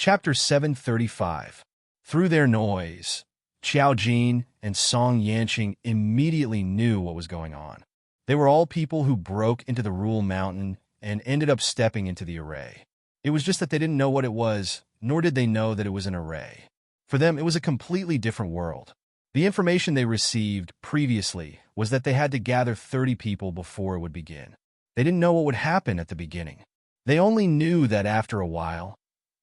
Chapter 735. Through their noise, Qiao Jin and Song Yanqing immediately knew what was going on. They were all people who broke into the Rule Mountain and ended up stepping into the array. It was just that they didn't know what it was, nor did they know that it was an array. For them, it was a completely different world. The information they received previously was that they had to gather 30 people before it would begin. They didn't know what would happen at the beginning. They only knew that after a while,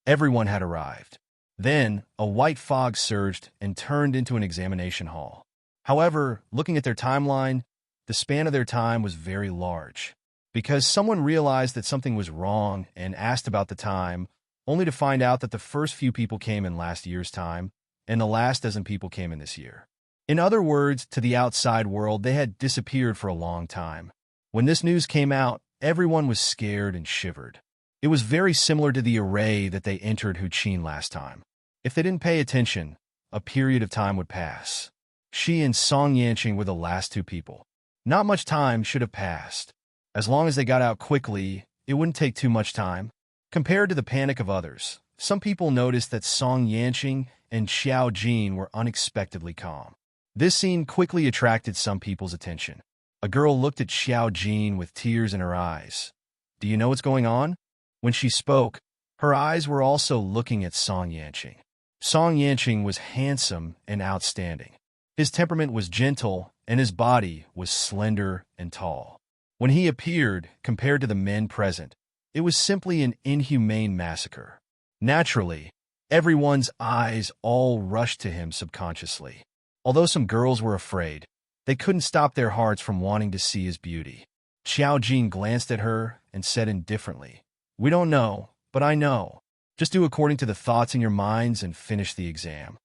everyone had arrived. Then, a white fog surged and turned into an examination hall. However, looking at their timeline, the span of their time was very large, because someone realized that something was wrong and asked about the time, only to find out that the first few people came in last year's time, and the last dozen people came in this year. In other words, to the outside world, they had disappeared for a long time. When this news came out, everyone was scared and shivered. It was very similar to the array that they entered Huqin last time. If they didn't pay attention, a period of time would pass. She and Song Yanqing were the last two people. Not much time should have passed. As long as they got out quickly, it wouldn't take too much time. Compared to the panic of others, some people noticed that Song Yanqing and Qiao Jin were unexpectedly calm. This scene quickly attracted some people's attention. A girl looked at Qiao Jin with tears in her eyes. "Do you know what's going on?" When she spoke, her eyes were also looking at Song Yanqing. Song Yanqing was handsome and outstanding. His temperament was gentle, and his body was slender and tall. When he appeared, compared to the men present, it was simply an inhumane massacre. Naturally, everyone's eyes all rushed to him subconsciously. Although some girls were afraid, they couldn't stop their hearts from wanting to see his beauty. Qiao Jin glanced at her and said indifferently, "We don't know, but I know. Just do according to the thoughts in your minds and finish the exam."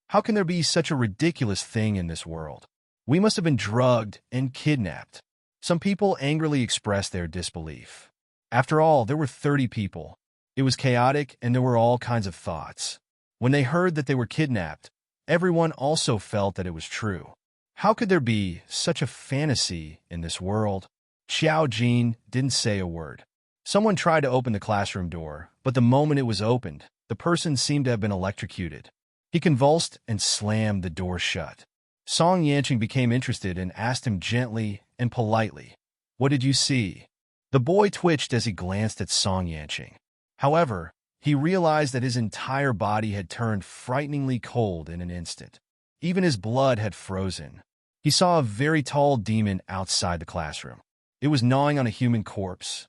How can there be such a ridiculous thing in this world? We must have been drugged and kidnapped. Some people angrily expressed their disbelief. After all, there were 30 people. It was chaotic and there were all kinds of thoughts. When they heard that they were kidnapped, everyone also felt that it was true. How could there be such a fantasy in this world? Qiao Jin didn't say a word. Someone tried to open the classroom door, but the moment it was opened, the person seemed to have been electrocuted. He convulsed and slammed the door shut. Song Yanqing became interested and asked him gently and politely, "What did you see?" The boy twitched as he glanced at Song Yanqing. However, he realized that his entire body had turned frighteningly cold in an instant. Even his blood had frozen. He saw a very tall demon outside the classroom. It was gnawing on a human corpse.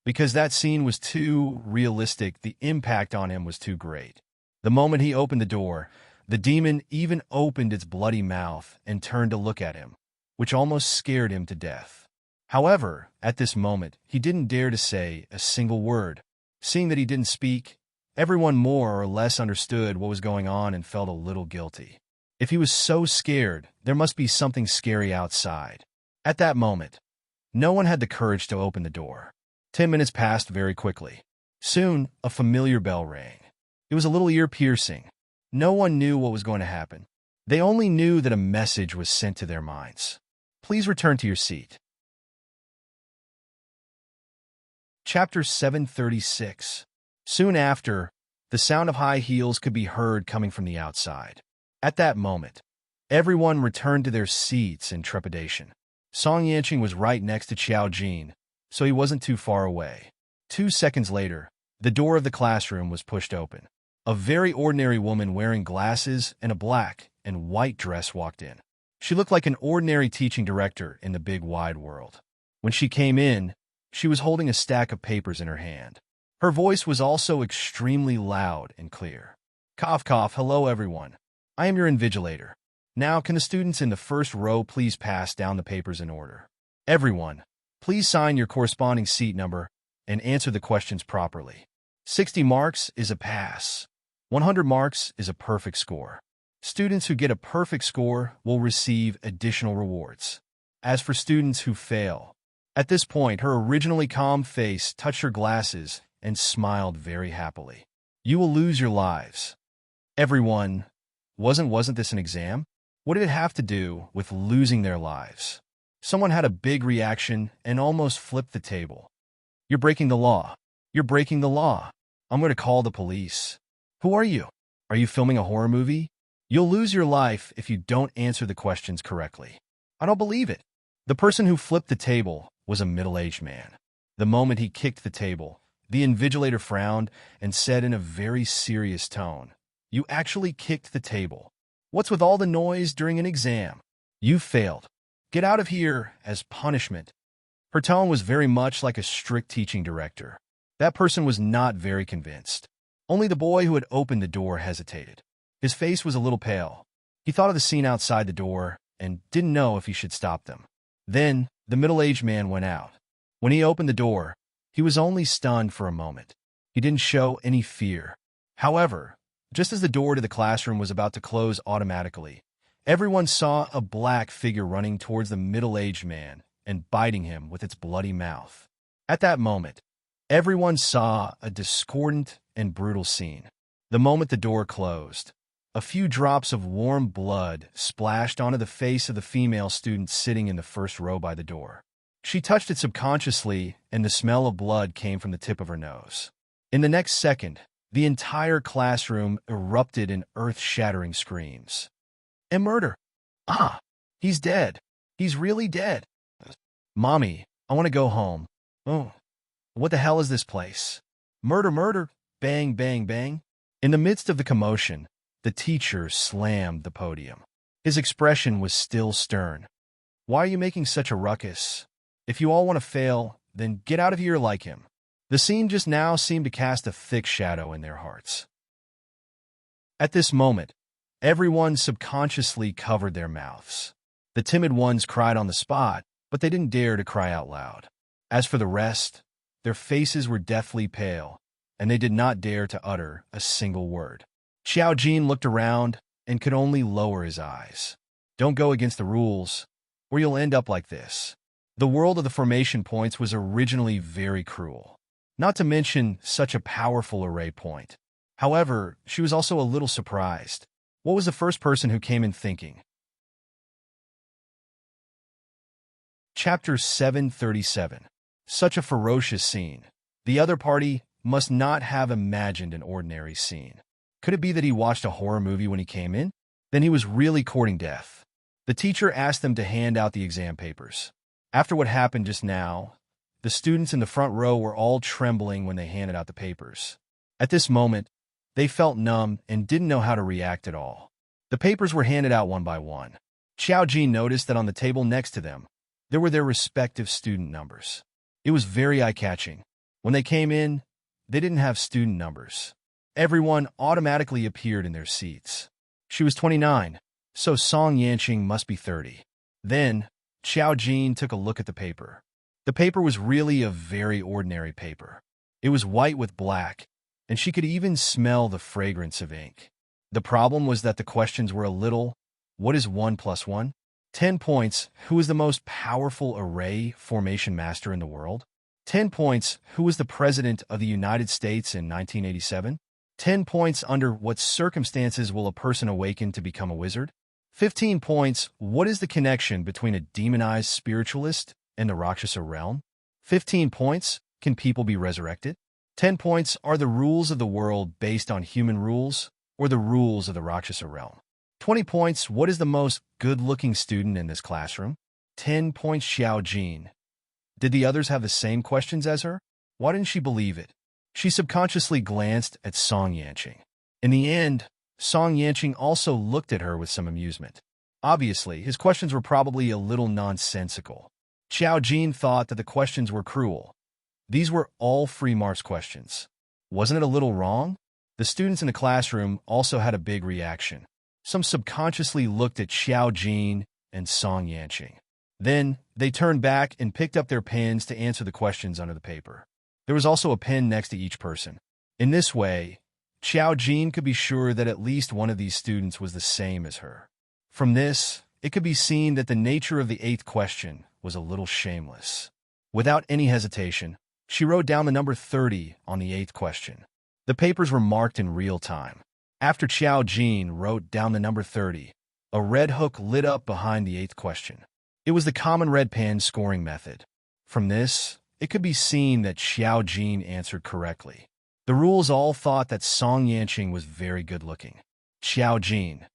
Because that scene was too realistic, the impact on him was too great. The moment he opened the door, the demon even opened its bloody mouth and turned to look at him, which almost scared him to death. However, at this moment, he didn't dare to say a single word. Seeing that he didn't speak, everyone more or less understood what was going on and felt a little guilty. If he was so scared, there must be something scary outside. At that moment, no one had the courage to open the door. 10 minutes passed very quickly. Soon, a familiar bell rang. It was a little ear-piercing. No one knew what was going to happen. They only knew that a message was sent to their minds. Please return to your seat. Chapter 736. Soon after, the sound of high heels could be heard coming from the outside. At that moment, everyone returned to their seats in trepidation. Song Yanqing was right next to Qiao Jin, so he wasn't too far away. 2 seconds later, the door of the classroom was pushed open. A very ordinary woman wearing glasses and a black and white dress walked in. She looked like an ordinary teaching director in the big wide world. When she came in, she was holding a stack of papers in her hand. Her voice was also extremely loud and clear. "Cough, cough, hello everyone. I am your invigilator. Now, can the students in the first row please pass down the papers in order? Everyone, please sign your corresponding seat number and answer the questions properly. 60 marks is a pass. 100 marks is a perfect score. Students who get a perfect score will receive additional rewards. As for students who fail..." At this point, her originally calm face touched her glasses and smiled very happily. "You will lose your lives." Everyone, wasn't this an exam? What did it have to do with losing their lives? Someone had a big reaction and almost flipped the table. "You're breaking the law. You're breaking the law." I'm going to call the police. Who are you? Are you filming a horror movie? You'll lose your life if you don't answer the questions correctly. I don't believe it. The person who flipped the table was a middle-aged man. The moment he kicked the table, the invigilator frowned and said in a very serious tone, "You actually kicked the table. What's with all the noise during an exam? You failed. Get out of here as punishment." Her tone was very much like a strict teaching director. That person was not very convinced. Only the boy who had opened the door hesitated. His face was a little pale. He thought of the scene outside the door and didn't know if he should stop them. Then the middle-aged man went out. When he opened the door, he was only stunned for a moment. He didn't show any fear. However, just as the door to the classroom was about to close automatically, everyone saw a black figure running towards the middle-aged man and biting him with its bloody mouth. At that moment, everyone saw a discordant and brutal scene. The moment the door closed, a few drops of warm blood splashed onto the face of the female student sitting in the first row by the door. She touched it subconsciously, and the smell of blood came from the tip of her nose. In the next second, the entire classroom erupted in earth-shattering screams. "A murder! Ah, he's dead. He's really dead. Mommy, I want to go home. Oh, what the hell is this place? Murder, murder, bang, bang, bang." In the midst of the commotion, the teacher slammed the podium. His expression was still stern. "Why are you making such a ruckus? If you all want to fail, then get out of here like him." The scene just now seemed to cast a thick shadow in their hearts. At this moment, everyone subconsciously covered their mouths. The timid ones cried on the spot, but they didn't dare to cry out loud. As for the rest, their faces were deathly pale, and they did not dare to utter a single word. Xiao Jin looked around and could only lower his eyes. Don't go against the rules, or you'll end up like this. The world of the formation points was originally very cruel, not to mention such a powerful array point. However, she was also a little surprised. What was the first person who came in thinking? Chapter 737. Such a ferocious scene. The other party must not have imagined an ordinary scene. Could it be that he watched a horror movie when he came in? Then he was really courting death. The teacher asked them to hand out the exam papers. After what happened just now, the students in the front row were all trembling when they handed out the papers. At this moment, they felt numb and didn't know how to react at all. The papers were handed out one by one. Xiao Jin noticed that on the table next to them, there were their respective student numbers. It was very eye-catching. When they came in, they didn't have student numbers. Everyone automatically appeared in their seats. She was 29, so Song Yanqing must be 30. Then, Xiao Jin took a look at the paper. The paper was really a very ordinary paper. It was white with black, and she could even smell the fragrance of ink. The problem was that the questions were a little, what is 1 plus 1? 10 points, who is the most powerful array formation master in the world? 10 points, who was the President of the United States in 1987? 10 points, under what circumstances will a person awaken to become a wizard? 15 points, what is the connection between a demonized spiritualist and the Rakshasa realm? 15 points, can people be resurrected? 10 points, are the rules of the world based on human rules or the rules of the Rakshasa realm? 20 points, what is the most good-looking student in this classroom? 10 points, Xiao Jin. Did the others have the same questions as her? Why didn't she believe it? She subconsciously glanced at Song Yanqing. In the end, Song Yanqing also looked at her with some amusement. Obviously, his questions were probably a little nonsensical. Xiao Jin thought that the questions were cruel. These were all free marks questions. Wasn't it a little wrong? The students in the classroom also had a big reaction. Some subconsciously looked at Xiao Jin and Song Yanqing. Then, they turned back and picked up their pens to answer the questions under the paper. There was also a pen next to each person. In this way, Xiao Jin could be sure that at least one of these students was the same as her. From this, it could be seen that the nature of the 8th question was a little shameless. Without any hesitation, she wrote down the number 30 on the 8th question. The papers were marked in real time. After Xiao Jin wrote down the number 30, a red hook lit up behind the 8th question. It was the common red pen scoring method. From this, it could be seen that Xiao Jin answered correctly. The rules all thought that Song Yanqing was very good-looking. Xiao Jin.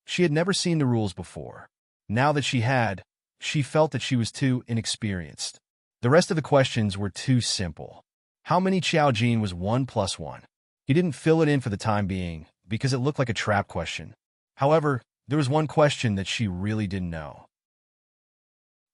She had never seen the rules before. Now that she had, she felt that she was too inexperienced. The rest of the questions were too simple. How many Xiao Jin was 1 plus 1? He didn't fill it in for the time being, because it looked like a trap question. However, there was one question that she really didn't know.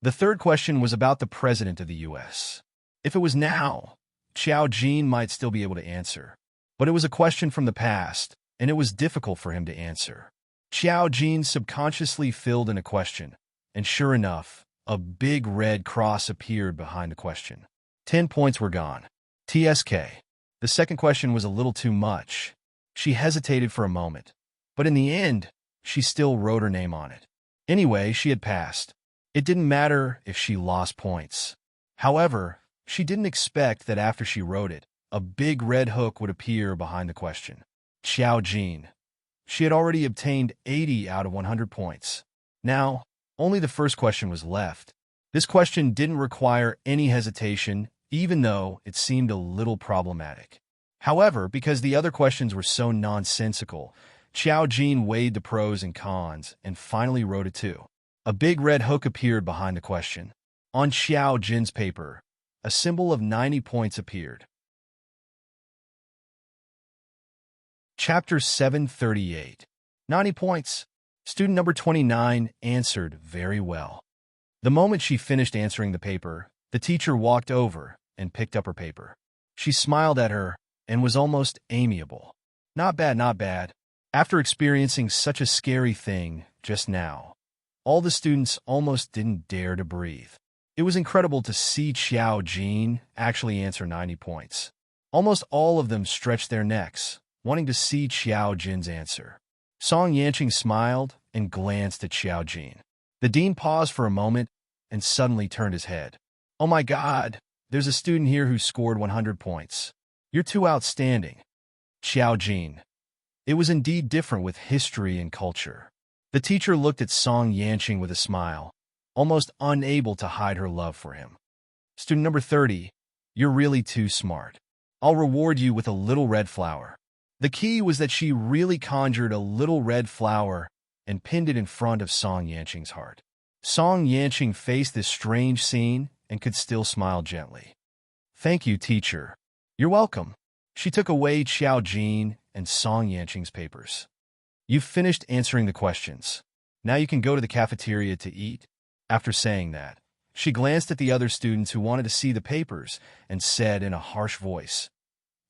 The third question was about the President of the U.S. If it was now, Xiao Jin might still be able to answer. But it was a question from the past, and it was difficult for him to answer. Xiao Jin subconsciously filled in a question, and sure enough, a big red cross appeared behind the question. 10 points were gone. TSK. The second question was a little too much. She hesitated for a moment, but in the end, she still wrote her name on it. Anyway, she had passed. It didn't matter if she lost points. However, she didn't expect that after she wrote it, a big red hook would appear behind the question. Xiao Jin. She had already obtained 80 out of 100 points. Now, only the first question was left. This question didn't require any hesitation, even though it seemed a little problematic. However, because the other questions were so nonsensical, Xiao Jin weighed the pros and cons and finally wrote it too. A big red hook appeared behind the question. On Xiao Jin's paper, a symbol of 90 points appeared. Chapter 738. 90 points. Student number 29 answered very well. The moment she finished answering the paper, the teacher walked over and picked up her paper. She smiled at her and was almost amiable. Not bad, not bad. After experiencing such a scary thing just now, all the students almost didn't dare to breathe. It was incredible to see Xiao Jin actually answer 90 points. Almost all of them stretched their necks, wanting to see Xiao Jin's answer. Song Yanqing smiled and glanced at Xiao Jin. The dean paused for a moment and suddenly turned his head. Oh my God, there's a student here who scored 100 points. You're too outstanding. Xiao Jin. It was indeed different with history and culture. The teacher looked at Song Yanqing with a smile, almost unable to hide her love for him. Student number 30, you're really too smart. I'll reward you with a little red flower. The key was that she really conjured a little red flower and pinned it in front of Song Yanqing's heart. Song Yanqing faced this strange scene and could still smile gently. Thank you, teacher. You're welcome. She took away Xiao Jin and Song Yanqing's papers. You've finished answering the questions. Now you can go to the cafeteria to eat. After saying that, she glanced at the other students who wanted to see the papers and said in a harsh voice,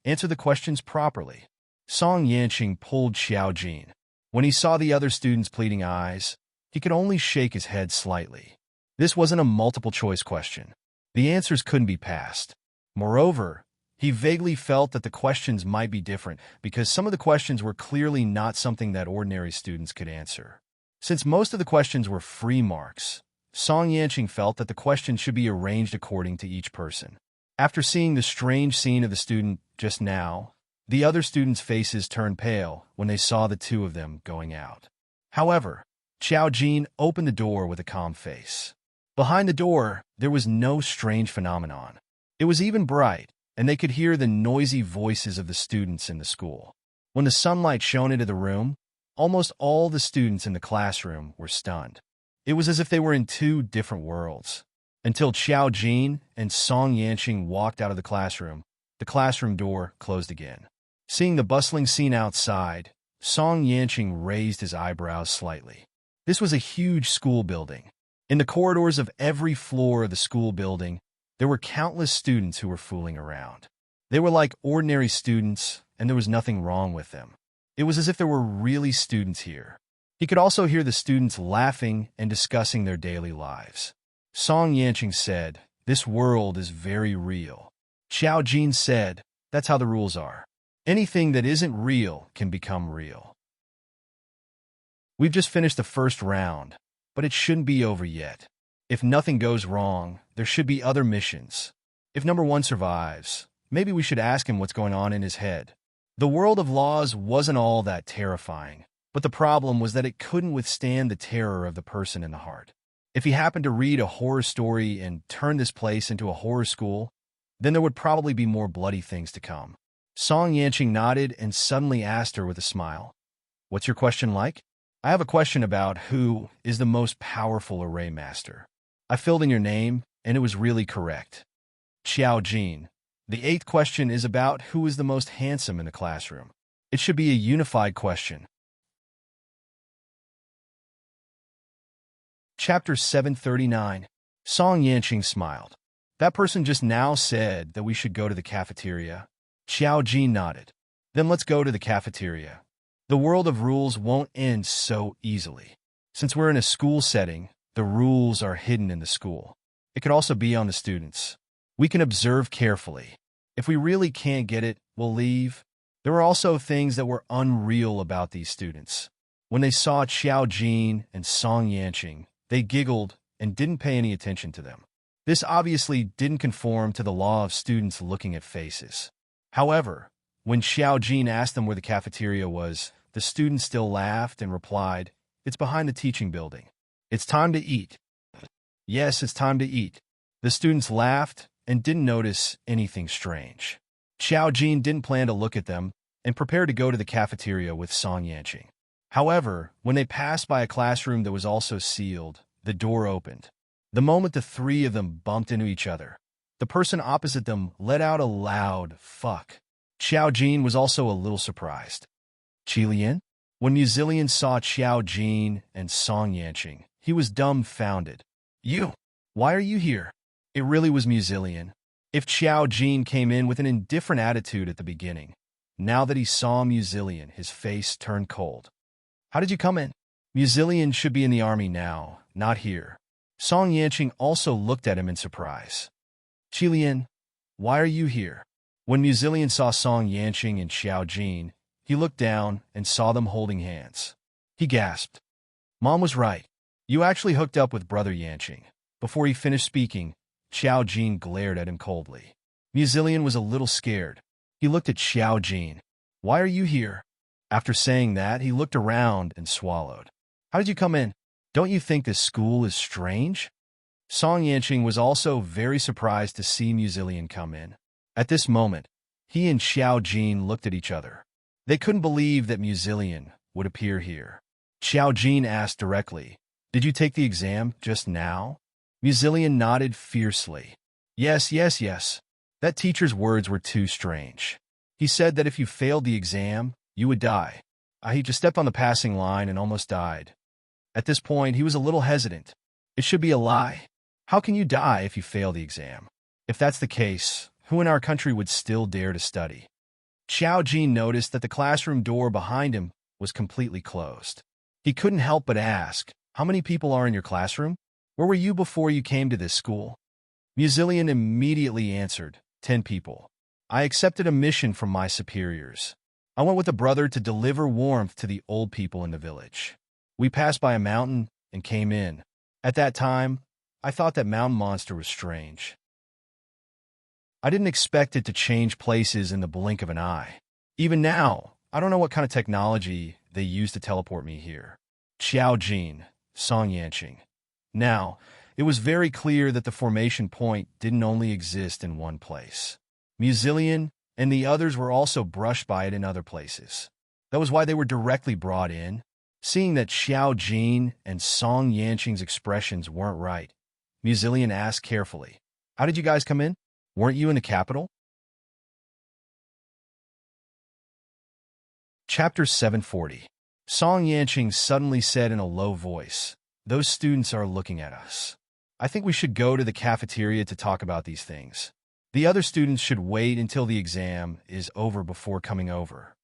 Answer the questions properly. Song Yanqing pulled Xiao Jin. When he saw the other students' pleading eyes, he could only shake his head slightly. This wasn't a multiple-choice question. The answers couldn't be passed. Moreover, he vaguely felt that the questions might be different because some of the questions were clearly not something that ordinary students could answer. Since most of the questions were free marks, Song Yanqing felt that the questions should be arranged according to each person. After seeing the strange scene of the student just now, the other students' faces turned pale when they saw the two of them going out. However, Xiao Jin opened the door with a calm face. Behind the door, there was no strange phenomenon. It was even bright, and they could hear the noisy voices of the students in the school. When the sunlight shone into the room, almost all the students in the classroom were stunned. It was as if they were in two different worlds. Until Xiao Jin and Song Yanqing walked out of the classroom door closed again. Seeing the bustling scene outside, Song Yanqing raised his eyebrows slightly. This was a huge school building. In the corridors of every floor of the school building, there were countless students who were fooling around. They were like ordinary students, and there was nothing wrong with them. It was as if there were really students here. He could also hear the students laughing and discussing their daily lives. Song Yanqing said, This world is very real. Xiao Jin said, That's how the rules are. Anything that isn't real can become real. We've just finished the first round, but it shouldn't be over yet. If nothing goes wrong, there should be other missions. If number 1 survives, maybe we should ask him what's going on in his head. The world of laws wasn't all that terrifying, but the problem was that it couldn't withstand the terror of the person in the heart. If he happened to read a horror story and turn this place into a horror school, then there would probably be more bloody things to come. Song Yanqing nodded and suddenly asked her with a smile, "What's your question like?" "I have a question about who is the most powerful array master. I filled in your name, and it was really correct. Xiao Jin. The eighth question is about who is the most handsome in the classroom. It should be a unified question." Chapter 739. Song Yanqing smiled. "That person just now said that we should go to the cafeteria." Xiao Jin nodded. "Then let's go to the cafeteria. The world of rules won't end so easily. Since we're in a school setting, the rules are hidden in the school. It could also be on the students. We can observe carefully. If we really can't get it, we'll leave." There were also things that were unreal about these students. When they saw Xiao Jin and Song Yanqing, they giggled and didn't pay any attention to them. This obviously didn't conform to the law of students looking at faces. However, when Xiao Jin asked them where the cafeteria was, the students still laughed and replied, "It's behind the teaching building. It's time to eat." "Yes, it's time to eat." The students laughed and didn't notice anything strange. Xiao Jin didn't plan to look at them and prepared to go to the cafeteria with Song Yanqing. However, when they passed by a classroom that was also sealed, the door opened. The moment the three of them bumped into each other, the person opposite them let out a loud "fuck." Xiao Jin was also a little surprised. "Qilian?" When Muzilian saw Xiao Jin and Song Yanqing, he was dumbfounded. "You? Why are you here?" It really was Muzilian. If Xiao Jin came in with an indifferent attitude at the beginning, now that he saw Muzilian, his face turned cold. "How did you come in?" "Muzilian should be in the army now, not here." Song Yanqing also looked at him in surprise. "Qilian, why are you here?" When Muzilian saw Song Yanqing and Xiao Jin, he looked down and saw them holding hands. He gasped. "Mom was right. You actually hooked up with Brother Yanqing." Before he finished speaking, Xiao Jin glared at him coldly. Muzilian was a little scared. He looked at Xiao Jin. "Why are you here?" After saying that, he looked around and swallowed. "How did you come in? Don't you think this school is strange?" Song Yanqing was also very surprised to see Muzilian come in. At this moment, he and Xiao Jin looked at each other. They couldn't believe that Muzilian would appear here. Xiao Jin asked directly, "Did you take the exam just now?" Muzilian nodded fiercely. Yes. That teacher's words were too strange. He said that if you failed the exam, you would die. He just stepped on the passing line and almost died." At this point, he was a little hesitant. It should be a lie. How can you die if you fail the exam? If that's the case, who in our country would still dare to study? Xiao Jin noticed that the classroom door behind him was completely closed. He couldn't help but ask, "How many people are in your classroom? Where were you before you came to this school?" Muzilian immediately answered, 10 people. "I accepted a mission from my superiors. I went with a brother to deliver warmth to the old people in the village. We passed by a mountain and came in. At that time, I thought that mountain monster was strange. I didn't expect it to change places in the blink of an eye. Even now, I don't know what kind of technology they used to teleport me here." Xiao Jin, Song Yanqing. Now, it was very clear that the formation point didn't only exist in one place. Muzilian and the others were also brushed by it in other places. That was why they were directly brought in. Seeing that Xiao Jin and Song Yanqing's expressions weren't right, Muzilian asked carefully, "How did you guys come in? Weren't you in the capital?" Chapter 740. Song Yanqing suddenly said in a low voice, "Those students are looking at us. I think we should go to the cafeteria to talk about these things. The other students should wait until the exam is over before coming over."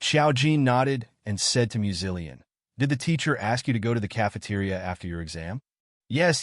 Xiao Jin nodded and said to Muzilian, "Did the teacher ask you to go to the cafeteria after your exam?" Yes.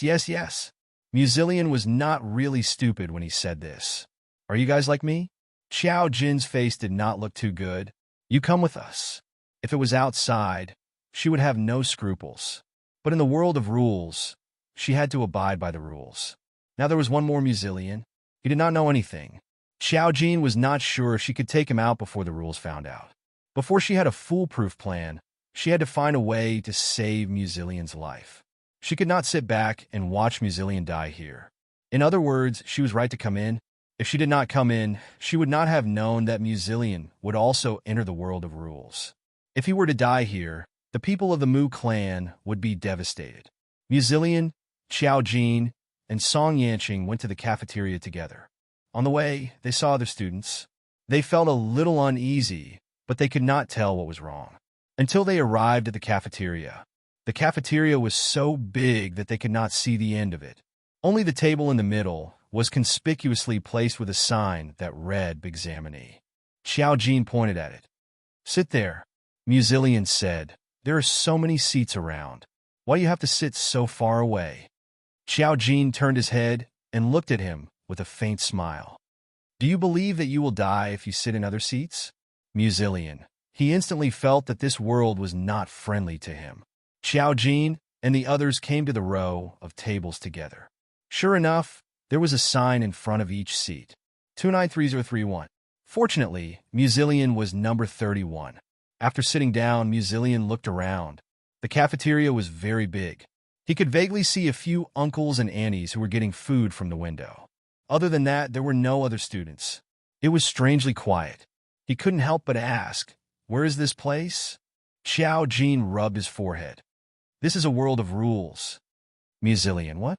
Muzilian was not really stupid when he said this. "Are you guys like me?" Xiao Jin's face did not look too good. "You come with us." If it was outside, she would have no scruples. But in the world of rules, she had to abide by the rules. Now there was one more Muzilian. He did not know anything. Xiao Jin was not sure if she could take him out before the rules found out. Before she had a foolproof plan, she had to find a way to save Muzilian's life. She could not sit back and watch Muzilian die here. In other words, she was right to come in. If If she did not come in, she would not have known that Musilian would also enter the world of rules. If he were to die here, the people of the Mu clan would be devastated. Musilian, Xiao Jin, and Song Yanqing went to the cafeteria together. On the way, they saw other students. They felt a little uneasy, but they could not tell what was wrong. Until they arrived at the cafeteria. The cafeteria was so big that they could not see the end of it. Only the table in the middle was conspicuously placed with a sign that read Bigzamini. Xiao Jin pointed at it. "Sit there," Musilian said. "There are so many seats around. Why do you have to sit so far away?" Xiao Jin turned his head and looked at him with a faint smile. "Do you believe that you will die if you sit in other seats?" Musilian. He instantly felt that this world was not friendly to him. Xiao Jin and the others came to the row of tables together. Sure enough, there was a sign in front of each seat. 293031. Fortunately, Musilian was number 31. After sitting down, Musilian looked around. The cafeteria was very big. He could vaguely see a few uncles and aunties who were getting food from the window. Other than that, there were no other students. It was strangely quiet. He couldn't help but ask, "Where is this place?" Xiao Jin rubbed his forehead. "This is a world of rules." Musilian, what?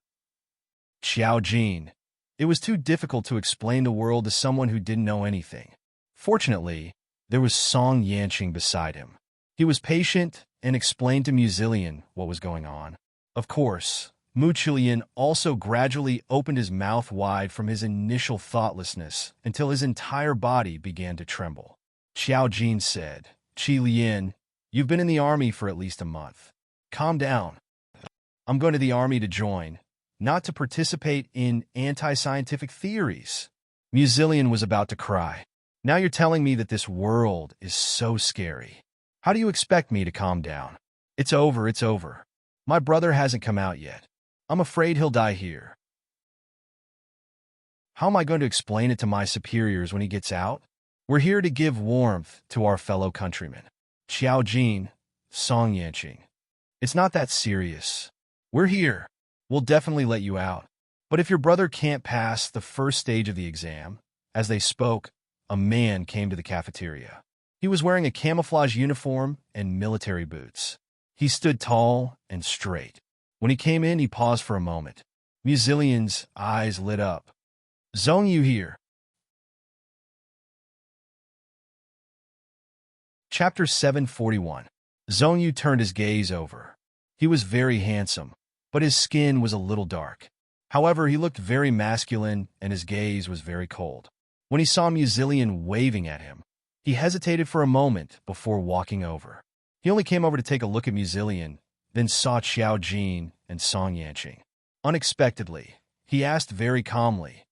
Xiao Jin. It was too difficult to explain the world to someone who didn't know anything. Fortunately, there was Song Yanqing beside him. He was patient and explained to Musilian what was going on. Of course, Muchilian also gradually opened his mouth wide from his initial thoughtlessness until his entire body began to tremble. Xiao Jin said, "Qi Lian, you've been in the army for at least a month. Calm down. I'm going to the army to join, not to participate in anti-scientific theories." Musilian was about to cry. "Now you're telling me that this world is so scary. How do you expect me to calm down? It's over, it's over. My brother hasn't come out yet. I'm afraid he'll die here. How am I going to explain it to my superiors when he gets out? We're here to give warmth to our fellow countrymen." Xiao Jin, Song Yanqing. "It's not that serious. We're here. We'll definitely let you out. But if your brother can't pass the first stage of the exam," as they spoke, a man came to the cafeteria. He was wearing a camouflage uniform and military boots. He stood tall and straight. When he came in, he paused for a moment. Musilian's eyes lit up. "Zhong Yu here." Chapter 741. Zhong Yu turned his gaze over. He was very handsome, but his skin was a little dark. However, he looked very masculine and his gaze was very cold. When he saw Musilian waving at him, he hesitated for a moment before walking over. He only came over to take a look at Musilian, then saw Xiao Jin and Song Yanqing. Unexpectedly, he asked very calmly,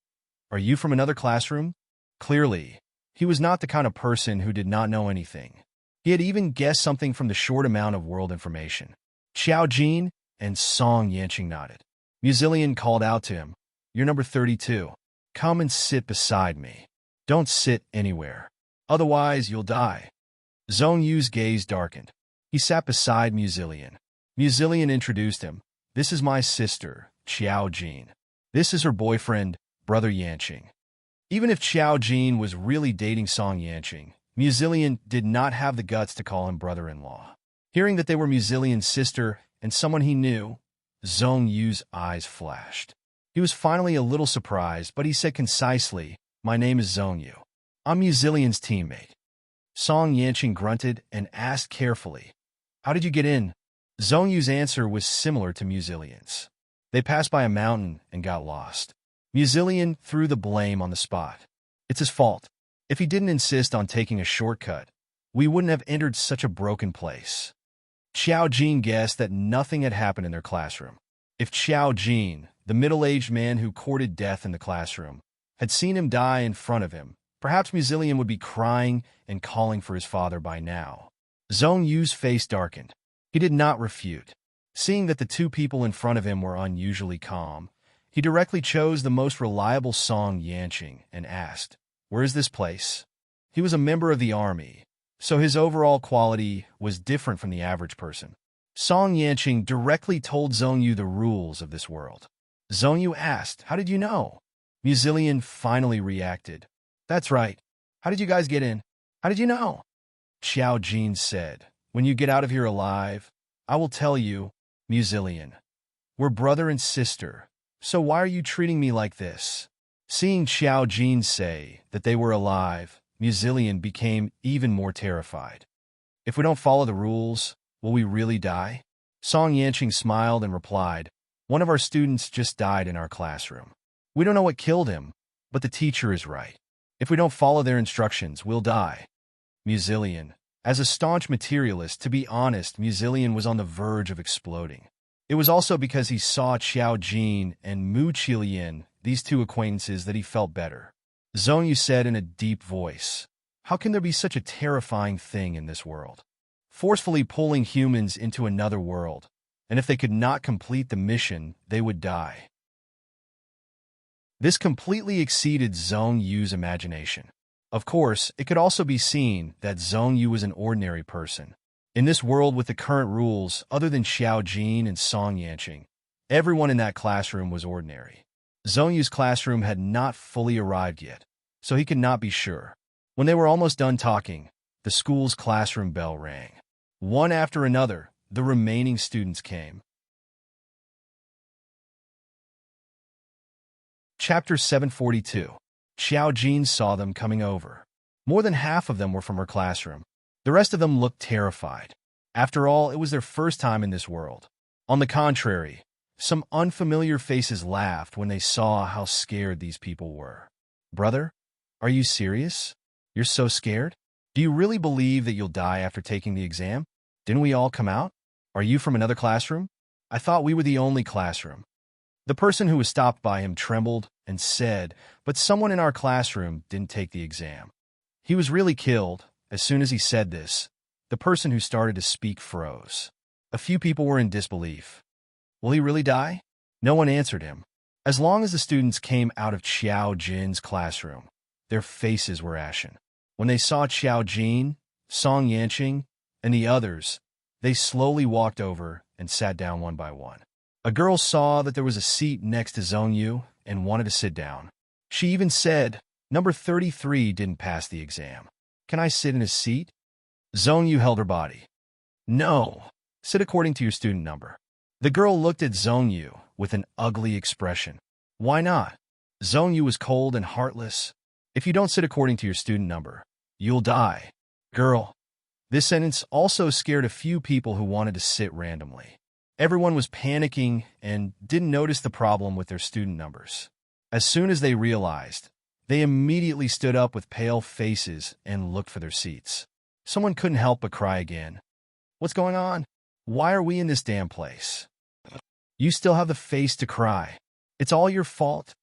"Are you from another classroom?" Clearly, he was not the kind of person who did not know anything. He had even guessed something from the short amount of world information. Xiao Jin and Song Yanqing nodded. Musilian called out to him, "You're number 32. Come and sit beside me. Don't sit anywhere. Otherwise, you'll die." Zhong Yu's gaze darkened. He sat beside Musilian. Musilian introduced him. "This is my sister, Xiao Jin. This is her boyfriend, Brother Yanqing." Even if Xiao Jin was really dating Song Yanqing, Musilian did not have the guts to call him brother-in-law. Hearing that they were Musilian's sister and someone he knew, Zhong Yu's eyes flashed. He was finally a little surprised, but he said concisely, "My name is Zhong Yu. I'm Musilian's teammate." Song Yanqing grunted and asked carefully, "How did you get in?" Zhong Yu's answer was similar to Musilian's. "They passed by a mountain and got lost." Musilian threw the blame on the spot. "It's his fault. If he didn't insist on taking a shortcut, we wouldn't have entered such a broken place." Xiao Jin guessed that nothing had happened in their classroom. If Xiao Jin, the middle-aged man who courted death in the classroom, had seen him die in front of him, perhaps Musilian would be crying and calling for his father by now. Zhong Yu's face darkened. He did not refute. Seeing that the two people in front of him were unusually calm, he directly chose the most reliable Song Yanqing and asked, "Where is this place?" He was a member of the army, so his overall quality was different from the average person. Song Yanqing directly told Zhong Yu the rules of this world. Zhong Yu asked, "How did you know?" Musillian finally reacted. That's right. How did you guys get in? How did you know? Xiao Jin said, when you get out of here alive, I will tell you, Musillian. We're brother and sister, so why are you treating me like this? Seeing Xiao Jin say that they were alive, Musillian became even more terrified. If we don't follow the rules, will we really die? Song Yanqing smiled and replied, one of our students just died in our classroom. We don't know what killed him, but the teacher is right. If we don't follow their instructions, we'll die. Musillian. As a staunch materialist, to be honest, Musillian was on the verge of exploding. It was also because he saw Xiao Jin and Mu Qilian, these two acquaintances, that he felt better. Zhong Yu said in a deep voice, how can there be such a terrifying thing in this world? Forcefully pulling humans into another world, and if they could not complete the mission, they would die. This completely exceeded Zhong Yu's imagination. Of course, it could also be seen that Zhong Yu was an ordinary person. In this world with the current rules, other than Xiao Jin and Song Yanqing, everyone in that classroom was ordinary. Zhong Yu's classroom had not fully arrived yet, so he could not be sure. When they were almost done talking, the school's classroom bell rang. One after another, the remaining students came. Chapter 742. Xiao Jin saw them coming over. More than half of them were from her classroom. The rest of them looked terrified. After all, it was their first time in this world. On the contrary, some unfamiliar faces laughed when they saw how scared these people were. Brother, are you serious? You're so scared? Do you really believe that you'll die after taking the exam? Didn't we all come out? Are you from another classroom? I thought we were the only classroom. The person who was stopped by him trembled and said, but someone in our classroom didn't take the exam. He was really killed. As soon as he said this, the person who started to speak froze. A few people were in disbelief. Will he really die? No one answered him. As long as the students came out of Xiao Jin's classroom, their faces were ashen. When they saw Xiao Jin, Song Yanqing, and the others, they slowly walked over and sat down one by one. A girl saw that there was a seat next to Zhong Yu and wanted to sit down. She even said, number 33 didn't pass the exam. Can I sit in his seat? Zhong Yu held her body. No, sit according to your student number. The girl looked at Zhong Yu with an ugly expression. Why not? Zhong Yu was cold and heartless. If you don't sit according to your student number, you'll die. Girl. This sentence also scared a few people who wanted to sit randomly. Everyone was panicking and didn't notice the problem with their student numbers. As soon as they realized, they immediately stood up with pale faces and looked for their seats. Someone couldn't help but cry again. What's going on? Why are we in this damn place? You still have the face to cry. It's all your fault.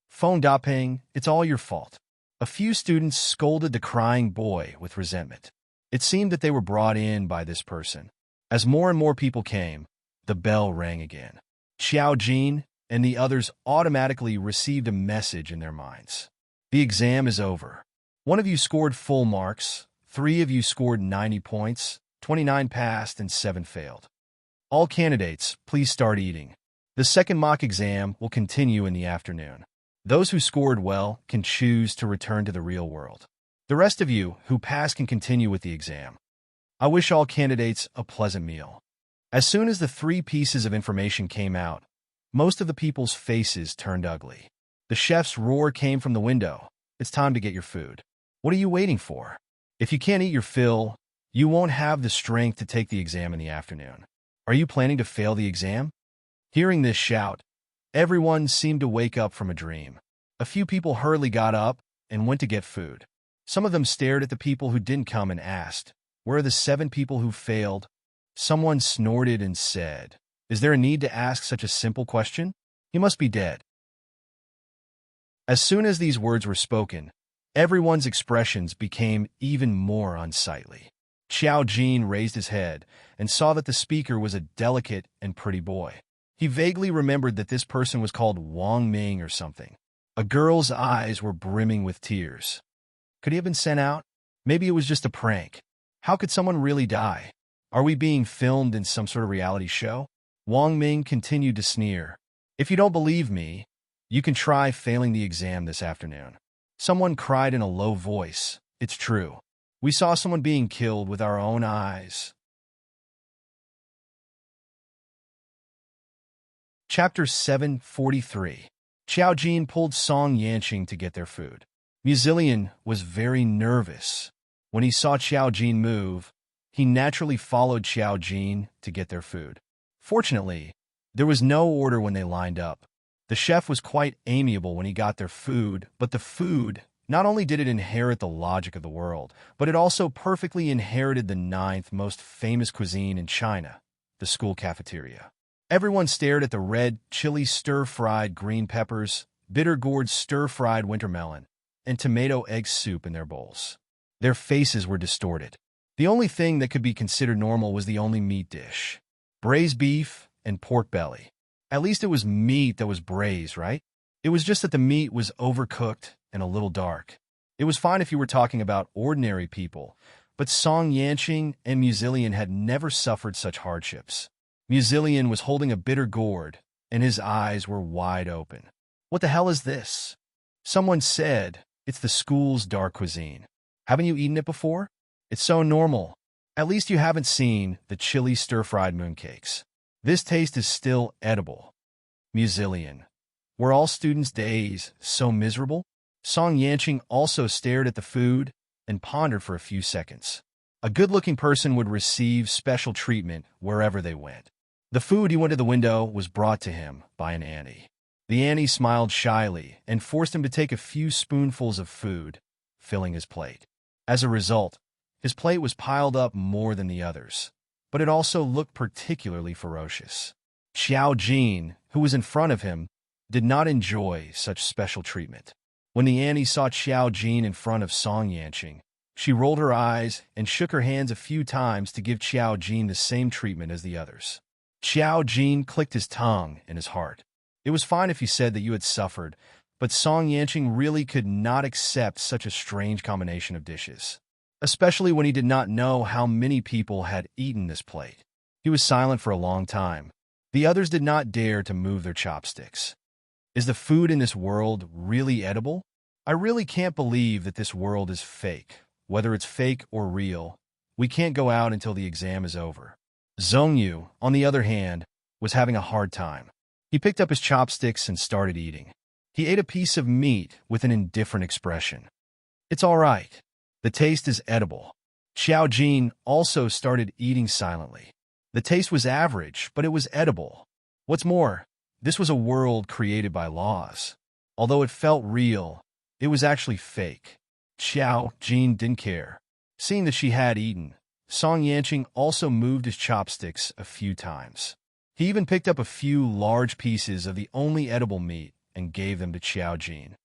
Phone Dapeng, it's all your fault. A few students scolded the crying boy with resentment. It seemed that they were brought in by this person. As more and more people came, the bell rang again. Xiao Jin and the others automatically received a message in their minds. The exam is over. One of you scored full marks, 3 of you scored 90 points, 29 passed and 7 failed. All candidates, please start eating. The second mock exam will continue in the afternoon. Those who scored well can choose to return to the real world. The rest of you who pass can continue with the exam. I wish all candidates a pleasant meal. As soon as the 3 pieces of information came out, most of the people's faces turned ugly. The chef's roar came from the window. It's time to get your food. What are you waiting for? If you can't eat your fill, you won't have the strength to take the exam in the afternoon. Are you planning to fail the exam? Hearing this shout, everyone seemed to wake up from a dream. A few people hurriedly got up and went to get food. Some of them stared at the people who didn't come and asked, where are the 7 people who failed? Someone snorted and said, is there a need to ask such a simple question? He must be dead. As soon as these words were spoken, everyone's expressions became even more unsightly. Xiao Jin raised his head and saw that the speaker was a delicate and pretty boy. He vaguely remembered that this person was called Wang Ming or something. A girl's eyes were brimming with tears. Could he have been sent out? Maybe it was just a prank. How could someone really die? Are we being filmed in some sort of reality show? Wang Ming continued to sneer. If you don't believe me, You can try failing the exam this afternoon." Someone cried in a low voice. "It's true. We saw someone being killed with our own eyes." Chapter 743. Xiao Jin pulled Song Yanqing to get their food. Muzilian was very nervous. When he saw Xiao Jin move, he naturally followed Xiao Jin to get their food. Fortunately, there was no order when they lined up. The chef was quite amiable when he got their food, but the food, not only did it inherit the logic of the world, but it also perfectly inherited the ninth most famous cuisine in China, the school cafeteria. Everyone stared at the red, chili stir-fried green peppers, bitter gourd stir-fried winter melon, and tomato egg soup in their bowls. Their faces were distorted. The only thing that could be considered normal was the only meat dish: braised beef and pork belly. At least it was meat that was braised, right? It was just that the meat was overcooked and a little dark. It was fine if you were talking about ordinary people, but Song Yanqing and Muzilian had never suffered such hardships. Muzilian was holding a bitter gourd, and his eyes were wide open. "What the hell is this?" Someone said, "It's the school's dark cuisine. Haven't you eaten it before? It's so normal. At least you haven't seen the chili stir-fried mooncakes. This taste is still edible." Muzilian. Were all students' days so miserable? Song Yanqing also stared at the food and pondered for a few seconds. A good-looking person would receive special treatment wherever they went. The food he went to the window was brought to him by an auntie. The auntie smiled shyly and forced him to take a few spoonfuls of food, filling his plate. As a result, his plate was piled up more than the others, but it also looked particularly ferocious. Xiao Jin, who was in front of him, did not enjoy such special treatment. When the auntie saw Xiao Jin in front of Song Yanqing, she rolled her eyes and shook her hands a few times to give Xiao Jin the same treatment as the others. Xiao Jin clicked his tongue in his heart. It was fine if you said that you had suffered, but Song Yanqing really could not accept such a strange combination of dishes, especially when he did not know how many people had eaten this plate. He was silent for a long time. The others did not dare to move their chopsticks. Is the food in this world really edible? I really can't believe that this world is fake. Whether it's fake or real, we can't go out until the exam is over. Zhongyu, on the other hand, was having a hard time. He picked up his chopsticks and started eating. He ate a piece of meat with an indifferent expression. "It's all right. The taste is edible." Xiao Jin also started eating silently. The taste was average, but it was edible. What's more, this was a world created by laws. Although it felt real, it was actually fake. Xiao Jin didn't care. Seeing that she had eaten, Song Yanqing also moved his chopsticks a few times. He even picked up a few large pieces of the only edible meat and gave them to Xiao Jin.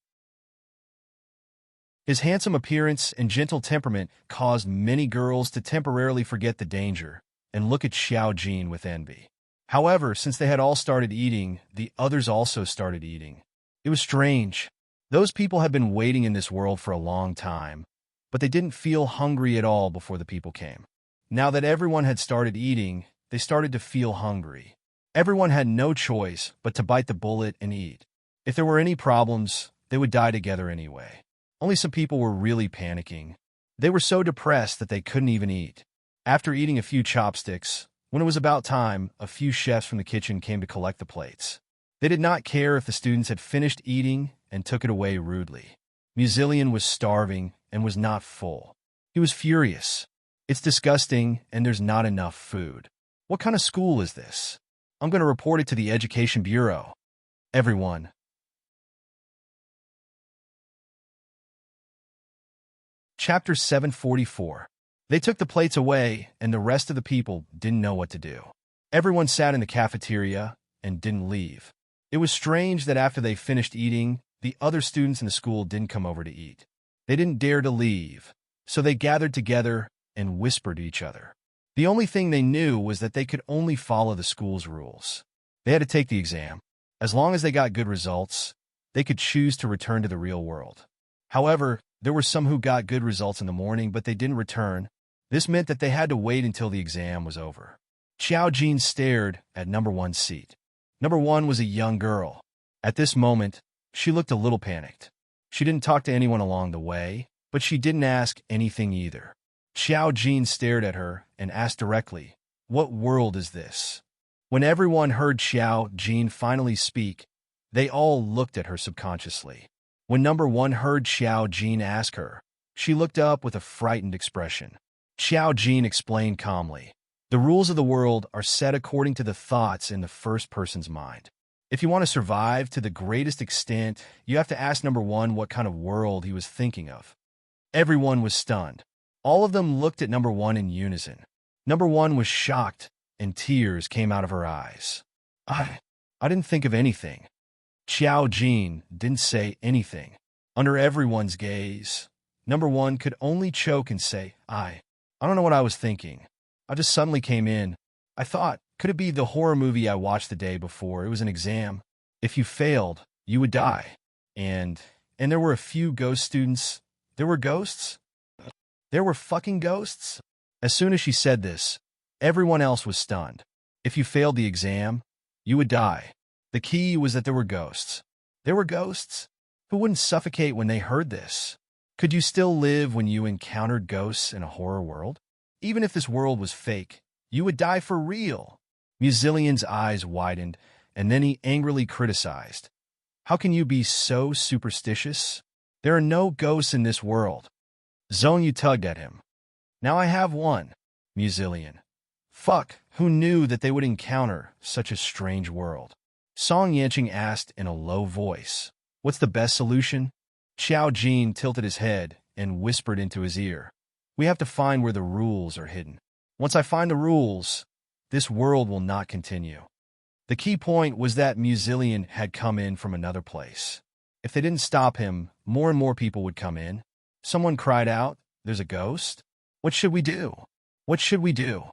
His handsome appearance and gentle temperament caused many girls to temporarily forget the danger and look at Xiao Jin with envy. However, since they had all started eating, the others also started eating. It was strange. Those people had been waiting in this world for a long time, but they didn't feel hungry at all before the people came. Now that everyone had started eating, they started to feel hungry. Everyone had no choice but to bite the bullet and eat. If there were any problems, they would die together anyway. Only some people were really panicking. They were so depressed that they couldn't even eat. After eating a few chopsticks, when it was about time, a few chefs from the kitchen came to collect the plates. They did not care if the students had finished eating and took it away rudely. Muzilian was starving and was not full. He was furious. "It's disgusting and there's not enough food. What kind of school is this? I'm going to report it to the Education Bureau." Everyone. Chapter 744. They took the plates away, and the rest of the people didn't know what to do. Everyone sat in the cafeteria and didn't leave. It was strange that after they finished eating, the other students in the school didn't come over to eat. They didn't dare to leave, so they gathered together and whispered to each other. The only thing they knew was that they could only follow the school's rules. They had to take the exam. As long as they got good results, they could choose to return to the real world. However, there were some who got good results in the morning, but they didn't return. This meant that they had to wait until the exam was over. Xiao Jin stared at number 1's seat. Number 1 was a young girl. At this moment, She looked a little panicked. She didn't talk to anyone along the way, but she didn't ask anything either. Xiao Jin stared at her and asked directly, "What world is this?" When everyone heard Xiao Jin finally speak, they all looked at her subconsciously. When number one heard Xiao Jin ask her, she looked up with a frightened expression. Xiao Jin explained calmly, "The rules of the world are set according to the thoughts in the first person's mind. If you want to survive to the greatest extent, you have to ask number one what kind of world he was thinking of." Everyone was stunned. All of them looked at number one in unison. Number one was shocked, and tears came out of her eyes. I didn't think of anything." Xiao Jin didn't say anything. Under everyone's gaze, number one could only choke and say, I don't know what I was thinking. I just suddenly came in. I thought, could it be the horror movie I watched the day before? It was an exam. If you failed, you would die. And there were a few ghost students. There were ghosts? There were fucking ghosts? As soon as she said this, everyone else was stunned. If you failed the exam, you would die. The key was that there were ghosts. There were ghosts? Who wouldn't suffocate when they heard this? Could you still live when you encountered ghosts in a horror world? Even if this world was fake, you would die for real. Musillian's eyes widened, and then he angrily criticized. How can you be so superstitious? There are no ghosts in this world. Zhongyu tugged at him. Now I have one, Musillian. Fuck, who knew that they would encounter such a strange world? Song Yanqing asked in a low voice. What's the best solution? Xiao Jin tilted his head and whispered into his ear. We have to find where the rules are hidden. Once I find the rules, this world will not continue. The key point was that Musillian had come in from another place. If they didn't stop him, more and more people would come in. Someone cried out, "There's a ghost? What should we do? What should we do?"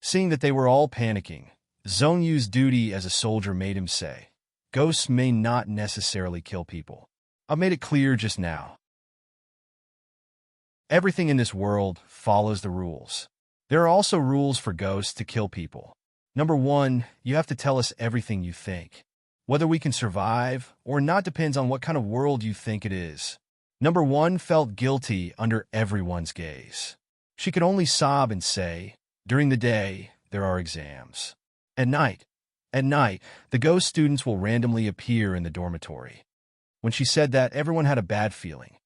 Seeing that they were all panicking, Zhongyu's duty as a soldier made him say, "Ghosts may not necessarily kill people. I've made it clear just now. Everything in this world follows the rules. There are also rules for ghosts to kill people. Number one, you have to tell us everything you think. Whether we can survive or not depends on what kind of world you think it is." Number one felt guilty under everyone's gaze. She could only sob and say, "During the day, there are exams. At night, the ghost students will randomly appear in the dormitory." When she said that, everyone had a bad feeling.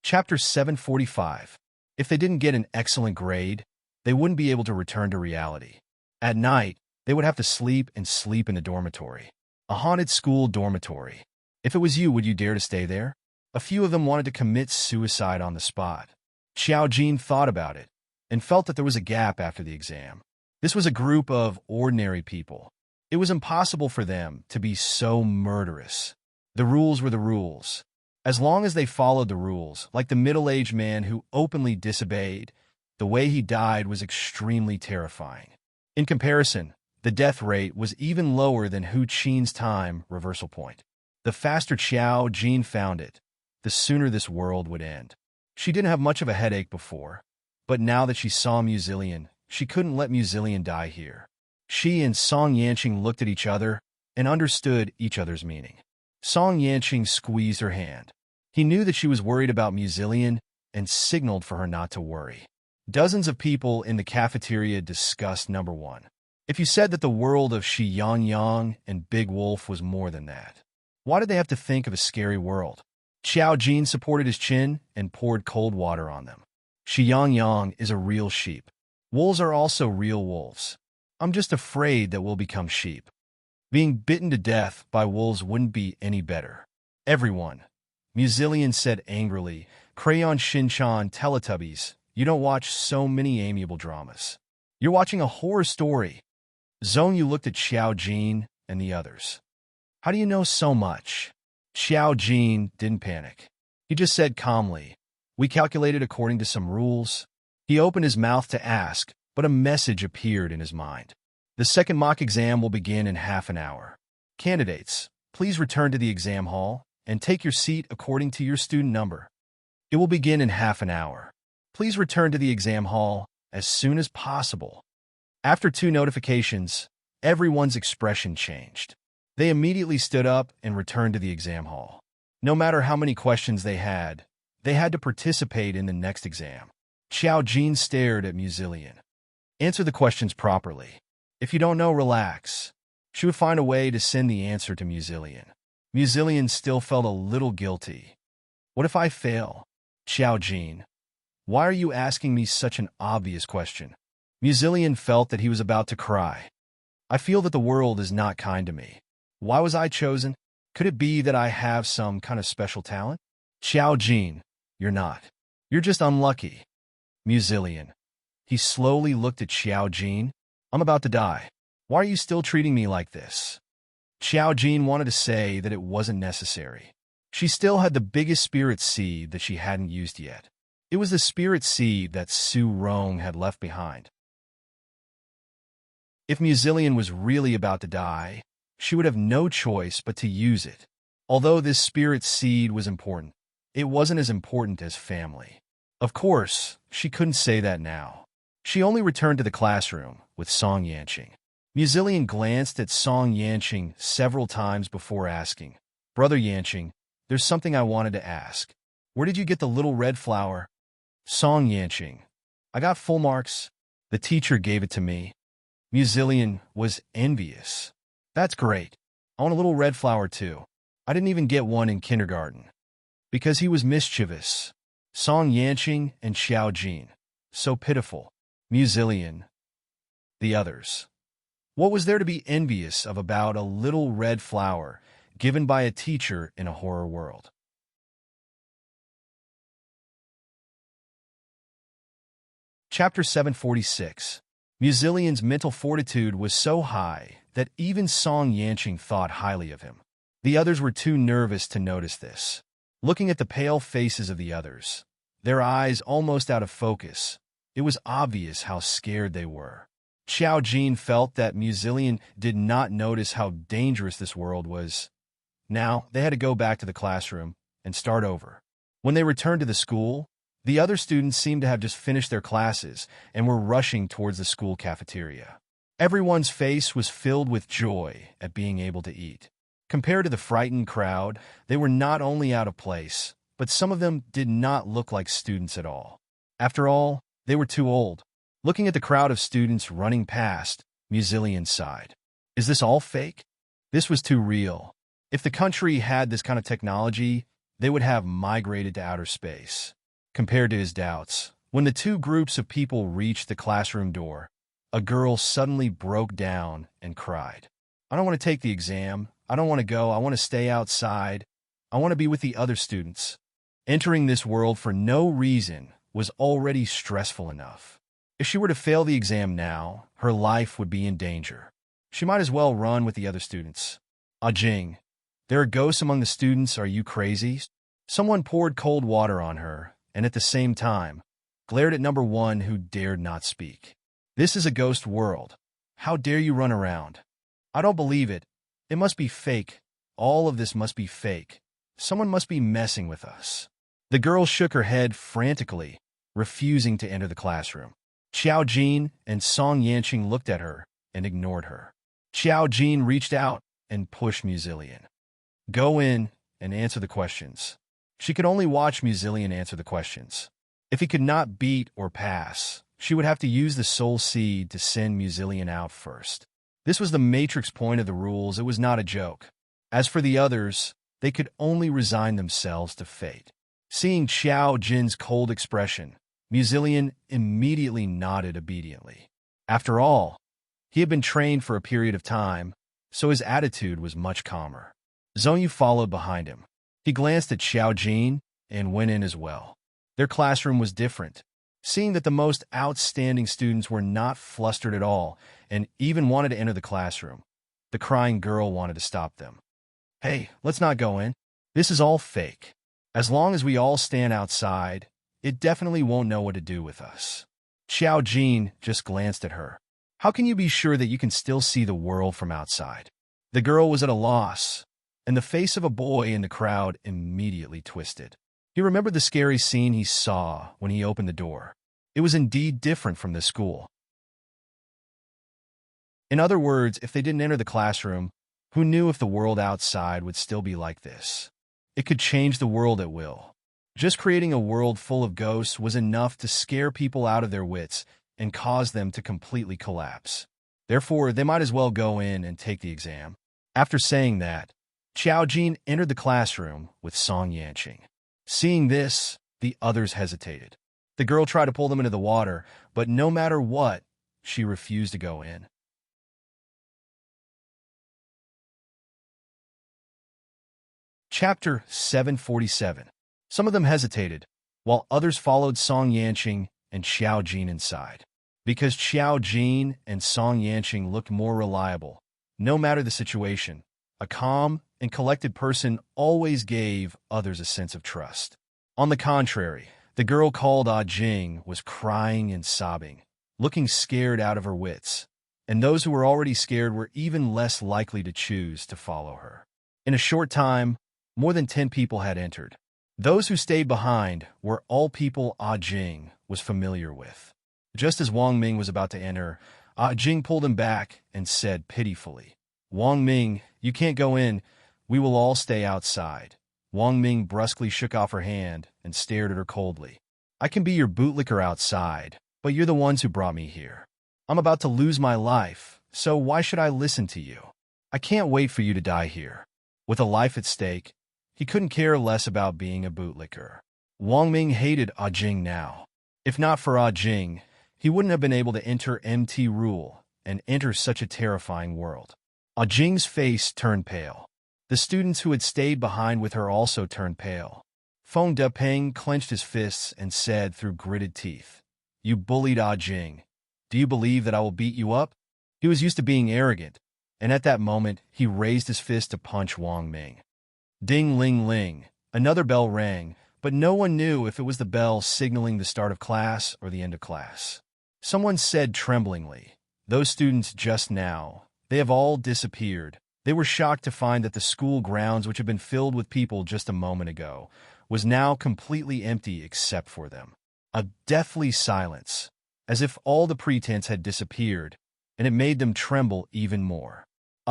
Chapter 745. If they didn't get an excellent grade, they wouldn't be able to return to reality. At night, they would have to sleep in the dormitory. A haunted school dormitory. If it was you, would you dare to stay there? A few of them wanted to commit suicide on the spot. Xiao Jin thought about it and felt that there was a gap after the exam. This was a group of ordinary people. It was impossible for them to be so murderous. The rules were the rules. As long as they followed the rules, like the middle-aged man who openly disobeyed, the way he died was extremely terrifying. In comparison, the death rate was even lower than Hu Qin's time reversal point. The faster Xiao Jin found it, the sooner this world would end. She didn't have much of a headache before, but now that she saw Musillian, she couldn't let Musillian die here. She and Song Yanqing looked at each other and understood each other's meaning. Song Yanqing squeezed her hand. He knew that she was worried about Musillian and signaled for her not to worry. Dozens of people in the cafeteria discussed number one. If you said that the world of Shi Yang and Big Wolf was more than that, why did they have to think of a scary world? Xiao Jin supported his chin and poured cold water on them. Shi Yang is a real sheep. Wolves are also real wolves. I'm just afraid that we'll become sheep. Being bitten to death by wolves wouldn't be any better. Everyone, Musillian said angrily, Crayon Shinchan Teletubbies, you don't watch so many amiable dramas. You're watching a horror story. Zhongyu looked at Xiao Jin and the others. How do you know so much? Xiao Jin didn't panic. He just said calmly, we calculated according to some rules. He opened his mouth to ask, but a message appeared in his mind. The second mock exam will begin in half an hour. Candidates, please return to the exam hall and take your seat according to your student number. It will begin in half an hour. Please return to the exam hall as soon as possible. After 2 notifications, Everyone's expression changed. They immediately stood up and returned to the exam hall. No matter how many questions they had to participate in the next exam. Xiao Jin stared at Musilian. Answer the questions properly. If you don't know, relax. She would find a way to send the answer to Musilian. Musilian still felt a little guilty. What if I fail? Xiao Jin, why are you asking me such an obvious question? Musilian felt that he was about to cry. I feel that the world is not kind to me. Why was I chosen? Could it be that I have some kind of special talent? Xiao Jin, you're not. You're just unlucky. Musilian. He slowly looked at Xiao Jin. I'm about to die. Why are you still treating me like this? Xiao Jin wanted to say that it wasn't necessary. She still had the biggest spirit seed that she hadn't used yet. It was the spirit seed that Su Rong had left behind. If Musilian was really about to die, she would have no choice but to use it. Although this spirit seed was important, it wasn't as important as family. Of course, she couldn't say that now. She only returned to the classroom with Song Yanqing. Musilian glanced at Song Yanqing several times before asking, Brother Yanqing, there's something I wanted to ask. Where did you get the little red flower? Song Yanqing. I got full marks. The teacher gave it to me. Musilian was envious. That's great. I want a little red flower too. I didn't even get one in kindergarten. Because he was mischievous. Song Yanqing and Xiao Jin. So pitiful. Musilian. The others. What was there to be envious of about a little red flower given by a teacher in a horror world? Chapter 746. Musilian's mental fortitude was so high that even Song Yanqing thought highly of him. The others were too nervous to notice this. Looking at the pale faces of the others, their eyes almost out of focus, it was obvious how scared they were. Xiao Jin felt that Musilian did not notice how dangerous this world was. Now, they had to go back to the classroom and start over. When they returned to the school, the other students seemed to have just finished their classes and were rushing towards the school cafeteria. Everyone's face was filled with joy at being able to eat. Compared to the frightened crowd, they were not only out of place, but some of them did not look like students at all. After all, they were too old. Looking at the crowd of students running past, Musilian sighed. Is this all fake? This was too real. If the country had this kind of technology, they would have migrated to outer space. Compared to his doubts, when the two groups of people reached the classroom door, a girl suddenly broke down and cried. I don't want to take the exam. I don't want to go. I want to stay outside. I want to be with the other students. Entering this world for no reason was already stressful enough. If she were to fail the exam now, her life would be in danger. She might as well run with the other students. Ah Jing, there are ghosts among the students. Are you crazy? Someone poured cold water on her, and at the same time, glared at number one who dared not speak. This is a ghost world. How dare you run around? I don't believe it. It must be fake. All of this must be fake. Someone must be messing with us. The girl shook her head frantically, refusing to enter the classroom. Xiao Jin and Song Yanqing looked at her and ignored her. Xiao Jin reached out and pushed Musilian. Go in and answer the questions. She could only watch Musilian answer the questions. If he could not beat or pass, she would have to use the soul seed to send Musilian out first. This was the matrix point of the rules. It was not a joke. As for the others, they could only resign themselves to fate. Seeing Xiao Jin's cold expression, Musilian immediately nodded obediently. After all, he had been trained for a period of time, so his attitude was much calmer. Zhongyu followed behind him. He glanced at Xiao Jin and went in as well. Their classroom was different. Seeing that the most outstanding students were not flustered at all and even wanted to enter the classroom, the crying girl wanted to stop them. Hey, let's not go in. This is all fake. As long as we all stand outside, it definitely won't know what to do with us. Xiao Jin just glanced at her. How can you be sure that you can still see the world from outside? The girl was at a loss, and the face of a boy in the crowd immediately twisted. He remembered the scary scene he saw when he opened the door. It was indeed different from the school. In other words, if they didn't enter the classroom, who knew if the world outside would still be like this? It could change the world at will. Just creating a world full of ghosts was enough to scare people out of their wits and cause them to completely collapse. Therefore, they might as well go in and take the exam. After saying that, Xiao Jin entered the classroom with Song Yanqing. Seeing this, the others hesitated. The girl tried to pull them into the water, but no matter what, she refused to go in. Chapter 747. Some of them hesitated, while others followed Song Yanqing and Xiao Jin inside. Because Xiao Jin and Song Yanqing looked more reliable, no matter the situation, a calm and collected person always gave others a sense of trust. On the contrary, the girl called Jing was crying and sobbing, looking scared out of her wits, and those who were already scared were even less likely to choose to follow her. In a short time, more than 10 people had entered. Those who stayed behind were all people Jing was familiar with. Just as Wang Ming was about to enter, Jing pulled him back and said pitifully, "Wang Ming, you can't go in. We will all stay outside." Wang Ming brusquely shook off her hand and stared at her coldly. "I can be your bootlicker outside, but you're the ones who brought me here. I'm about to lose my life, so why should I listen to you? I can't wait for you to die here." With a life at stake, he couldn't care less about being a bootlicker. Wang Ming hated Jing now. If not for Jing, he wouldn't have been able to enter MT Rule and enter such a terrifying world. Jing's face turned pale. The students who had stayed behind with her also turned pale. Feng Depeng clenched his fists and said through gritted teeth, "You bullied Jing. Do you believe that I will beat you up?" He was used to being arrogant, and at that moment he raised his fist to punch Wang Ming. Ding ling ling, another bell rang, but no one knew if it was the bell signaling the start of class or the end of class. Someone said tremblingly, "Those students just now, they have all disappeared." They were shocked to find that the school grounds, which had been filled with people just a moment ago, was now completely empty except for them. A deathly silence, as if all the pretense had disappeared, and it made them tremble even more.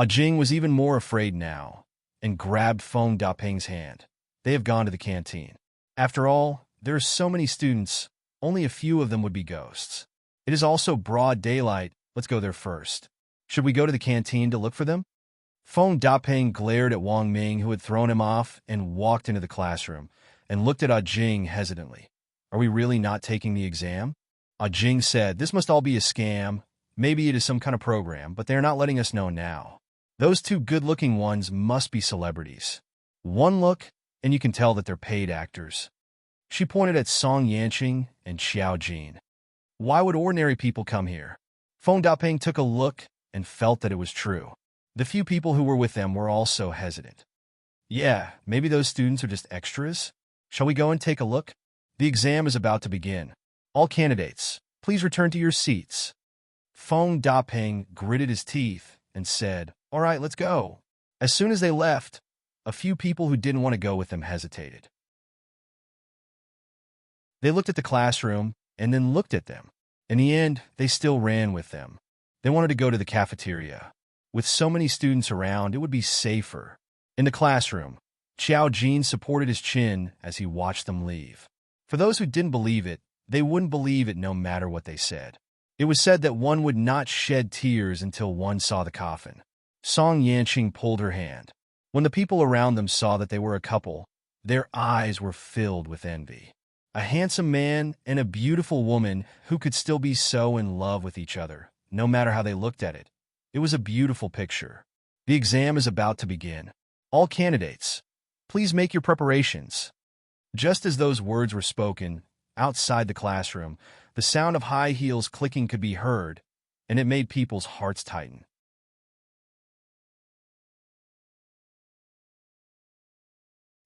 Jing was even more afraid now, and grabbed Feng Dapeng's hand. "They have gone to the canteen. After all, there are so many students, only a few of them would be ghosts. It is also broad daylight, let's go there first. Should we go to the canteen to look for them?" Feng Dapeng glared at Wang Ming, who had thrown him off, and walked into the classroom, and looked at Jing hesitantly. "Are we really not taking the exam?" Jing said, "This must all be a scam. Maybe it is some kind of program, but they are not letting us know now. Those two good-looking ones must be celebrities. One look, and you can tell that they're paid actors." She pointed at Song Yanqing and Xiao Jin. "Why would ordinary people come here?" Feng Dapeng took a look and felt that it was true. The few people who were with them were also hesitant. "Yeah, maybe those students are just extras. Shall we go and take a look? The exam is about to begin. All candidates, please return to your seats." Feng Dapeng gritted his teeth and said, "All right, let's go." As soon as they left, a few people who didn't want to go with them hesitated. They looked at the classroom and then looked at them. In the end, they still ran with them. They wanted to go to the cafeteria. With so many students around, it would be safer. In the classroom, Xiao Jin supported his chin as he watched them leave. For those who didn't believe it, they wouldn't believe it no matter what they said. It was said that one would not shed tears until one saw the coffin. Song Yanqing pulled her hand. When the people around them saw that they were a couple, their eyes were filled with envy. A handsome man and a beautiful woman who could still be so in love with each other, no matter how they looked at it. It was a beautiful picture. The exam is about to begin. All candidates, please make your preparations. Just as those words were spoken, outside the classroom, the sound of high heels clicking could be heard, and it made people's hearts tighten.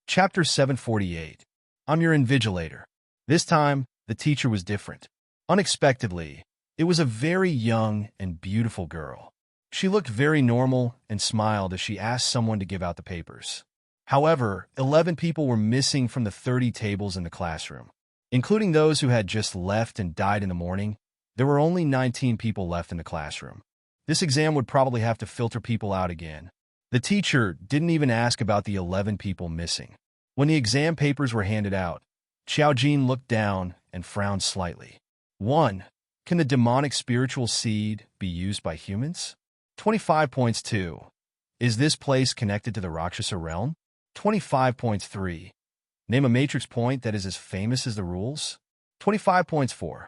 Chapter 748. I'm your invigilator. This time, the teacher was different. Unexpectedly, it was a very young and beautiful girl. She looked very normal and smiled as she asked someone to give out the papers. However, 11 people were missing from the 30 tables in the classroom. Including those who had just left and died in the morning, there were only 19 people left in the classroom. This exam would probably have to filter people out again. The teacher didn't even ask about the 11 people missing. When the exam papers were handed out, Xiaojin looked down and frowned slightly. 1. Can the demonic spiritual seed be used by humans? 25 points. 2. Is this place connected to the Rakshasa realm? 25 points. 3. Name a matrix point that is as famous as the rules. 25 points. 4.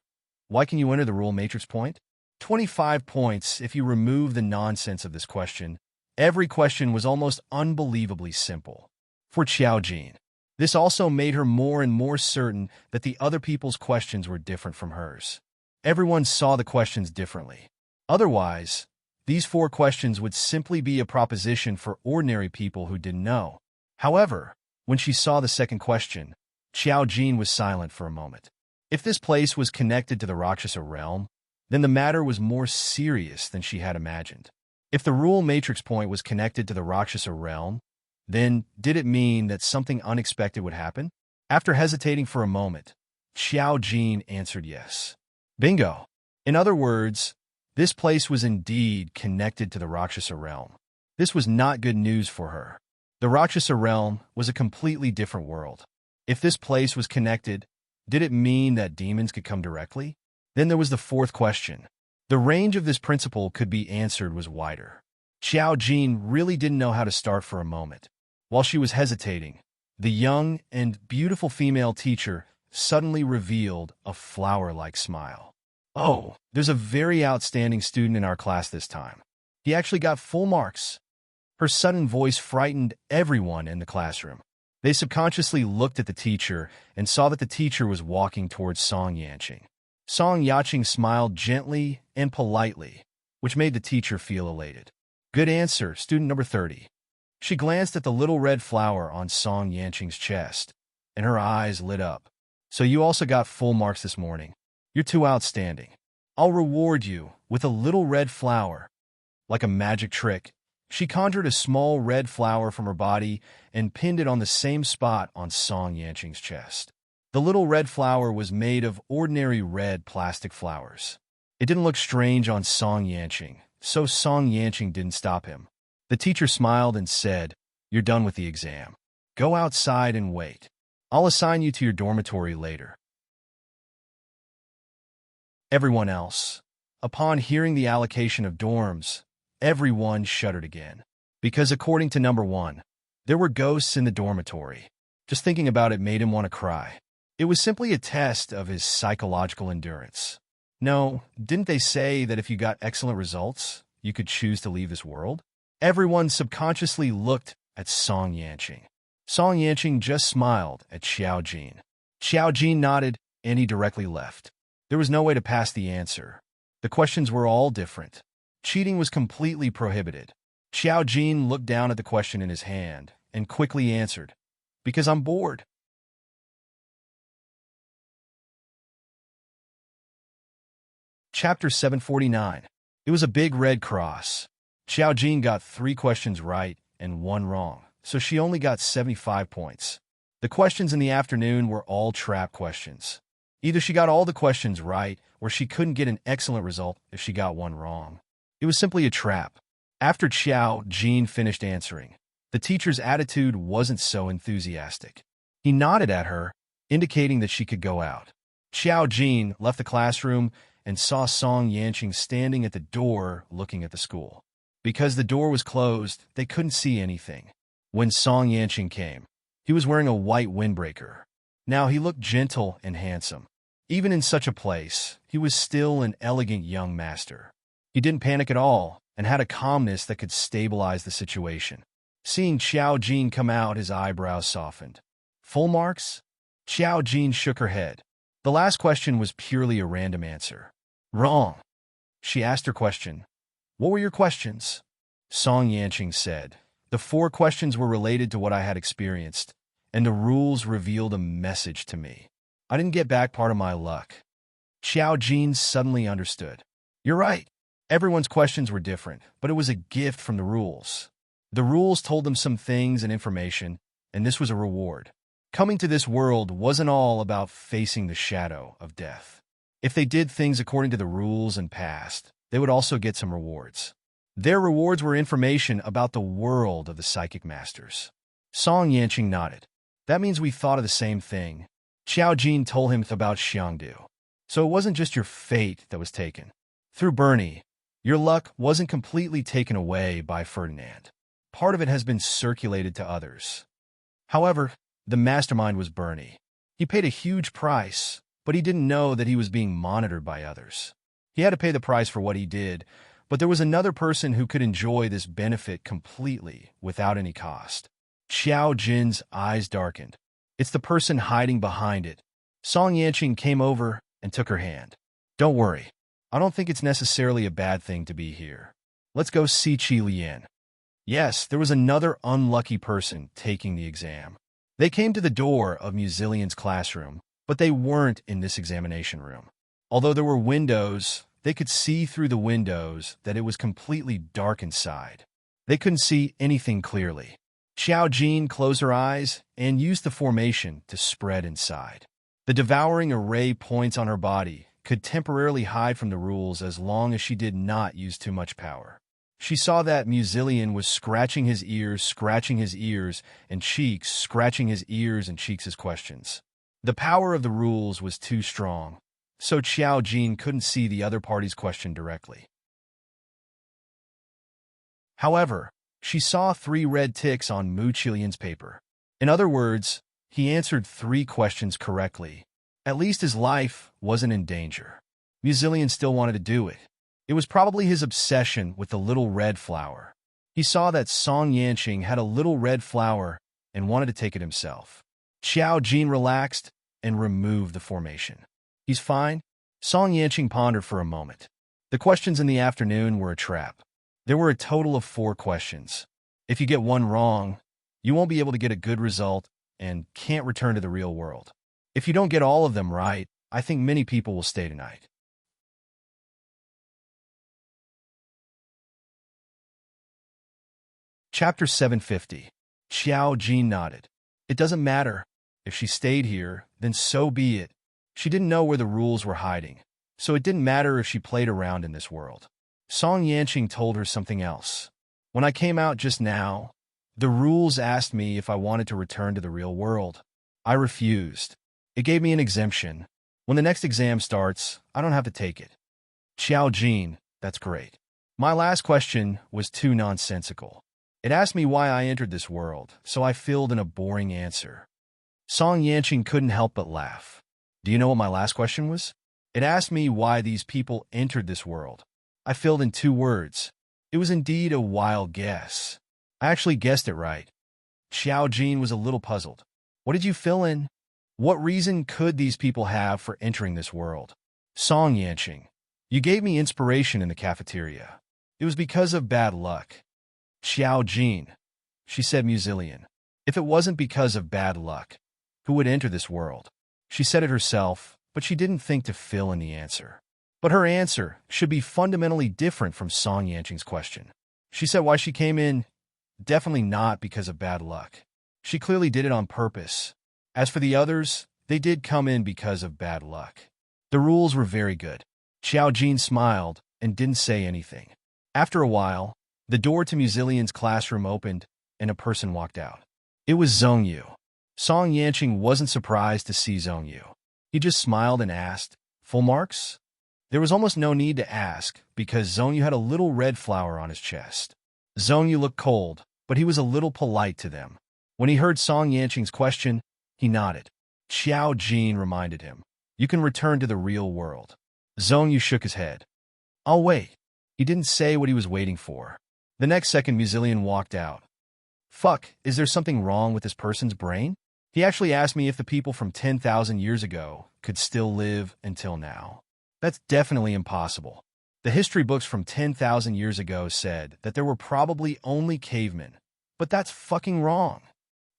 Why can you enter the rule matrix point? 25 points. If you remove the nonsense of this question, every question was almost unbelievably simple. For Xiaojin, this also made her more and more certain that the other people's questions were different from hers. Everyone saw the questions differently. Otherwise, these 4 questions would simply be a proposition for ordinary people who didn't know. However, when she saw the second question, Xiaojin was silent for a moment. If this place was connected to the Rakshasa realm, then the matter was more serious than she had imagined. If the rule matrix point was connected to the Rakshasa realm, then did it mean that something unexpected would happen? After hesitating for a moment, Xiaojin answered yes. Bingo! In other words, this place was indeed connected to the Rakshasa realm. This was not good news for her. The Rakshasa realm was a completely different world. If this place was connected, did it mean that demons could come directly? Then there was the fourth question. The range of this principle could be answered was wider. Xiaojin really didn't know how to start for a moment. While she was hesitating, the young and beautiful female teacher suddenly revealed a flower-like smile. Oh, there's a very outstanding student in our class this time. He actually got full marks. Her sudden voice frightened everyone in the classroom. They subconsciously looked at the teacher and saw that the teacher was walking towards Song Yanqing. Song Yanqing smiled gently and politely, which made the teacher feel elated. Good answer, student number 30. She glanced at the little red flower on Song Yanqing's chest, and her eyes lit up. So you also got full marks this morning. You're too outstanding. I'll reward you with a little red flower. Like a magic trick, she conjured a small red flower from her body and pinned it on the same spot on Song Yanqing's chest. The little red flower was made of ordinary red plastic flowers. It didn't look strange on Song Yanqing, so Song Yanqing didn't stop him. The teacher smiled and said, "You're done with the exam. Go outside and wait. I'll assign you to your dormitory later." Everyone else. Upon hearing the allocation of dorms, everyone shuddered again. Because according to number 1, there were ghosts in the dormitory. Just thinking about it made him want to cry. It was simply a test of his psychological endurance. No, didn't they say that if you got excellent results, you could choose to leave this world? Everyone subconsciously looked at Song Yanqing. Song Yanqing just smiled at Xiaojin. Xiaojin nodded, and he directly left. There was no way to pass the answer. The questions were all different. Cheating was completely prohibited. Xiaojin looked down at the question in his hand and quickly answered, "Because I'm bored." Chapter 749. It was a big red cross. Xiaojin got 3 questions right and 1 wrong, so she only got 75 points. The questions in the afternoon were all trap questions. Either she got all the questions right, or she couldn't get an excellent result if she got 1 wrong. It was simply a trap. After Xiaojin finished answering, the teacher's attitude wasn't so enthusiastic. He nodded at her, indicating that she could go out. Xiaojin left the classroom and saw Song Yanqing standing at the door looking at the school. Because the door was closed, they couldn't see anything. When Song Yanqing came, he was wearing a white windbreaker. Now he looked gentle and handsome. Even in such a place, he was still an elegant young master. He didn't panic at all and had a calmness that could stabilize the situation. Seeing Xiaojin come out, his eyebrows softened. Full marks? Xiaojin shook her head. The last question was purely a random answer. Wrong. She asked her question. What were your questions? Song Yanqing said. The 4 questions were related to what I had experienced, and the rules revealed a message to me. I didn't get back part of my luck. Xiaojin suddenly understood. You're right. Everyone's questions were different, but it was a gift from the rules. The rules told them some things and information, and this was a reward. Coming to this world wasn't all about facing the shadow of death. If they did things according to the rules and passed, they would also get some rewards. Their rewards were information about the world of the psychic masters. Song Yanqing nodded. That means we thought of the same thing. Xiao Jin told him about Xiangdu. So it wasn't just your fate that was taken. Through Bernie, your luck wasn't completely taken away by Ferdinand. Part of it has been circulated to others. However, the mastermind was Bernie. He paid a huge price, but he didn't know that he was being monitored by others. He had to pay the price for what he did, but there was another person who could enjoy this benefit completely without any cost. Xiao Jin's eyes darkened. It's the person hiding behind it. Song Yanqing came over and took her hand. Don't worry. I don't think it's necessarily a bad thing to be here. Let's go see Qi Lian. Yes, there was another unlucky person taking the exam. They came to the door of Musilian's classroom, but they weren't in this examination room. Although there were windows, they could see through the windows that it was completely dark inside. They couldn't see anything clearly. Xiao Jin closed her eyes and used the formation to spread inside. The devouring array points on her body could temporarily hide from the rules as long as she did not use too much power. She saw that Musilian was scratching his ears, and Cheeks scratching his ears and Cheeks' questions. The power of the rules was too strong, so Xiao Jin couldn't see the other party's question directly. However, she saw 3 red ticks on Mu Qilian's paper. In other words, he answered 3 questions correctly. At least his life wasn't in danger. Musilian still wanted to do it. It was probably his obsession with the little red flower. He saw that Song Yanqing had a little red flower and wanted to take it himself. Xiao Jin relaxed and removed the formation. He's fine? Song Yanqing pondered for a moment. The questions in the afternoon were a trap. There were a total of 4 questions. If you get one wrong, you won't be able to get a good result and can't return to the real world. If you don't get all of them right, I think many people will stay tonight. Chapter 750. Xiao Jin nodded. It doesn't matter. If she stayed here, then so be it. She didn't know where the rules were hiding, so it didn't matter if she played around in this world. Song Yanqing told her something else. When I came out just now, the rules asked me if I wanted to return to the real world. I refused. It gave me an exemption. When the next exam starts, I don't have to take it. Xiao Jin, that's great. My last question was too nonsensical. It asked me why I entered this world, so I filled in a boring answer. Song Yanqing couldn't help but laugh. Do you know what my last question was? It asked me why these people entered this world. I filled in 2 words. It was indeed a wild guess. I actually guessed it right. Xiao Jin was a little puzzled. What did you fill in? What reason could these people have for entering this world? Song Yanqing, you gave me inspiration in the cafeteria. It was because of bad luck. Xiao Jin, she said Musilian. If it wasn't because of bad luck, who would enter this world? She said it herself, but she didn't think to fill in the answer. But her answer should be fundamentally different from Song Yanqing's question. She said why she came in, definitely not because of bad luck. She clearly did it on purpose. As for the others, they did come in because of bad luck. The rules were very good. Xiao Jin smiled and didn't say anything. After a while, the door to Musilian's classroom opened, and a person walked out. It was Zhongyu. Song Yanqing wasn't surprised to see Zhongyu. He just smiled and asked, "Full marks?" There was almost no need to ask, because Zhongyu had a little red flower on his chest. Zhongyu looked cold, but he was a little polite to them. When he heard Song Yanqing's question, he nodded. Xiao Jin reminded him, "You can return to the real world." Zhongyu shook his head. "I'll wait." He didn't say what he was waiting for. The next second, Musilian walked out. Fuck, is there something wrong with this person's brain? He actually asked me if the people from 10,000 years ago could still live until now. That's definitely impossible. The history books from 10,000 years ago said that there were probably only cavemen, but that's fucking wrong.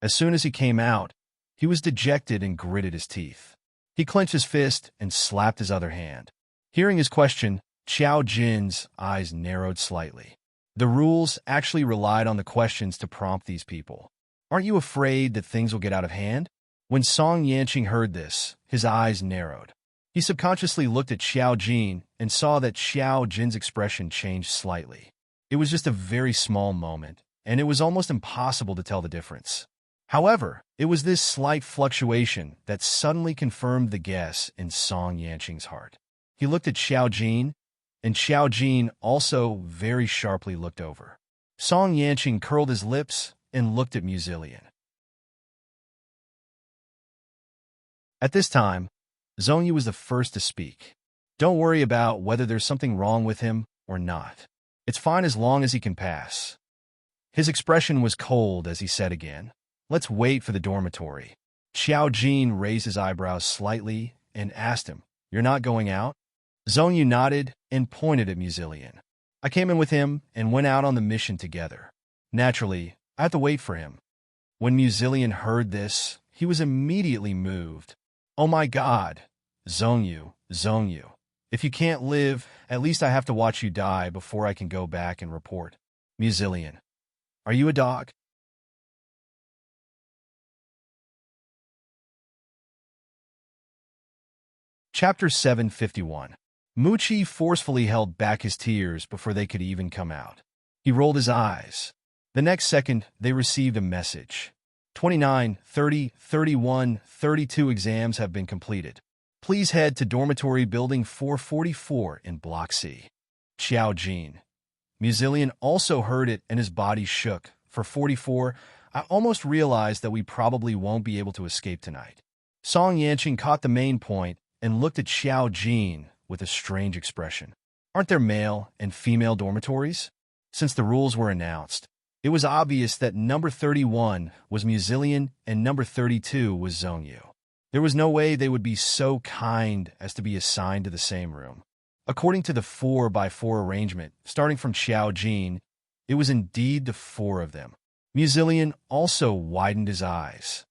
As soon as he came out, he was dejected and gritted his teeth. He clenched his fist and slapped his other hand. Hearing his question, Xiao Jin's eyes narrowed slightly. The rules actually relied on the questions to prompt these people. Aren't you afraid that things will get out of hand? When Song Yanqing heard this, his eyes narrowed. He He subconsciously looked at Xiao Jin and saw that Xiao Jin's expression changed slightly. It was just a very small moment, and it was almost impossible to tell the difference. However, it was this slight fluctuation that suddenly confirmed the guess in Song Yanqing's heart. He looked at Xiao Jin, and Xiao Jin also very sharply looked over. Song Yanqing curled his lips and looked at Muzillion. At this time, Zhongyu was the first to speak. Don't worry about whether there's something wrong with him or not. It's fine as long as he can pass. His expression was cold as he said again, "Let's wait for the dormitory." Xiao Jin raised his eyebrows slightly and asked him, "You're not going out?" Zhongyu nodded and pointed at Muzillion. "I came in with him and went out on the mission together. Naturally, I have to wait for him." When Muzillion heard this, he was immediately moved. "Oh my God, Zhongyu, Zhongyu. If you can't live, at least I have to watch you die before I can go back and report." Muzillion, "Are you a dog?" Chapter 751. Muchi forcefully held back his tears before they could even come out. He rolled his eyes. The next second, they received a message. 29, 30, 31, 32 exams have been completed. Please head to dormitory building 444 in Block C. Xiao Jin. Muzillion also heard it and his body shook. For 44, I almost realized that we probably won't be able to escape tonight. Song Yanqing caught the main point and looked at Xiao Jin with a strange expression. Aren't there male and female dormitories? Since the rules were announced, it was obvious that number 31 was Muzillion and number 32 was Zhongyu. There was no way they would be so kind as to be assigned to the same room. According to the 4x4 arrangement, starting from Xiao Jin, it was indeed the four of them. Muzillion also widened his eyes.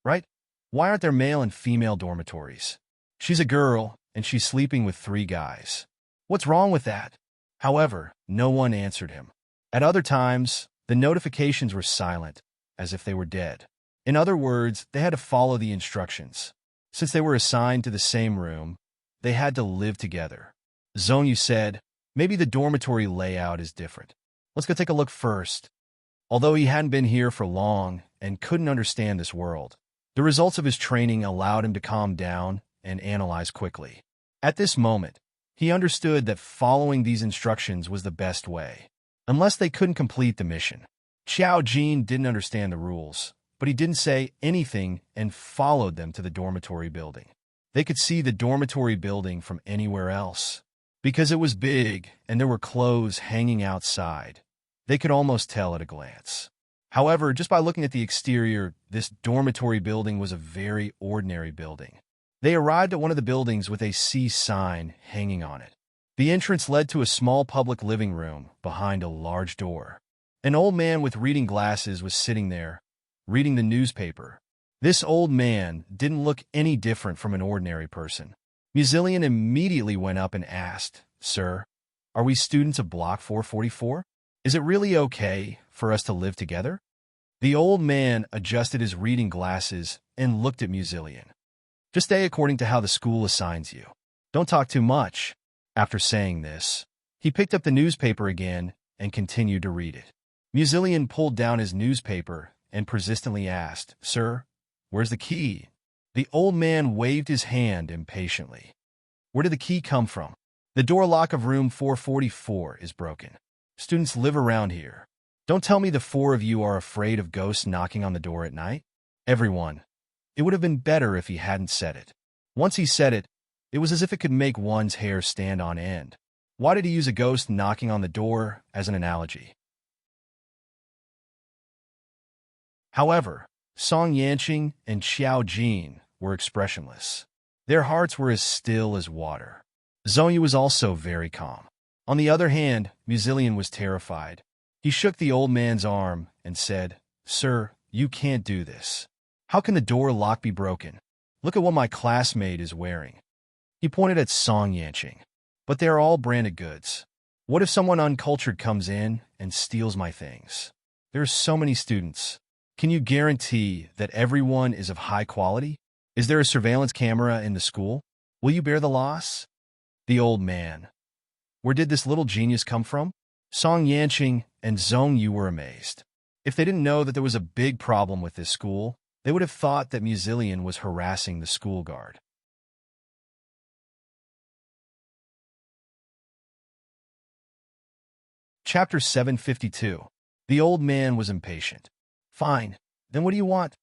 Right? Why aren't there male and female dormitories? She's a girl, and she's sleeping with 3 guys. What's wrong with that? However, no one answered him. At other times, the notifications were silent, as if they were dead. In other words, they had to follow the instructions. Since they were assigned to the same room, they had to live together. Zhongyu said, "Maybe the dormitory layout is different. Let's go take a look first." Although he hadn't been here for long and couldn't understand this world, the results of his training allowed him to calm down and analyze quickly. At this moment, he understood that following these instructions was the best way, unless they couldn't complete the mission. Xiao Jin didn't understand the rules, but he didn't say anything and followed them to the dormitory building. They could see the dormitory building from anywhere else. Because it was big and there were clothes hanging outside, they could almost tell at a glance. However, just by looking at the exterior, this dormitory building was a very ordinary building. They arrived at one of the buildings with a C sign hanging on it. The entrance led to a small public living room behind a large door. An old man with reading glasses was sitting there, reading the newspaper. This old man didn't look any different from an ordinary person. Muzillion immediately went up and asked, "Sir, are we students of Block 444? Is it really okay for us to live together?" The old man adjusted his reading glasses and looked at Muzillion. "Just stay according to how the school assigns you. Don't talk too much." After saying this, he picked up the newspaper again and continued to read it. Muzillion pulled down his newspaper and persistently asked, "Sir, where's the key?" The old man waved his hand impatiently. "Where did the key come from? The door lock of room 444 is broken. Students live around here. Don't tell me the 4 of you are afraid of ghosts knocking on the door at night." Everyone. It would have been better if he hadn't said it. Once he said it, it was as if it could make one's hair stand on end. Why did he use a ghost knocking on the door as an analogy? However, Song Yanqing and Xiao Jin were expressionless. Their hearts were as still as water. Zhongyu was also very calm. On the other hand, Muzillion was terrified. He shook the old man's arm and said, "Sir, you can't do this. How can the door lock be broken? Look at what my classmate is wearing." He pointed at Song Yanqing. "But they are all branded goods. What if someone uncultured comes in and steals my things? There are so many students. Can you guarantee that everyone is of high quality? Is there a surveillance camera in the school?" Will you bear the loss? The old man. Where did this little genius come from? Song Yanqing and Zhong Yu were amazed. If they didn't know that there was a big problem with this school, they would have thought that Musilian was harassing the school guard. Chapter 752. The old man was impatient. Fine, then what do you want?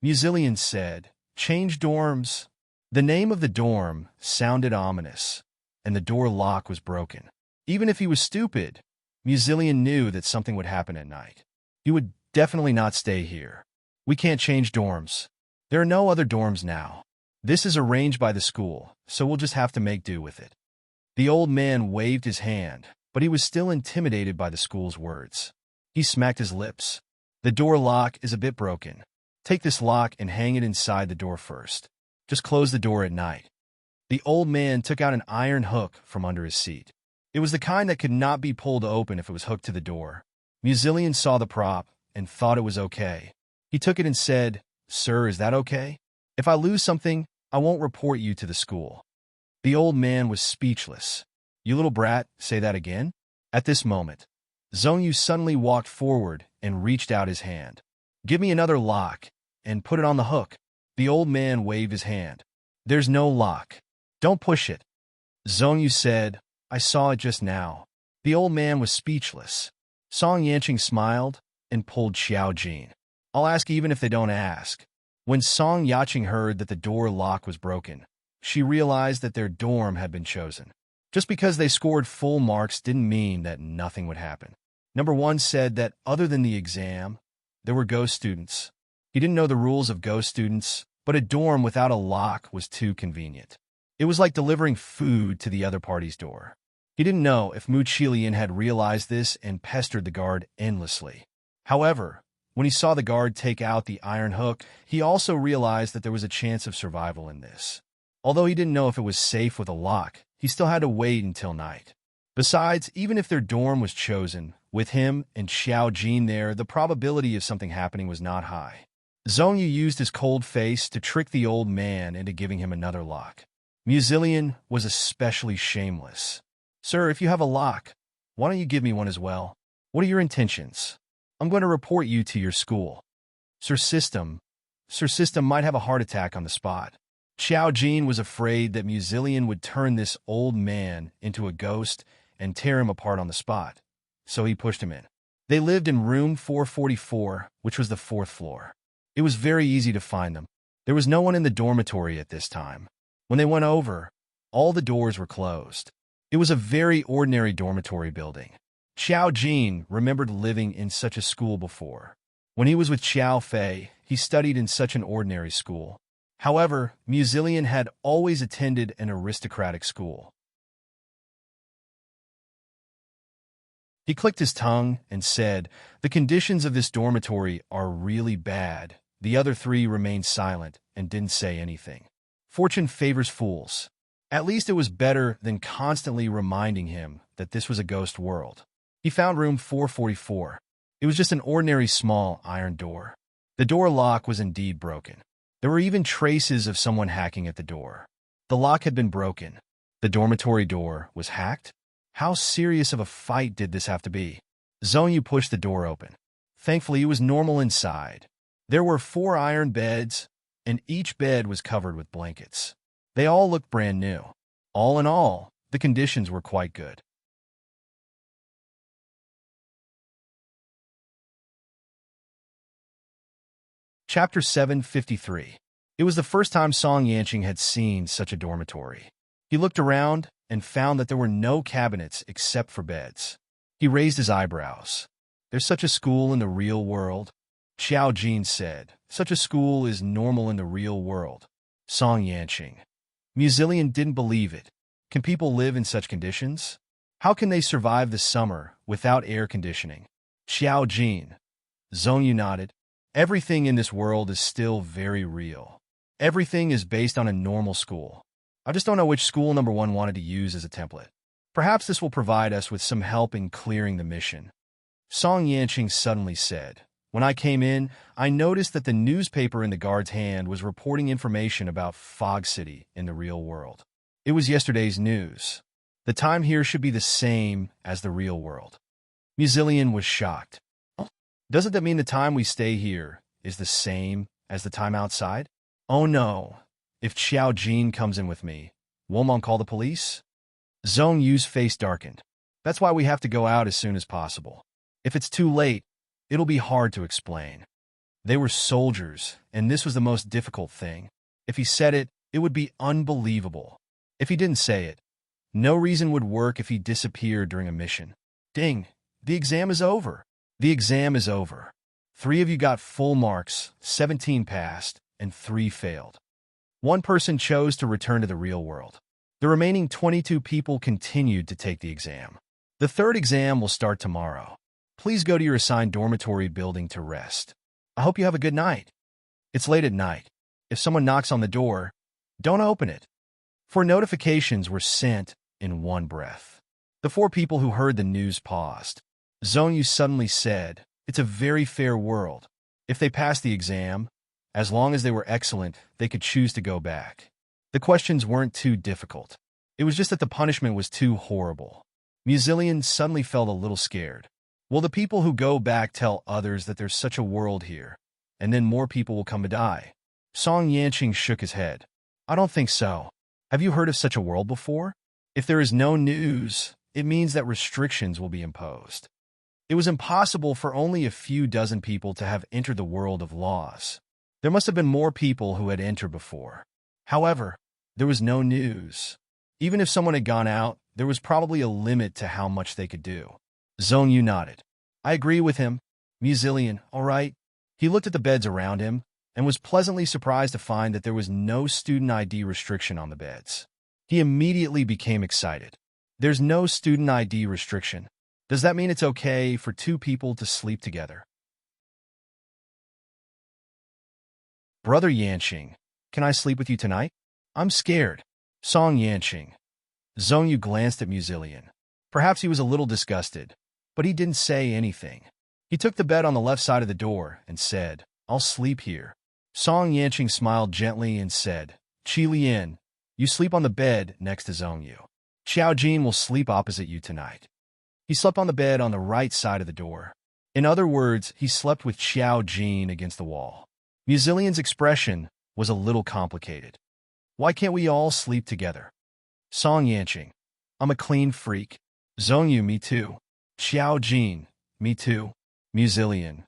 Musilian said, change dorms. The name of the dorm sounded ominous, and the door lock was broken. Even if he was stupid, Musilian knew that something would happen at night. He would definitely not stay here. We can't change dorms. There are no other dorms now. This is arranged by the school, so we'll just have to make do with it. The old man waved his hand, but he was still intimidated by the school's words. He smacked his lips. The door lock is a bit broken. Take this lock and hang it inside the door first. Just close the door at night. The old man took out an iron hook from under his seat. It was the kind that could not be pulled open if it was hooked to the door. Musilian saw the prop and thought it was okay. He took it and said, Sir, is that okay? If I lose something, I won't report you to the school. The old man was speechless. You little brat, say that again? At this moment, Zhong Yu suddenly walked forward and reached out his hand. Give me another lock and put it on the hook. The old man waved his hand. There's no lock. Don't push it. Zhong Yu said, I saw it just now. The old man was speechless. Song Yanqing smiled and pulled Xiao Jin. I'll ask even if they don't ask. When Song Yanqing heard that the door lock was broken, she realized that their dorm had been chosen. Just because they scored full marks didn't mean that nothing would happen. Number 1 said that other than the exam, there were ghost students. He didn't know the rules of ghost students, but a dorm without a lock was too convenient. It was like delivering food to the other party's door. He didn't know if Mu Qilian had realized this and pestered the guard endlessly. However, when he saw the guard take out the iron hook, he also realized that there was a chance of survival in this. Although he didn't know if it was safe with a lock, he still had to wait until night. Besides, even if their dorm was chosen, with him and Xiao Jin there, the probability of something happening was not high. Zhong Yu used his cold face to trick the old man into giving him another lock. Musilian was especially shameless. Sir, if you have a lock, why don't you give me one as well? What are your intentions? I'm going to report you to your school. Sir System might have a heart attack on the spot. Xiao Jin was afraid that Musilian would turn this old man into a ghost and tear him apart on the spot, so he pushed him in. They lived in room 444, which was the 4th floor. It was very easy to find them. There was no one in the dormitory at this time. When they went over, all the doors were closed. It was a very ordinary dormitory building. Xiao Jin remembered living in such a school before. When he was with Xiao Fei, he studied in such an ordinary school. However, Musilian had always attended an aristocratic school. He clicked his tongue and said, The conditions of this dormitory are really bad. The other 3 remained silent and didn't say anything. Fortune favors fools. At least it was better than constantly reminding him that this was a ghost world. He found room 444. It was just an ordinary small iron door. The door lock was indeed broken. There were even traces of someone hacking at the door. The lock had been broken. The dormitory door was hacked? How serious of a fight did this have to be? Zhong Yu pushed the door open. Thankfully, it was normal inside. There were 4 iron beds, and each bed was covered with blankets. They all looked brand new. All in all, the conditions were quite good. Chapter 753. It was the first time Song Yanqing had seen such a dormitory. He looked around and found that there were no cabinets except for beds. He raised his eyebrows. There's such a school in the real world? Xiao Jin said, Such a school is normal in the real world. Song Yanqing. Musilian didn't believe it. Can people live in such conditions? How can they survive the summer without air conditioning? Xiao Jin. Zhong Yu nodded. Everything in this world is still very real. Everything is based on a normal school. I just don't know which school number 1 wanted to use as a template. Perhaps this will provide us with some help in clearing the mission. Song Yanqing suddenly said, When I came in, I noticed that the newspaper in the guard's hand was reporting information about Fog City in the real world. It was yesterday's news. The time here should be the same as the real world. Musillian was shocked. Doesn't that mean the time we stay here is the same as the time outside? Oh no. If Xiao Jin comes in with me, won't Mom call the police? Zhong Yu's face darkened. That's why we have to go out as soon as possible. If it's too late, it'll be hard to explain. They were soldiers, and this was the most difficult thing. If he said it, it would be unbelievable. If he didn't say it, no reason would work if he disappeared during a mission. Ding! The exam is over. The exam is over. 3 of you got full marks, 17 passed, and 3 failed. 1 person chose to return to the real world. The remaining 22 people continued to take the exam. The 3rd exam will start tomorrow. Please go to your assigned dormitory building to rest. I hope you have a good night. It's late at night. If someone knocks on the door, don't open it. 4 notifications were sent in one breath. The 4 people who heard the news paused. Zhong Yu suddenly said, "It's a very fair world. If they passed the exam, as long as they were excellent, they could choose to go back. The questions weren't too difficult. It was just that the punishment was too horrible." Musillian suddenly felt a little scared. Will the people who go back tell others that there's such a world here, and then more people will come to die? Song Yanqing shook his head. I don't think so. Have you heard of such a world before? If there is no news, it means that restrictions will be imposed. It was impossible for only a few dozen people to have entered the world of laws. There must have been more people who had entered before. However, there was no news. Even if someone had gone out, there was probably a limit to how much they could do. Zhong Yu nodded. I agree with him. Musillian, all right. He looked at the beds around him and was pleasantly surprised to find that there was no student ID restriction on the beds. He immediately became excited. There's no student ID restriction. Does that mean it's okay for 2 people to sleep together? Brother Yanqing, can I sleep with you tonight? I'm scared. Song Yanqing. Zhong Yu glanced at Musillian. Perhaps he was a little disgusted, but he didn't say anything. He took the bed on the left side of the door and said, I'll sleep here. Song Yanqing smiled gently and said, Qi Lian, you sleep on the bed next to Zhong Yu. Xiao Jin will sleep opposite you tonight. He slept on the bed on the right side of the door. In other words, he slept with Xiao Jin against the wall. Musillian's expression was a little complicated. Why can't we all sleep together? Song Yanqing, I'm a clean freak. Zhong Yu, me too. Xiao Jin, me too. Musillian.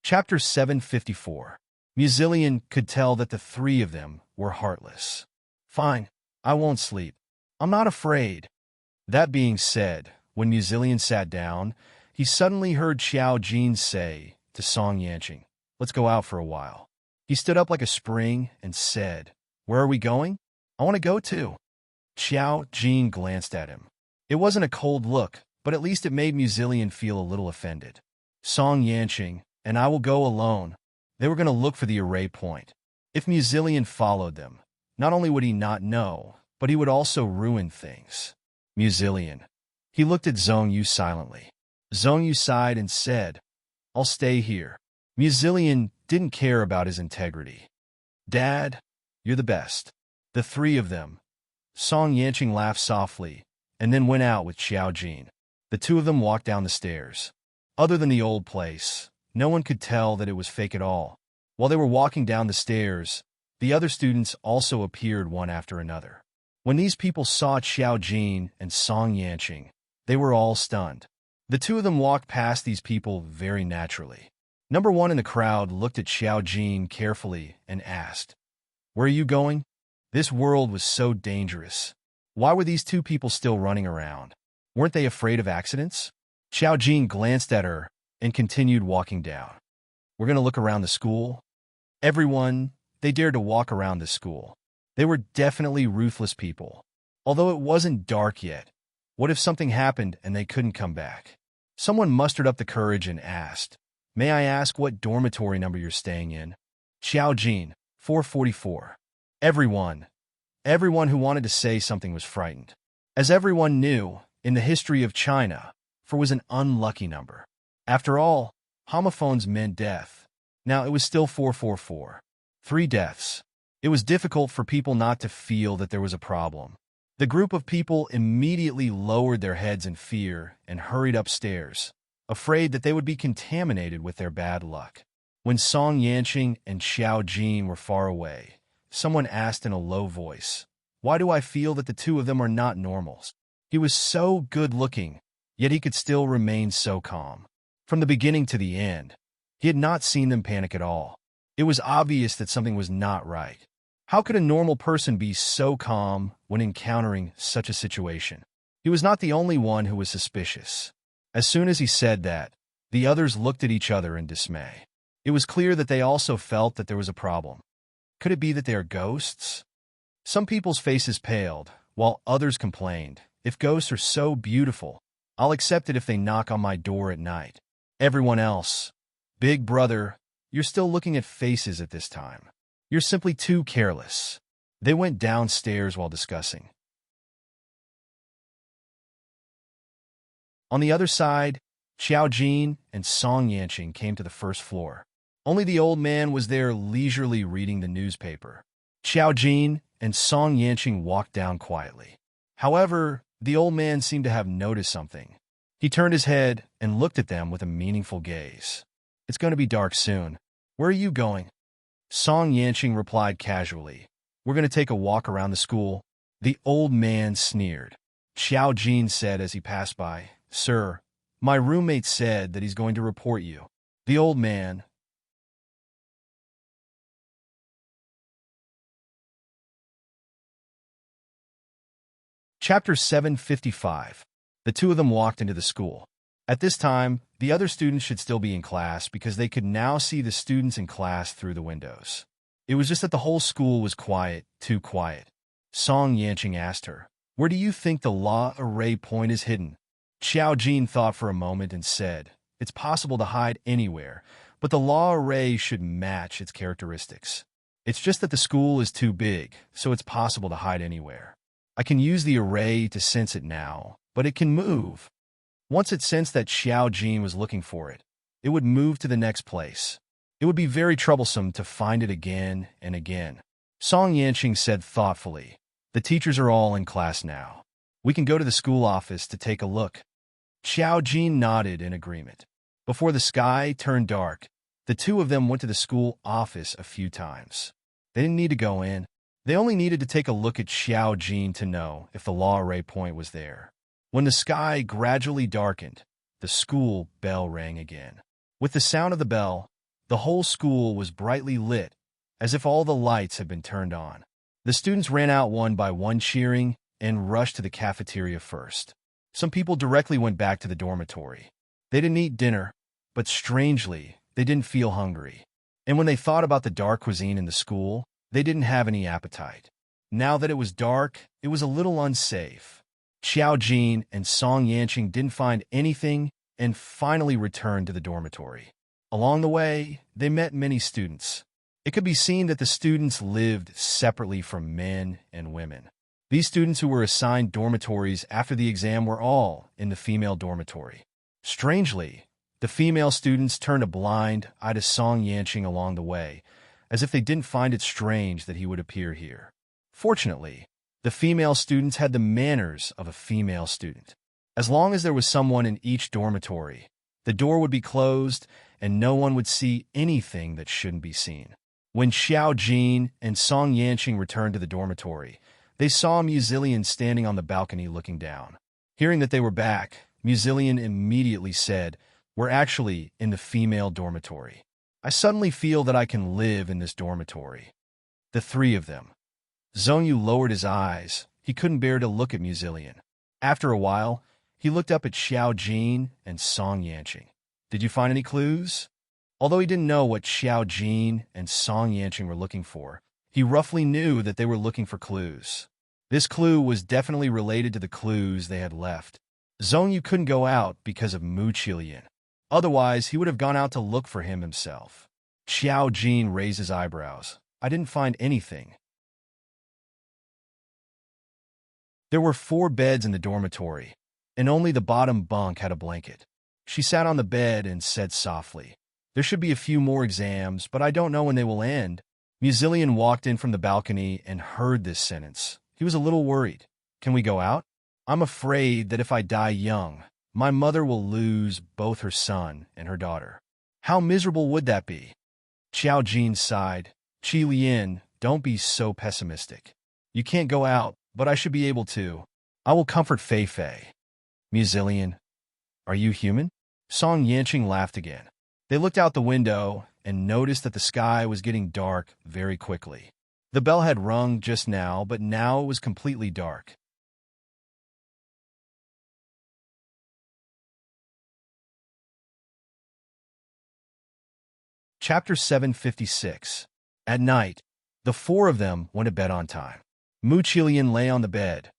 Chapter 754. Musillian could tell that the 3 of them were heartless. Fine, I won't sleep. I'm not afraid. That being said, when Musillian sat down, he suddenly heard Xiao Jin say to Song Yanqing, let's go out for a while. He stood up like a spring and said, Where are we going? I want to go too. Xiao Jin glanced at him. It wasn't a cold look, but at least it made Musillian feel a little offended. Song Yanqing and I will go alone. They were going to look for the array point. If Musillian followed them, not only would he not know, but he would also ruin things. Musillian. He looked at Zhong Yu silently. Zhong Yu sighed and said, I'll stay here. Musillian didn't care about his integrity. Dad, you're the best. The 3 of them. Song Yanqing laughed softly and then went out with Xiao Jin. The 2 of them walked down the stairs. Other than the old place, no one could tell that it was fake at all. While they were walking down the stairs, the other students also appeared one after another. When these people saw Xiao Jin and Song Yanqing, they were all stunned. The 2 of them walked past these people very naturally. Number 1 in the crowd looked at Xiao Jin carefully and asked, Where are you going? This world was so dangerous. Why were these 2 people still running around? Weren't they afraid of accidents? Xiao Jin glanced at her and continued walking down. We're going to look around the school. Everyone, they dared to walk around the school. They were definitely ruthless people. Although it wasn't dark yet, what if something happened and they couldn't come back? Someone mustered up the courage and asked, May I ask what dormitory number you're staying in? Xiao Jin, 444. Everyone who wanted to say something was frightened. As everyone knew, in the history of China, 4 was an unlucky number. After all, homophones meant death. Now, it was still 444. 3 deaths. It was difficult for people not to feel that there was a problem. The group of people immediately lowered their heads in fear and hurried upstairs, afraid that they would be contaminated with their bad luck. When Song Yanqing and Xiao Jin were far away, someone asked in a low voice, "Why do I feel that the two of them are not normals?" He was so good-looking, yet he could still remain so calm. From the beginning to the end, he had not seen them panic at all. It was obvious that something was not right. How could a normal person be so calm when encountering such a situation? He was not the only one who was suspicious. As soon as he said that, the others looked at each other in dismay. It was clear that they also felt that there was a problem. Could it be that they are ghosts? Some people's faces paled, while others complained, "If ghosts are so beautiful, I'll accept it if they knock on my door at night." Everyone else, "Big brother, you're still looking at faces at this time. You're simply too careless." They went downstairs while discussing. On the other side, Xiao Jin and Song Yanqing came to the first floor. Only the old man was there leisurely reading the newspaper. Xiao Jin and Song Yanqing walked down quietly. However, the old man seemed to have noticed something. He turned his head and looked at them with a meaningful gaze. "It's going to be dark soon. Where are you going?" Song Yanqing replied casually, "We're going to take a walk around the school." The old man sneered. Xiao Jin said as he passed by, "Sir, my roommate said that he's going to report you." The old man, Chapter 755. The two of them walked into the school. At this time, the other students should still be in class because they could now see the students in class through the windows. It was just that the whole school was quiet, too quiet. Song Yanqing asked her, "Where do you think the law array point is hidden?" Xiao Jin thought for a moment and said, "It's possible to hide anywhere, but the law array should match its characteristics. It's just that the school is too big, so it's possible to hide anywhere. I can use the array to sense it now, but it can move." Once it sensed that Xiao Jin was looking for it, it would move to the next place. It would be very troublesome to find it again and again. Song Yanqing said thoughtfully, "The teachers are all in class now. We can go to the school office to take a look." Xiao Jin nodded in agreement. Before the sky turned dark, the two of them went to the school office a few times. They didn't need to go in. They only needed to take a look at Xiao Jin to know if the law array point was there. When the sky gradually darkened, the school bell rang again. With the sound of the bell, the whole school was brightly lit, as if all the lights had been turned on. The students ran out one by one cheering and rushed to the cafeteria first. Some people directly went back to the dormitory. They didn't eat dinner, but strangely, they didn't feel hungry. And when they thought about the dark cuisine in the school, they didn't have any appetite. Now that it was dark, it was a little unsafe. Xiao Jin and Song Yanqing didn't find anything and finally returned to the dormitory. Along the way, they met many students. It could be seen that the students lived separately from men and women. These students who were assigned dormitories after the exam were all in the female dormitory. Strangely, the female students turned a blind eye to Song Yanqing along the way, as if they didn't find it strange that he would appear here. Fortunately, the female students had the manners of a female student. As long as there was someone in each dormitory, the door would be closed and no one would see anything that shouldn't be seen. When Xiao Jin and Song Yanqing returned to the dormitory, they saw Muzillion standing on the balcony looking down. Hearing that they were back, Muzillion immediately said, "We're actually in the female dormitory. I suddenly feel that I can live in this dormitory." The three of them. Zhongyu lowered his eyes. He couldn't bear to look at Muzillion. After a while, he looked up at Xiao Jin and Song Yanqing. "Did you find any clues?" Although he didn't know what Xiao Jin and Song Yanqing were looking for, he roughly knew that they were looking for clues. This clue was definitely related to the clues they had left. Zhongyu couldn't go out because of Mu Qilian. Otherwise, he would have gone out to look for him himself. Xiao Jin raised his eyebrows. "I didn't find anything." There were 4 beds in the dormitory, and only the bottom bunk had a blanket. She sat on the bed and said softly, There should be a few more exams, but I don't know when they will end. Musilian walked in from the balcony and heard this sentence. He was a little worried. Can we go out? I'm afraid that if I die young, my mother will lose both her son and her daughter. How miserable would that be? Xiao Jin sighed. Qi Lian, don't be so pessimistic. You can't go out, but I should be able to. I will comfort Fei Fei. Musilian, are you human? Song Yanqing laughed again. They looked out the window and noticed that the sky was getting dark very quickly. The bell had rung just now, but now it was completely dark. Chapter 756. At night, the four of them went to bed on time. Mu Qilian lay on the bed,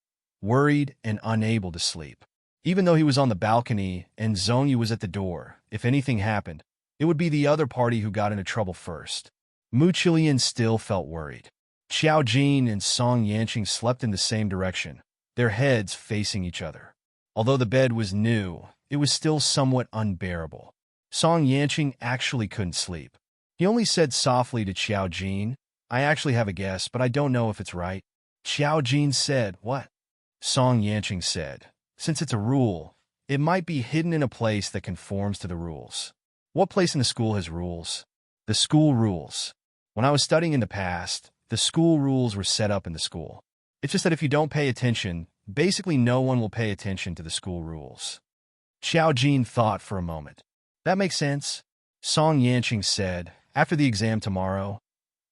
worried and unable to sleep. Even though he was on the balcony and Zhongyu was at the door, if anything happened, it would be the other party who got into trouble first. Mu Qilian still felt worried. Xiao Jin and Song Yanqing slept in the same direction, their heads facing each other. Although the bed was new, it was still somewhat unbearable. Song Yanqing actually couldn't sleep. He only said softly to Xiao Jin, I actually have a guess, but I don't know if it's right. Xiao Jin said, what? Song Yanqing said, since it's a rule, it might be hidden in a place that conforms to the rules. What place in the school has rules? The school rules. When I was studying in the past, the school rules were set up in the school. It's just that if you don't pay attention, basically no one will pay attention to the school rules. Xiao Jin thought for a moment. That makes sense. Song Yanqing said, after the exam tomorrow,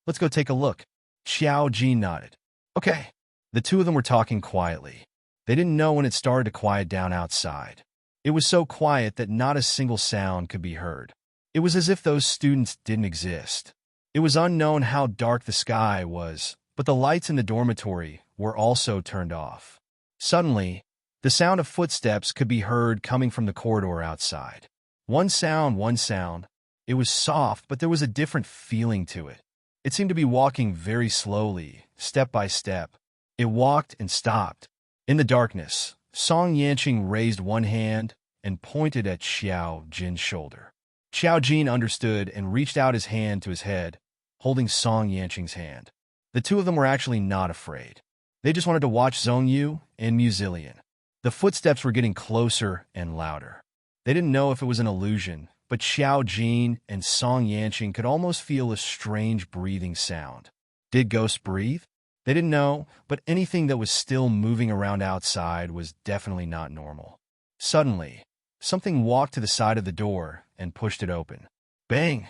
let's go take a look. Xiao Jin nodded. Okay. The two of them were talking quietly. They didn't know when it started to quiet down outside. It was so quiet that not a single sound could be heard. It was as if those students didn't exist. It was unknown how dark the sky was, but the lights in the dormitory were also turned off. Suddenly, the sound of footsteps could be heard coming from the corridor outside. One sound. It was soft, but there was a different feeling to it. It seemed to be walking very slowly, step by step. It walked and stopped. In the darkness, Song Yanqing raised one hand and pointed at Xiao Jin's shoulder. Xiao Jin understood and reached out his hand to his head, holding Song Yanqing's hand. The two of them were actually not afraid. They just wanted to watch Zhongyu and Musilian. The footsteps were getting closer and louder. They didn't know if it was an illusion, but Xiao Jin and Song Yanqing could almost feel a strange breathing sound. Did ghosts breathe? They didn't know, but anything that was still moving around outside was definitely not normal. Suddenly, something walked to the side of the door and pushed it open. Bang!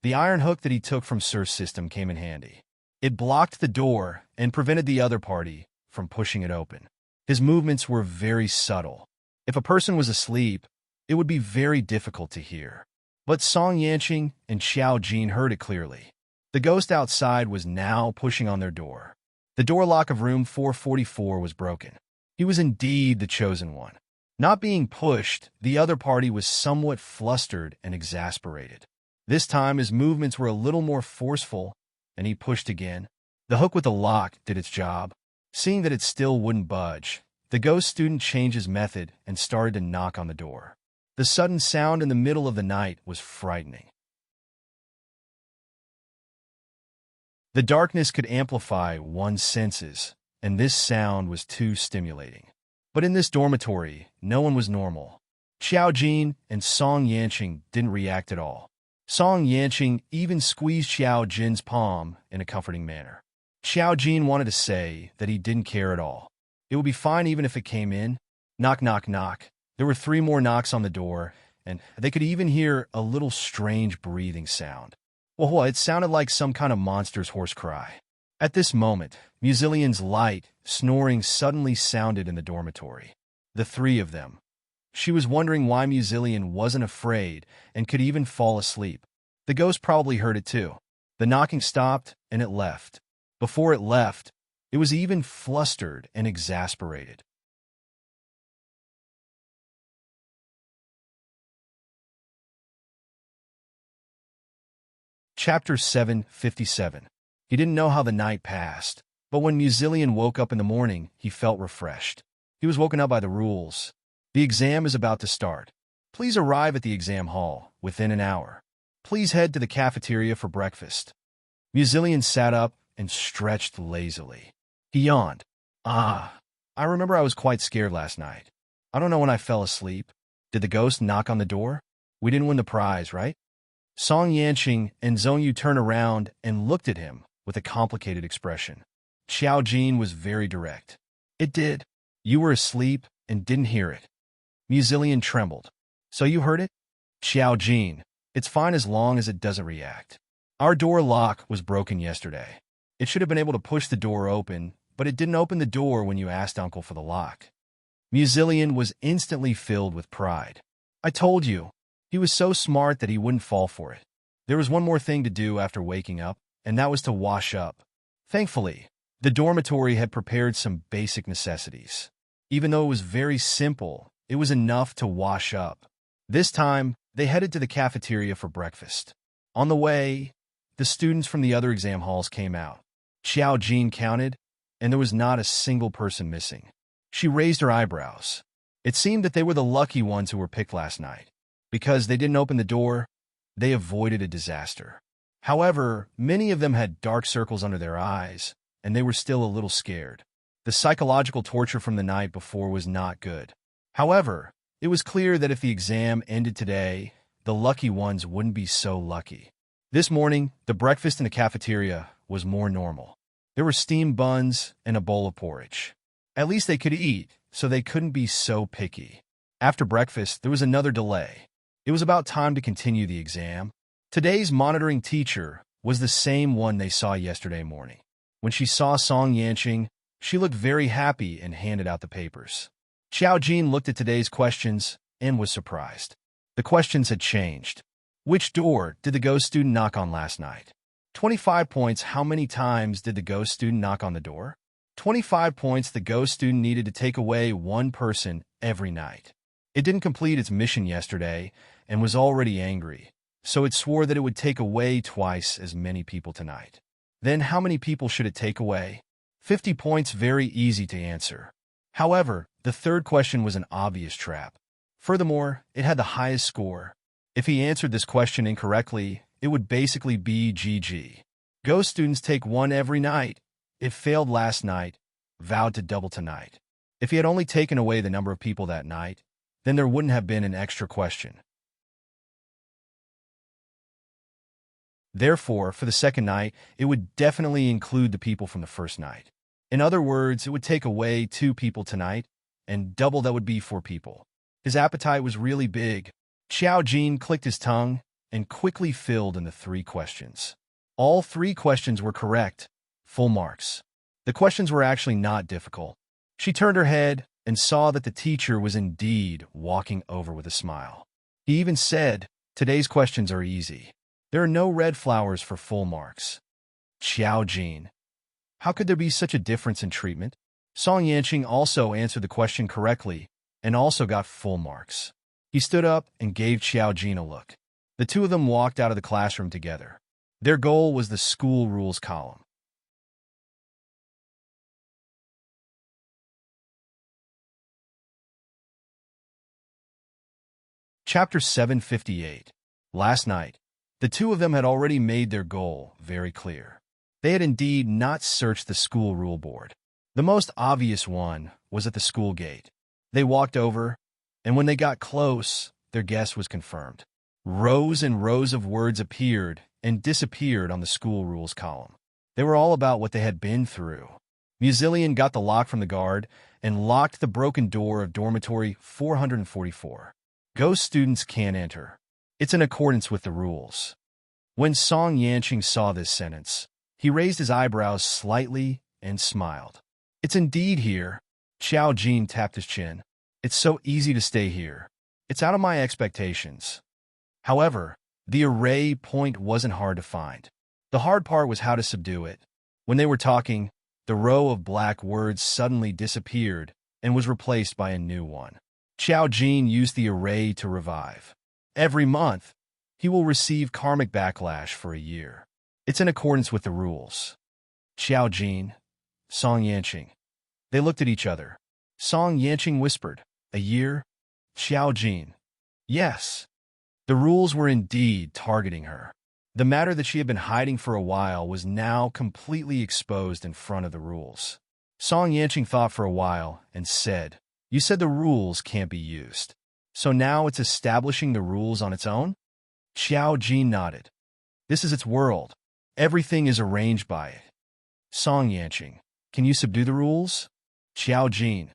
The iron hook that he took from Sir's system came in handy. It blocked the door and prevented the other party from pushing it open. His movements were very subtle. If a person was asleep, it would be very difficult to hear. But Song Yanqing and Xiao Jin heard it clearly. The ghost outside was now pushing on their door. The door lock of room 444 was broken. He was indeed the chosen one. Not being pushed, the other party was somewhat flustered and exasperated. This time his movements were a little more forceful, and he pushed again. The hook with the lock did its job. Seeing that it still wouldn't budge, the ghost student changed his method and started to knock on the door. The sudden sound in the middle of the night was frightening. The darkness could amplify one's senses, and this sound was too stimulating. But in this dormitory, no one was normal. Xiao Jin and Song Yanqing didn't react at all. Song Yanqing even squeezed Xiao Jin's palm in a comforting manner. Xiao Jin wanted to say that he didn't care at all. It would be fine even if it came in. Knock, knock, knock. There were 3 more knocks on the door, and they could even hear a little strange breathing sound. Well, it sounded like some kind of monster's hoarse cry. At this moment, Musilian's light snoring suddenly sounded in the dormitory. The 3 of them. She was wondering why Musilian wasn't afraid and could even fall asleep. The ghost probably heard it too. The knocking stopped, and it left. Before it left, it was even flustered and exasperated. Chapter 757. He didn't know how the night passed, but when Musilian woke up in the morning, he felt refreshed. He was woken up by the rules. The exam is about to start. Please arrive at the exam hall within an hour. Please head to the cafeteria for breakfast. Musilian sat up and stretched lazily. He yawned. I remember I was quite scared last night. I don't know when I fell asleep. Did the ghost knock on the door? We didn't win the prize, right? Song Yanqing and Zhong Yu turned around and looked at him with a complicated expression. Xiao Jin was very direct. It did. You were asleep and didn't hear it. Musilian trembled. So you heard it? Xiao Jin, it's fine as long as it doesn't react. Our door lock was broken yesterday. It should have been able to push the door open, but it didn't open the door when you asked Uncle for the lock. Musilian was instantly filled with pride. I told you. He was so smart that he wouldn't fall for it. There was one more thing to do after waking up, and that was to wash up. Thankfully, the dormitory had prepared some basic necessities. Even though it was very simple, it was enough to wash up. This time, they headed to the cafeteria for breakfast. On the way, the students from the other exam halls came out. Xiao Jin counted, and there was not a single person missing. She raised her eyebrows. It seemed that they were the lucky ones who were picked last night. Because they didn't open the door, they avoided a disaster. However, many of them had dark circles under their eyes, and they were still a little scared. The psychological torture from the night before was not good. However, it was clear that if the exam ended today, the lucky ones wouldn't be so lucky. This morning, the breakfast in the cafeteria was more normal. There were steamed buns and a bowl of porridge. At least they could eat, so they couldn't be so picky. After breakfast, there was another delay. It was about time to continue the exam. Today's monitoring teacher was the same one they saw yesterday morning. When she saw Song Yanqing, she looked very happy and handed out the papers. Xiao Jin looked at today's questions and was surprised. The questions had changed. Which door did the ghost student knock on last night? 25 points. How many times did the ghost student knock on the door? 25 points. The ghost student needed to take away one person every night. It didn't complete its mission yesterday and was already angry, so it swore that it would take away twice as many people tonight. Then how many people should it take away? 50 points. Very easy to answer. However, the third question was an obvious trap. Furthermore, it had the highest score. If he answered this question incorrectly, it would basically be GG. Ghost students take one every night. It failed last night, vowed to double tonight. If he had only taken away the number of people that night, then there wouldn't have been an extra question. Therefore, for the second night, it would definitely include the people from the first night. In other words, it would take away 2 people tonight, and double that would be 4 people. His appetite was really big. Xiao Jin clicked his tongue and quickly filled in the 3 questions. All 3 questions were correct, full marks. The questions were actually not difficult. She turned her head and saw that the teacher was indeed walking over with a smile. He even said, "Today's questions are easy. There are no red flowers for full marks." Xiao Jin. How could there be such a difference in treatment? Song Yanqing also answered the question correctly and also got full marks. He stood up and gave Xiao Jin a look. The 2 of them walked out of the classroom together. Their goal was the school rules column. Chapter 758. Last night, the 2 of them had already made their goal very clear. They had indeed not searched the school rule board. The most obvious one was at the school gate. They walked over, and when they got close, their guess was confirmed. Rows and rows of words appeared and disappeared on the school rules column. They were all about what they had been through. Musilian got the lock from the guard and locked the broken door of dormitory 444. Ghost students can't enter. It's in accordance with the rules. When Song Yanqing saw this sentence, he raised his eyebrows slightly and smiled. It's indeed here. Xiao Jin tapped his chin. It's so easy to stay here. It's out of my expectations. However, the array point wasn't hard to find. The hard part was how to subdue it. When they were talking, the row of black words suddenly disappeared and was replaced by a new one. Xiao Jin used the array to revive. Every month, he will receive karmic backlash for a year. It's in accordance with the rules. Xiao Jin, Song Yanqing. They looked at each other. Song Yanqing whispered, "A year?" Xiao Jin. "Yes." The rules were indeed targeting her. The matter that she had been hiding for a while was now completely exposed in front of the rules. Song Yanqing thought for a while and said, "You said the rules can't be used. So now it's establishing the rules on its own?" Xiao Jin nodded. "This is its world. Everything is arranged by it." Song Yanqing, "Can you subdue the rules?" Xiao Jin,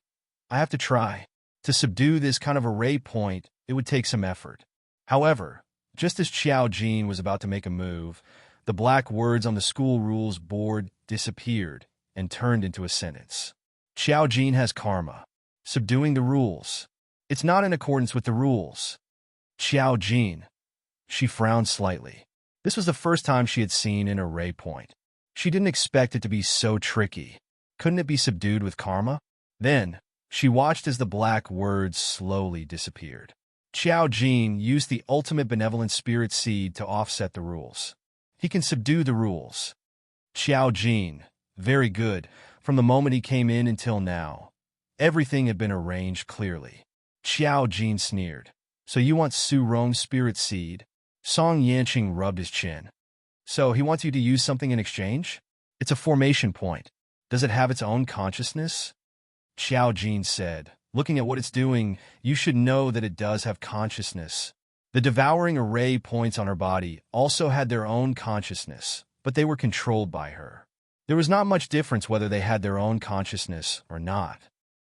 "I have to try. To subdue this kind of array point, it would take some effort." However, just as Xiao Jin was about to make a move, the black words on the school rules board disappeared and turned into a sentence. Xiao Jin has karma. Subduing the rules. It's not in accordance with the rules. Xiao Jin. She frowned slightly. This was the first time she had seen an array point. She didn't expect it to be so tricky. Couldn't it be subdued with karma? Then, she watched as the black words slowly disappeared. Xiao Jin used the ultimate benevolent spirit seed to offset the rules. He can subdue the rules. Xiao Jin, very good. From the moment he came in until now, everything had been arranged clearly. Xiao Jin sneered. So you want Su Rong's spirit seed? Song Yanqing rubbed his chin. So he wants you to use something in exchange? It's a formation point. Does it have its own consciousness? Xiao Jin said, looking at what it's doing, you should know that it does have consciousness. The devouring array points on her body also had their own consciousness, but they were controlled by her. There was not much difference whether they had their own consciousness or not.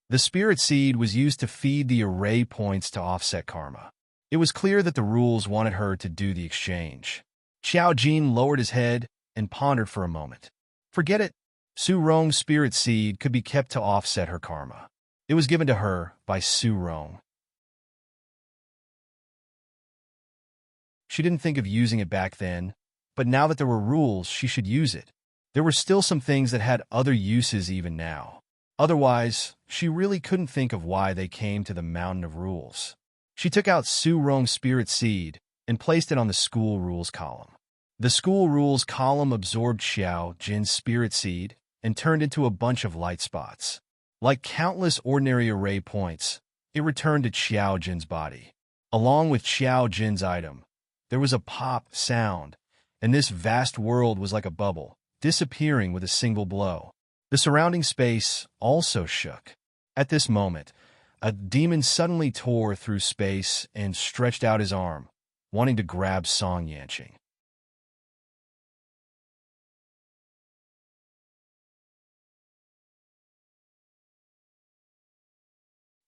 The spirit seed was used to feed the array points to offset karma. It was clear that the rules wanted her to do the exchange. Xiao Jin lowered his head and pondered for a moment. Forget it. Su Rong's spirit seed could be kept to offset her karma. It was given to her by Su Rong. She didn't think of using it back then, but now that there were rules, she should use it. There were still some things that had other uses even now. Otherwise, she really couldn't think of why they came to the mountain of rules. She took out Su Rong's spirit seed and placed it on the school rules column. The school rules column absorbed Xiao Jin's spirit seed and turned into a bunch of light spots. Like countless ordinary array points, it returned to Xiao Jin's body. Along with Xiao Jin's item, there was a pop sound, and this vast world was like a bubble, disappearing with a single blow. The surrounding space also shook. At this moment, a demon suddenly tore through space and stretched out his arm, wanting to grab Song Yanqing.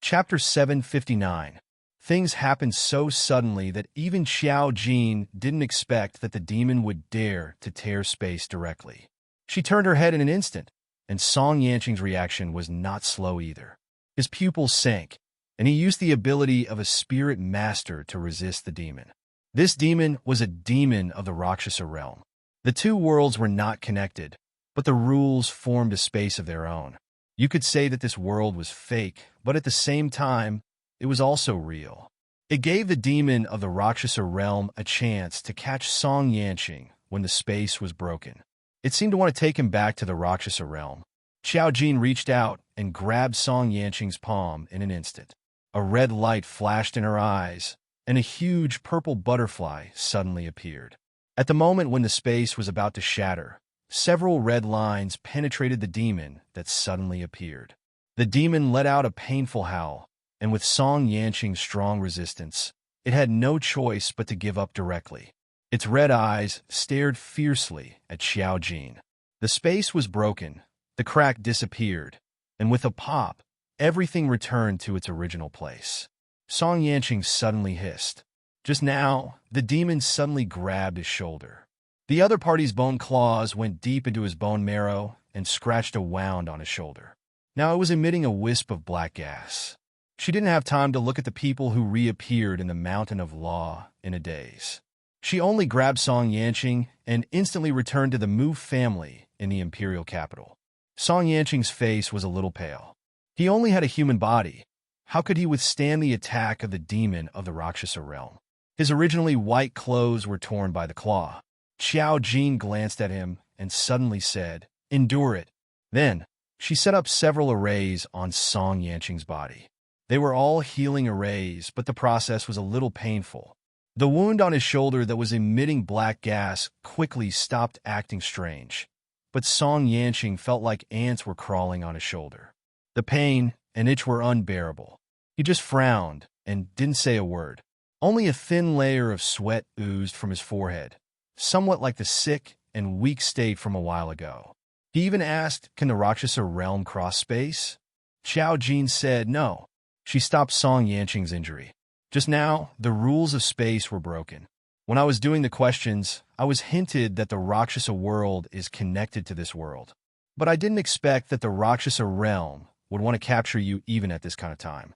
Chapter 759. Things happened so suddenly that even Xiao Jin didn't expect that the demon would dare to tear space directly. She turned her head in an instant, and Song Yanqing's reaction was not slow either. His pupils sank, and he used the ability of a spirit master to resist the demon. This demon was a demon of the Rakshasa realm. The two worlds were not connected, but the rules formed a space of their own. You could say that this world was fake, but at the same time, it was also real. It gave the demon of the Rakshasa realm a chance to catch Song Yanqing when the space was broken. It seemed to want to take him back to the Rakshasa realm. Xiao Jin reached out and grabbed Song Yanqing's palm in an instant. A red light flashed in her eyes, and a huge purple butterfly suddenly appeared. At the moment when the space was about to shatter, several red lines penetrated the demon that suddenly appeared. The demon let out a painful howl, and with Song Yanqing's strong resistance, it had no choice but to give up directly. Its red eyes stared fiercely at Xiao Jin. The space was broken, the crack disappeared, and with a pop, everything returned to its original place. Song Yanqing suddenly hissed. Just now, the demon suddenly grabbed his shoulder. The other party's bone claws went deep into his bone marrow and scratched a wound on his shoulder. Now it was emitting a wisp of black gas. She didn't have time to look at the people who reappeared in the mountain of law in a daze. She only grabbed Song Yanqing and instantly returned to the Mu family in the imperial capital. Song Yanqing's face was a little pale. He only had a human body. How could he withstand the attack of the demon of the Rakshasa realm? His originally white clothes were torn by the claw. Xiao Jin glanced at him and suddenly said, "Endure it." Then, she set up several arrays on Song Yanqing's body. They were all healing arrays, but the process was a little painful. The wound on his shoulder that was emitting black gas quickly stopped acting strange, but Song Yanqing felt like ants were crawling on his shoulder. The pain and itch were unbearable. He just frowned and didn't say a word. Only a thin layer of sweat oozed from his forehead, somewhat like the sick and weak state from a while ago. He even asked, "Can the Rakshasa realm cross space?" Xiao Jin said no. She stopped Song Yanqing's injury. Just now, the rules of space were broken. When I was doing the questions, I was hinted that the Rakshasa world is connected to this world. But I didn't expect that the Rakshasa realm would want to capture you even at this kind of time.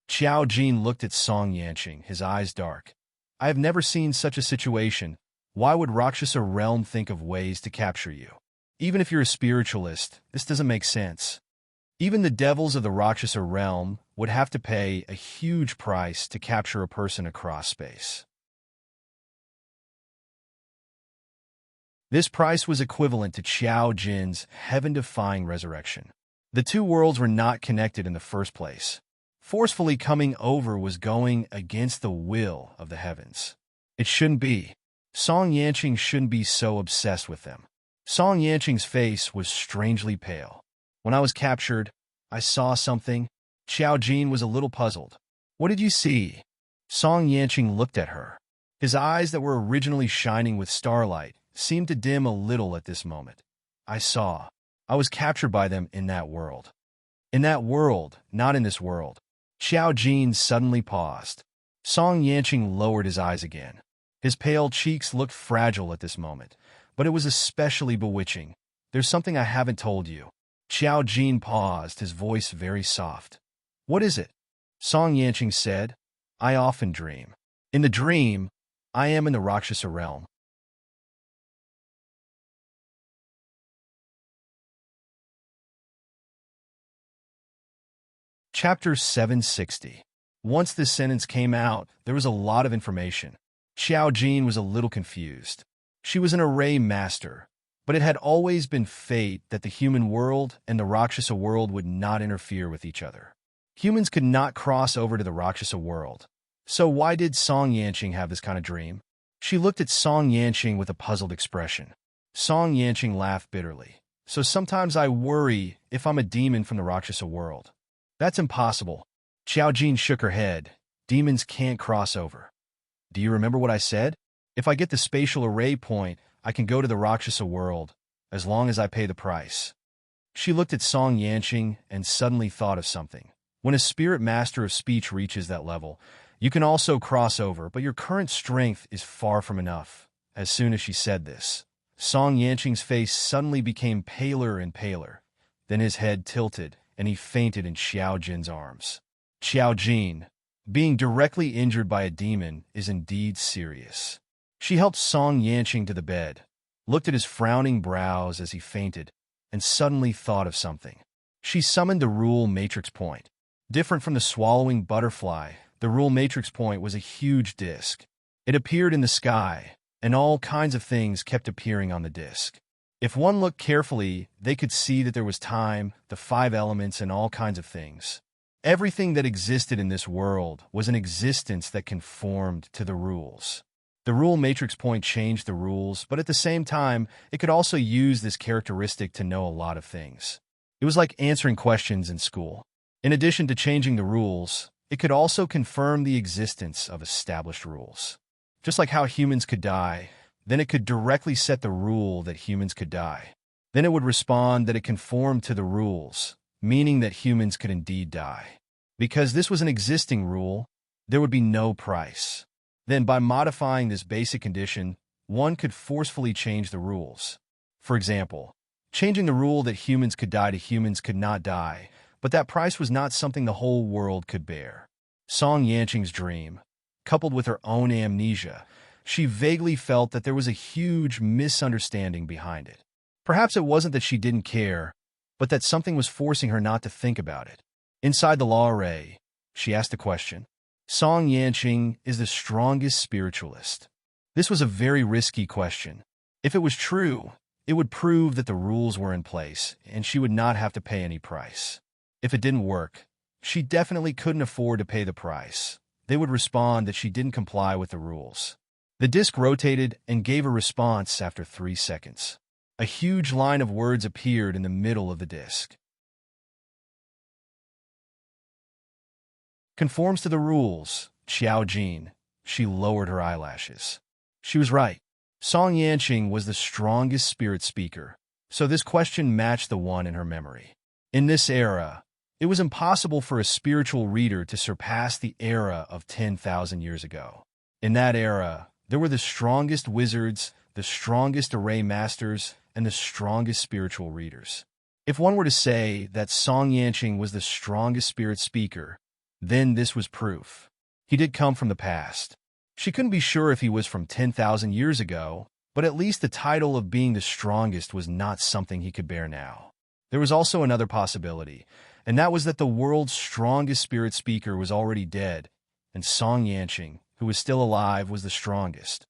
Xiao Jin looked at Song Yanqing, his eyes dark. I have never seen such a situation. Why would Rakshasa realm think of ways to capture you? Even if you're a spiritualist, this doesn't make sense. Even the devils of the Rakshasa realm would have to pay a huge price to capture a person across space. This price was equivalent to Xiao Jin's heaven-defying resurrection. The two worlds were not connected in the first place. Forcefully coming over was going against the will of the heavens. It shouldn't be. Song Yanqing shouldn't be so obsessed with them. Song Yanqing's face was strangely pale. When I was captured, I saw something. Xiao Jin was a little puzzled. What did you see? Song Yanqing looked at her. His eyes that were originally shining with starlight seemed to dim a little at this moment. I was captured by them in that world. In that world, not in this world. Xiao Jin suddenly paused. Song Yanqing lowered his eyes again. His pale cheeks looked fragile at this moment, but it was especially bewitching. There's something I haven't told you. Xiao Jin paused, his voice very soft. What is it? Song Yanqing said, I often dream. In the dream, I am in the Rakshasa realm. Chapter 760. Once this sentence came out, there was a lot of information. Xiao Jin was a little confused. She was an array master, but it had always been fate that the human world and the Rakshasa world would not interfere with each other. Humans could not cross over to the Rakshasa world. So why did Song Yanqing have this kind of dream? She looked at Song Yanqing with a puzzled expression. Song Yanqing laughed bitterly. So sometimes I worry if I'm a demon from the Rakshasa world. That's impossible. Xiao Jin shook her head. Demons can't cross over. Do you remember what I said? If I get the spatial array point, I can go to the Rakshasa world, as long as I pay the price. She looked at Song Yanqing and suddenly thought of something. When a spirit master of speech reaches that level, you can also cross over, but your current strength is far from enough. As soon as she said this, Song Yanqing's face suddenly became paler and paler. Then his head tilted, and he fainted in Xiao Jin's arms. Xiao Jin, being directly injured by a demon is indeed serious. She helped Song Yanqing to the bed, looked at his frowning brows as he fainted, and suddenly thought of something. She summoned the rule matrix point. Different from the swallowing butterfly, the rule matrix point was a huge disk. It appeared in the sky, and all kinds of things kept appearing on the disk. If one looked carefully, they could see that there was time, the 5 elements, and all kinds of things. Everything that existed in this world was an existence that conformed to the rules. The rule matrix point changed the rules, but at the same time, it could also use this characteristic to know a lot of things. It was like answering questions in school. In addition to changing the rules, it could also confirm the existence of established rules. Just like how humans could die, then it could directly set the rule that humans could die. Then it would respond that it conformed to the rules, meaning that humans could indeed die. Because this was an existing rule, there would be no price. Then by modifying this basic condition, one could forcefully change the rules. For example, changing the rule that humans could die to humans could not die, but that price was not something the whole world could bear. Song Yanqing's dream, coupled with her own amnesia, she vaguely felt that there was a huge misunderstanding behind it. Perhaps it wasn't that she didn't care, but that something was forcing her not to think about it. Inside the law array, she asked a question. Song Yanqing is the strongest spiritualist. This was a very risky question. If it was true, it would prove that the rules were in place, and she would not have to pay any price. If it didn't work, she definitely couldn't afford to pay the price. they would respond that she didn't comply with the rules. The disc rotated and gave a response after 3 seconds. A huge line of words appeared in the middle of the disc. Conforms to the rules, Xiao Jin. She lowered her eyelashes. She was right. Song Yanqing was the strongest spirit speaker, so this question matched the one in her memory. In this era, it was impossible for a spiritual reader to surpass the era of 10,000 years ago. In that era, there were the strongest wizards, the strongest array masters, and the strongest spiritual readers. If one were to say that Song Yanqing was the strongest spirit speaker, then this was proof. He did come from the past. She couldn't be sure if he was from 10,000 years ago, but at least the title of being the strongest was not something he could bear now. There was also another possibility, and that was that the world's strongest spirit speaker was already dead, and Song Yanqing, who was still alive, was the strongest.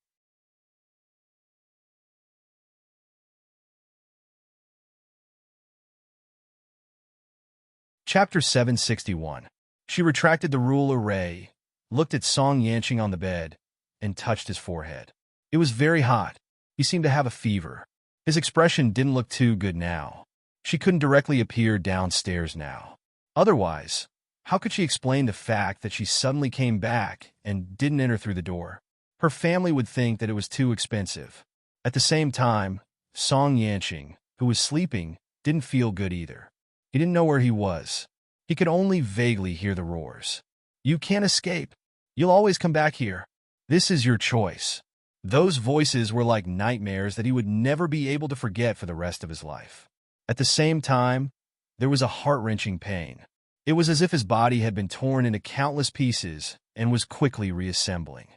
Chapter 761. She retracted the rule array, looked at Song Yanqing on the bed, and touched his forehead. It was very hot. He seemed to have a fever. His expression didn't look too good now. She couldn't directly appear downstairs now. Otherwise, how could she explain the fact that she suddenly came back and didn't enter through the door? Her family would think that it was too expensive. At the same time, Song Yanqing, who was sleeping, didn't feel good either. He didn't know where he was. He could only vaguely hear the roars. You can't escape. You'll always come back here. This is your choice. Those voices were like nightmares that he would never be able to forget for the rest of his life. At the same time, there was a heart-wrenching pain. It was as if his body had been torn into countless pieces and was quickly reassembling.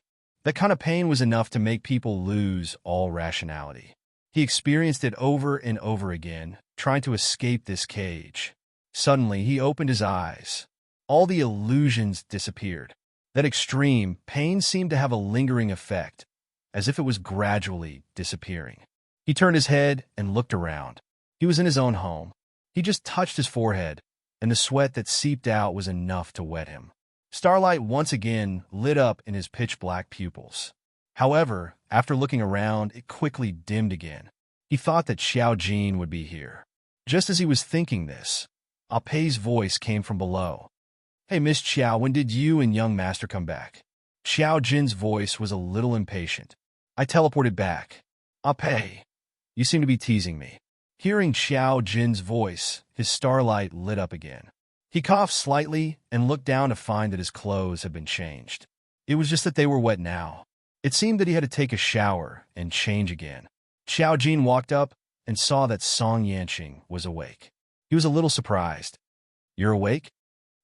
That kind of pain was enough to make people lose all rationality. He experienced it over and over again, trying to escape this cage. Suddenly, he opened his eyes. All the illusions disappeared. That extreme pain seemed to have a lingering effect, as if it was gradually disappearing. He turned his head and looked around. He was in his own home. He just touched his forehead, and the sweat that seeped out was enough to wet him. Starlight once again lit up in his pitch-black pupils. However, after looking around, it quickly dimmed again. He thought that Xiao Jin would be here. Just as he was thinking this, Ah Pei's voice came from below. Hey, Miss Qiao, when did you and young master come back? Xiao Jin's voice was a little impatient. I teleported back. Ah Pei, you seem to be teasing me. Hearing Xiao Jin's voice, his starlight lit up again. He coughed slightly and looked down to find that his clothes had been changed. It was just that they were wet now. It seemed that he had to take a shower and change again. Xiao Jin walked up and saw that Song Yanqing was awake. He was a little surprised. You're awake?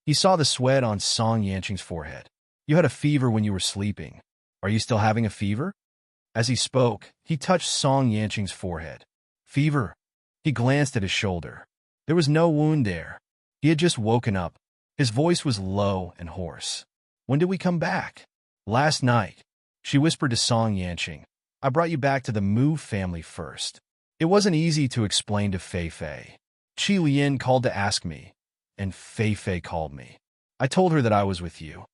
He saw the sweat on Song Yanqing's forehead. You had a fever when you were sleeping. Are you still having a fever? As he spoke, he touched Song Yanqing's forehead. Fever? He glanced at his shoulder. There was no wound there. He had just woken up. His voice was low and hoarse. When did we come back? Last night. She whispered to Song Yanqing. I brought you back to the Mu family first. It wasn't easy to explain to Fei Fei. Qi Lian called to ask me, and Fei Fei called me. I told her that I was with you.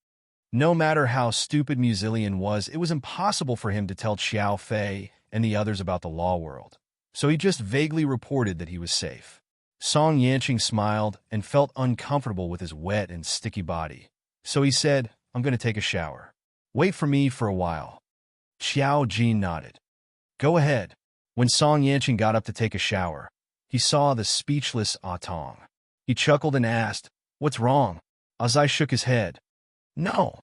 No matter how stupid Muzilian was, it was impossible for him to tell Xiao Fei and the others about the law world. So he just vaguely reported that he was safe. Song Yanqing smiled and felt uncomfortable with his wet and sticky body. So he said, I'm going to take a shower. Wait for me for a while. Xiao Jin nodded. Go ahead. When Song Yanqing got up to take a shower, he saw the speechless Ah Tong. He chuckled and asked, What's wrong? Azai shook his head. No.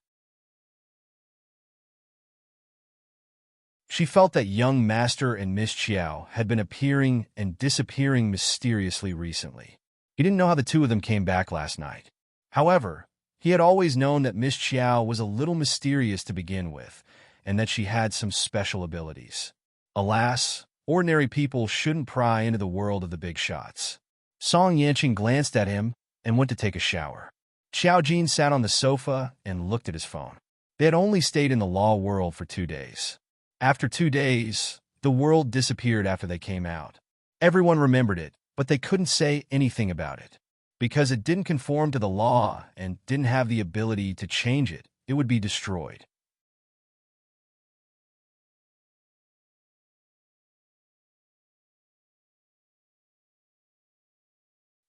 She felt that young master and Miss Qiao had been appearing and disappearing mysteriously recently. He didn't know how the two of them came back last night. However, he had always known that Miss Qiao was a little mysterious to begin with, and that she had some special abilities. Alas, ordinary people shouldn't pry into the world of the big shots. Song Yanqing glanced at him and went to take a shower. Xiao Jin sat on the sofa and looked at his phone. They had only stayed in the law world for 2 days. After 2 days, the world disappeared after they came out. Everyone remembered it, but they couldn't say anything about it. Because it didn't conform to the law and didn't have the ability to change it, it would be destroyed.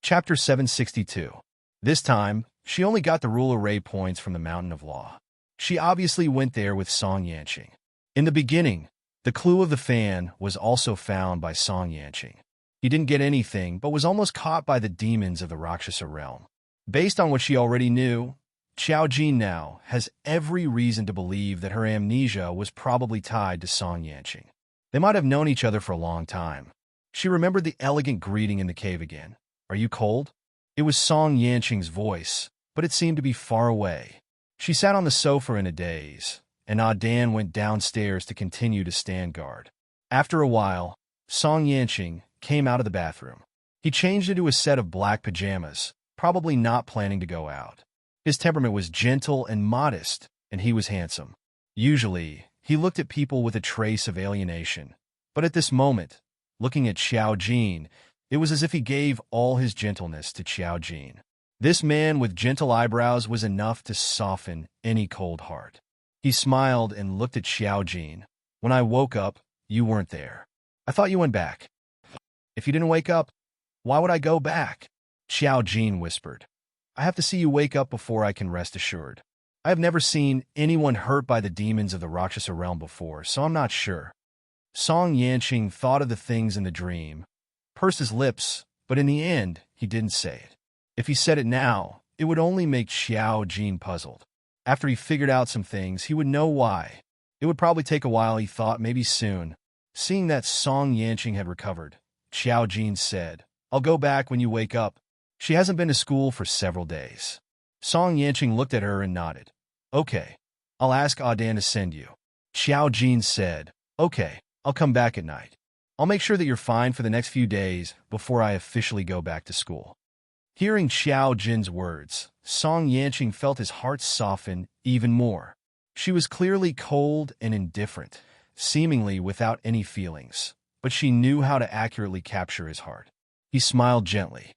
Chapter 762. This time, she only got the rule array points from the Mountain of Law. She obviously went there with Song Yanqing. In the beginning, the clue of the fan was also found by Song Yanqing. He didn't get anything, but was almost caught by the demons of the Rakshasa realm. Based on what she already knew, Xiao Jin now has every reason to believe that her amnesia was probably tied to Song Yanqing. They might have known each other for a long time. She remembered the elegant greeting in the cave again. "Are you cold?" It was Song Yanqing's voice, but it seemed to be far away. She sat on the sofa in a daze, and Dan went downstairs to continue to stand guard. After a while, Song Yanqing came out of the bathroom. He changed into a set of black pajamas, probably not planning to go out. His temperament was gentle and modest, and he was handsome. Usually, he looked at people with a trace of alienation, but at this moment, looking at Xiao Jin, it was as if he gave all his gentleness to Xiao Jin. This man with gentle eyebrows was enough to soften any cold heart. He smiled and looked at Xiao Jin. "When I woke up, you weren't there. I thought you went back." "If you didn't wake up, why would I go back?" Xiao Jin whispered. "I have to see you wake up before I can rest assured. I have never seen anyone hurt by the demons of the Rakshasa realm before, so I'm not sure." Song Yanqing thought of the things in the dream, pursed his lips, but in the end, he didn't say it. If he said it now, it would only make Xiao Jin puzzled. After he figured out some things, he would know why. It would probably take a while, he thought, maybe soon. Seeing that Song Yanqing had recovered, Xiao Jin said, "I'll go back when you wake up." She hasn't been to school for several days. Song Yanqing looked at her and nodded. "Okay, I'll ask Dan to send you." Xiao Jin said, "Okay, I'll come back at night. I'll make sure that you're fine for the next few days before I officially go back to school." Hearing Xiao Jin's words, Song Yanqing felt his heart soften even more. She was clearly cold and indifferent, seemingly without any feelings, but she knew how to accurately capture his heart. He smiled gently.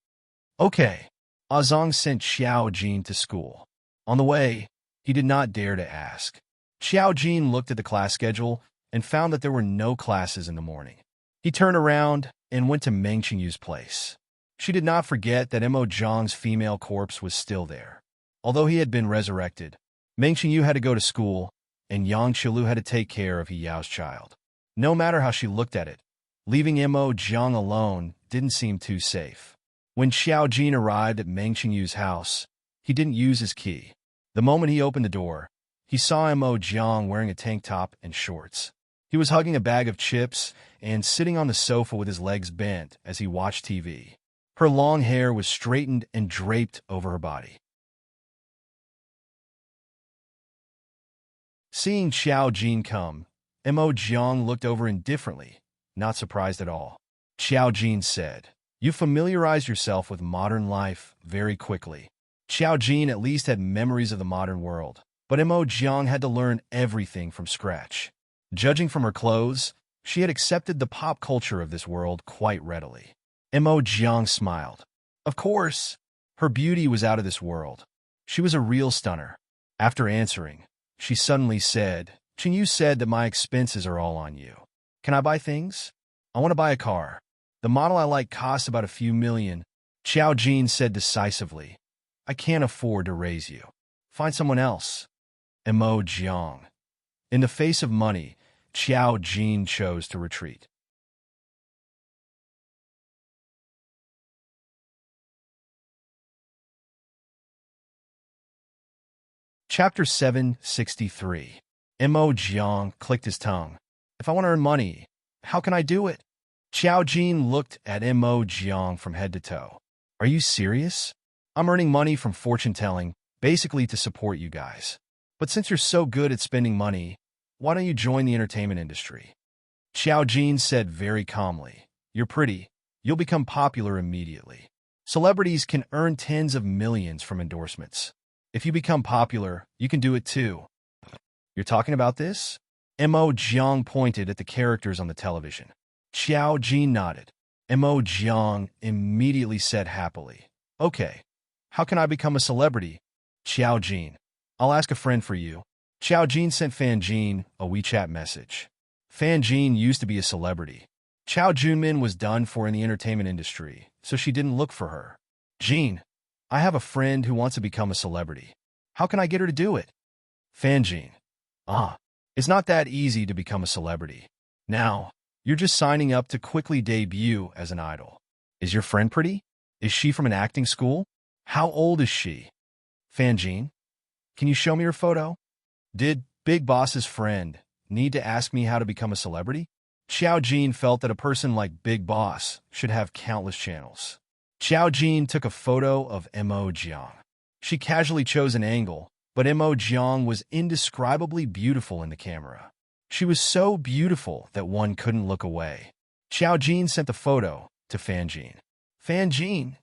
"Okay." Zong sent Xiao Jin to school. On the way, he did not dare to ask. Xiao Jin looked at the class schedule and found that there were no classes in the morning. He turned around and went to Meng Qingyu's place. She did not forget that Mo Zhang's female corpse was still there. Although he had been resurrected, Meng Qingyu had to go to school, and Yang Qilu had to take care of He Yao's child. No matter how she looked at it, leaving Mo Zhang alone didn't seem too safe. When Xiao Jin arrived at Meng Qingyu's house, he didn't use his key. The moment he opened the door, he saw Mo Zhang wearing a tank top and shorts. He was hugging a bag of chips and sitting on the sofa with his legs bent as he watched TV. Her long hair was straightened and draped over her body. Seeing Xiao Jin come, Mo Zhang looked over indifferently, not surprised at all. Xiao Jin said, "You familiarized yourself with modern life very quickly." Xiao Jin at least had memories of the modern world, but Mo Zhang had to learn everything from scratch. Judging from her clothes, she had accepted the pop culture of this world quite readily. Mo Zhang smiled. Of course, her beauty was out of this world. She was a real stunner. After answering, she suddenly said, "Qingyu said that my expenses are all on you. Can I buy things? I want to buy a car. The model I like costs about a few million." Xiao Jin said decisively, "I can't afford to raise you. Find someone else." Mo Zhang. In the face of money, Xiao Jin chose to retreat. Chapter 763. Mo Jiang clicked his tongue. "If I want to earn money, how can I do it?" Xiao Jin looked at Mo Jiang from head to toe. "Are you serious? I'm earning money from fortune-telling, basically to support you guys. But since you're so good at spending money, why don't you join the entertainment industry?" Xiao Jin said very calmly, "You're pretty. You'll become popular immediately. Celebrities can earn tens of millions from endorsements. If you become popular, you can do it too." "You're talking about this?" Mo Jiang pointed at the characters on the television. Xiao Jin nodded. Mo Jiang immediately said happily, "Okay, how can I become a celebrity?" Xiao Jin, I'll ask a friend for you. Xiao Jin sent Fan Jin a WeChat message. Fan Jin used to be a celebrity. Xiao Junmin was done for in the entertainment industry, so she didn't look for her. Jin, I have a friend who wants to become a celebrity. How can I get her to do it? Fan Jin, it's not that easy to become a celebrity. Now, you're just signing up to quickly debut as an idol. Is your friend pretty? Is she from an acting school? How old is she? Fan Jin, can you show me her photo? Did Big Boss's friend need to ask me how to become a celebrity? Xiao Jin felt that a person like Big Boss should have countless channels. Xiao Jin took a photo of Mo Jiang. She casually chose an angle, but Mo Jiang was indescribably beautiful in the camera. She was so beautiful that one couldn't look away. Xiao Jin sent the photo to Fan Jin. Fan Jin,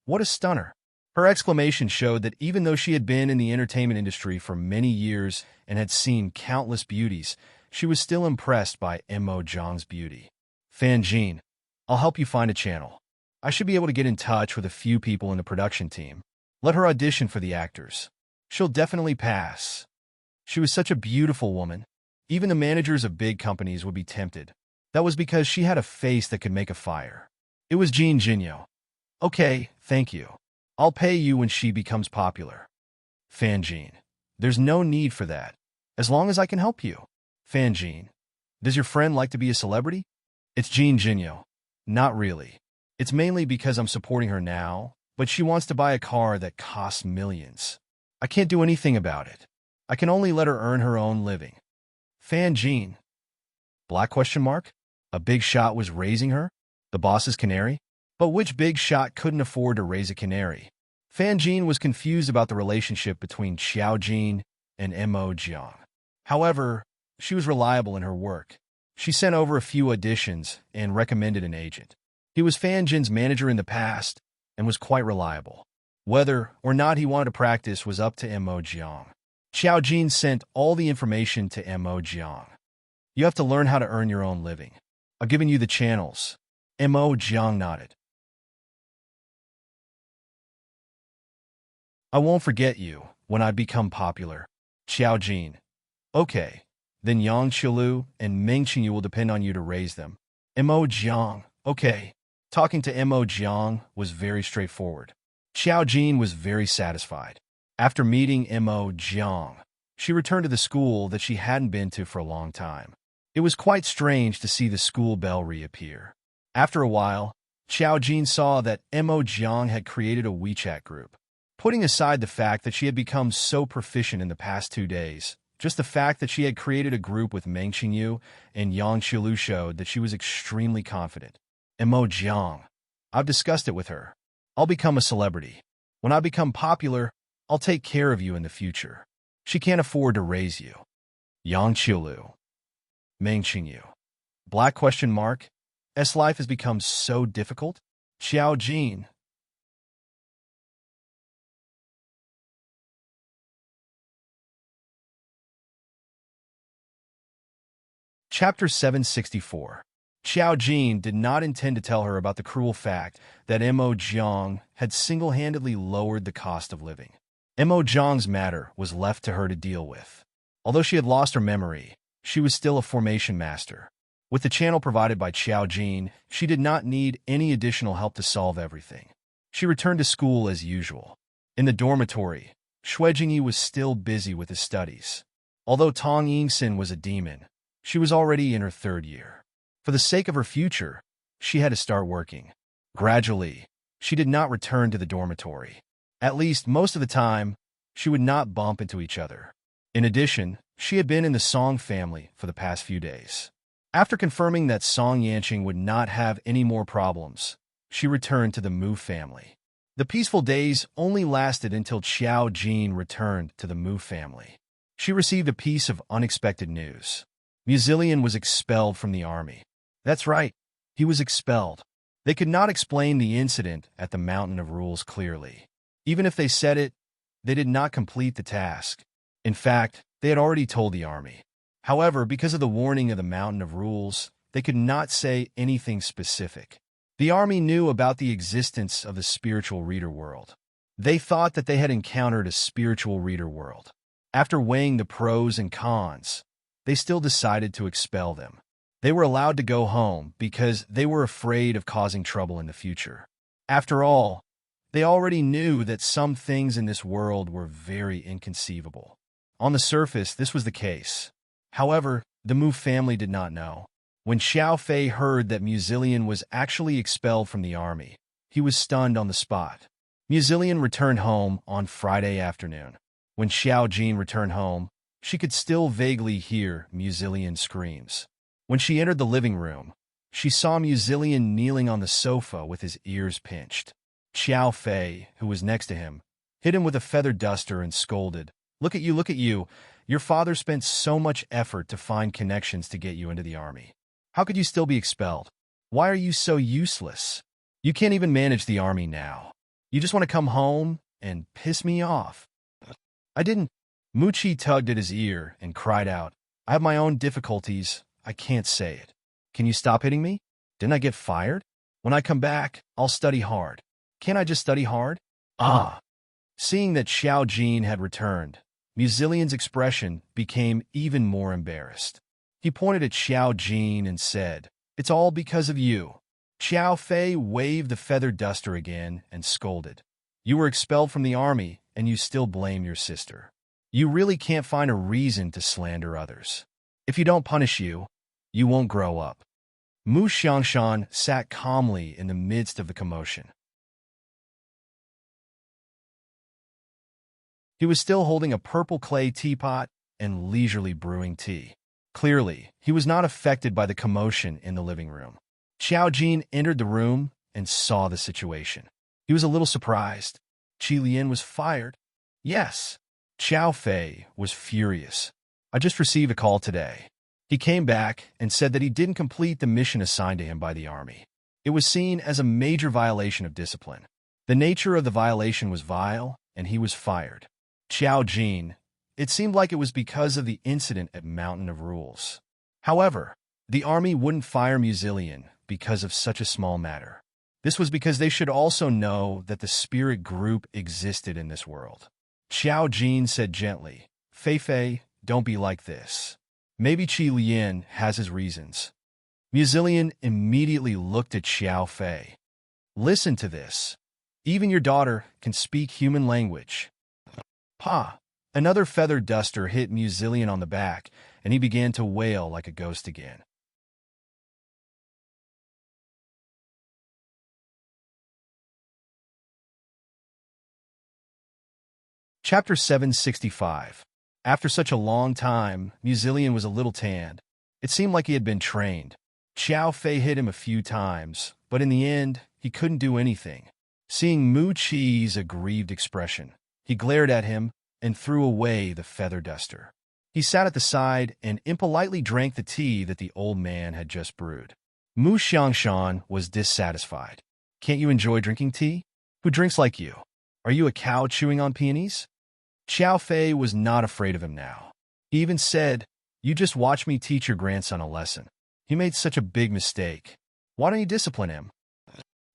what a stunner. Her exclamation showed that even though she had been in the entertainment industry for many years and had seen countless beauties, she was still impressed by Mo Jiang's beauty. Fan Jin, I'll help you find a channel. I should be able to get in touch with a few people in the production team. Let her audition for the actors. She'll definitely pass. She was such a beautiful woman. Even the managers of big companies would be tempted. That was because she had a face that could make a fire. It was Jean Jinyo. Okay, thank you. I'll pay you when she becomes popular. Fan Jin, there's no need for that. As long as I can help you. Fan Jin, does your friend like to be a celebrity? It's Jean Jinyo. Not really. It's mainly because I'm supporting her now, but she wants to buy a car that costs millions. I can't do anything about it. I can only let her earn her own living. Fan Jin. Black question mark? A big shot was raising her? The boss's canary? But which big shot couldn't afford to raise a canary? Fan Jin was confused about the relationship between Xiao Jin and Mo Jiang. However, she was reliable in her work. She sent over a few auditions and recommended an agent. He was Fan Jin's manager in the past and was quite reliable. Whether or not he wanted to practice was up to Mo Jiang. Xiao Jin sent all the information to Mo Jiang. You have to learn how to earn your own living. I've given you the channels. Mo Jiang nodded. I won't forget you when I become popular. Xiao Jin. Okay, then Yang Qilu and Meng Qingyu will depend on you to raise them. Mo Jiang. Okay. Talking to Mo Jiang was very straightforward. Xiao Jin was very satisfied. After meeting Mo Jiang, she returned to the school that she hadn't been to for a long time. It was quite strange to see the school bell reappear. After a while, Xiao Jin saw that Mo Jiang had created a WeChat group. Putting aside the fact that she had become so proficient in the past 2 days, just the fact that she had created a group with Meng Qingyu and Yang Qilu showed that she was extremely confident. Mo Jiang. I've discussed it with her. I'll become a celebrity. When I become popular, I'll take care of you in the future. She can't afford to raise you. Yang Qilu. Meng Qingyu. Black question mark. S life has become so difficult. Xiao Jin. Chapter 764. Xiao Jin did not intend to tell her about the cruel fact that Mo Jiang had single-handedly lowered the cost of living. Mo Jiang's matter was left to her to deal with. Although she had lost her memory, she was still a formation master. With the channel provided by Xiao Jin, she did not need any additional help to solve everything. She returned to school as usual. In the dormitory, Xue Jingyi was still busy with his studies. Although Tong Yingxin was a demon, she was already in her 3rd year. For the sake of her future, she had to start working. Gradually, she did not return to the dormitory. At least most of the time, she would not bump into each other. In addition, she had been in the Song family for the past few days. After confirming that Song Yanqing would not have any more problems, she returned to the Mu family. The peaceful days only lasted until Xiao Jin returned to the Mu family. She received a piece of unexpected news. Muzilian was expelled from the army. That's right, he was expelled. They could not explain the incident at the Mountain of Rules clearly. Even if they said it, they did not complete the task. In fact, they had already told the army. However, because of the warning of the Mountain of Rules, they could not say anything specific. The army knew about the existence of the spiritual reader world. They thought that they had encountered a spiritual reader world. After weighing the pros and cons, they still decided to expel them. They were allowed to go home because they were afraid of causing trouble in the future. After all, they already knew that some things in this world were very inconceivable. On the surface, this was the case. However, the Mu family did not know. When Xiao Fei heard that Muzilian was actually expelled from the army, he was stunned on the spot. Muzilian returned home on Friday afternoon. When Xiao Jin returned home, she could still vaguely hear Muzilian's screams. When she entered the living room, she saw Muzilian kneeling on the sofa with his ears pinched. Xiao Fei, who was next to him, hit him with a feather duster and scolded, look at you. Your father spent so much effort to find connections to get you into the army. How could you still be expelled? Why are you so useless? You can't even manage the army now. You just want to come home and piss me off. I didn't. Muchi tugged at his ear and cried out, I have my own difficulties. I can't say it. Can you stop hitting me? Didn't I get fired? When I come back, I'll study hard. Can't I just study hard? Seeing that Xiao Jin had returned, Muzilian's expression became even more embarrassed. He pointed at Xiao Jin and said, It's all because of you. Xiao Fei waved the feather duster again and scolded. You were expelled from the army, and you still blame your sister. You really can't find a reason to slander others. If you don't punish you, you won't grow up. Mu Xiangshan sat calmly in the midst of the commotion. He was still holding a purple clay teapot and leisurely brewing tea. Clearly, he was not affected by the commotion in the living room. Xiao Jin entered the room and saw the situation. He was a little surprised. Qi Lian was fired. Yes. Xiao Fei was furious. I just received a call today. He came back and said that he didn't complete the mission assigned to him by the army. It was seen as a major violation of discipline. The nature of the violation was vile, and he was fired. Xiao Jin, it seemed like it was because of the incident at Mountain of Rules. However, the army wouldn't fire Muzilian because of such a small matter. This was because they should also know that the spirit group existed in this world. Xiao Jin said gently, Fei, don't be like this. Maybe Qi Lian has his reasons. Muzilian immediately looked at Xiao Fei. Listen to this. Even your daughter can speak human language. Pa! Another feather duster hit Muzilian on the back, and he began to wail like a ghost again. Chapter 765. After such a long time, Muzilian was a little tanned. It seemed like he had been trained. Xiao Fei hit him a few times, but in the end, he couldn't do anything. Seeing Mu Qi's aggrieved expression, he glared at him and threw away the feather duster. He sat at the side and impolitely drank the tea that the old man had just brewed. Mu Xiangshan was dissatisfied. Can't you enjoy drinking tea? Who drinks like you? Are you a cow chewing on peonies? Xiao Fei was not afraid of him now. He even said, You just watch me teach your grandson a lesson. He made such a big mistake. Why don't you discipline him?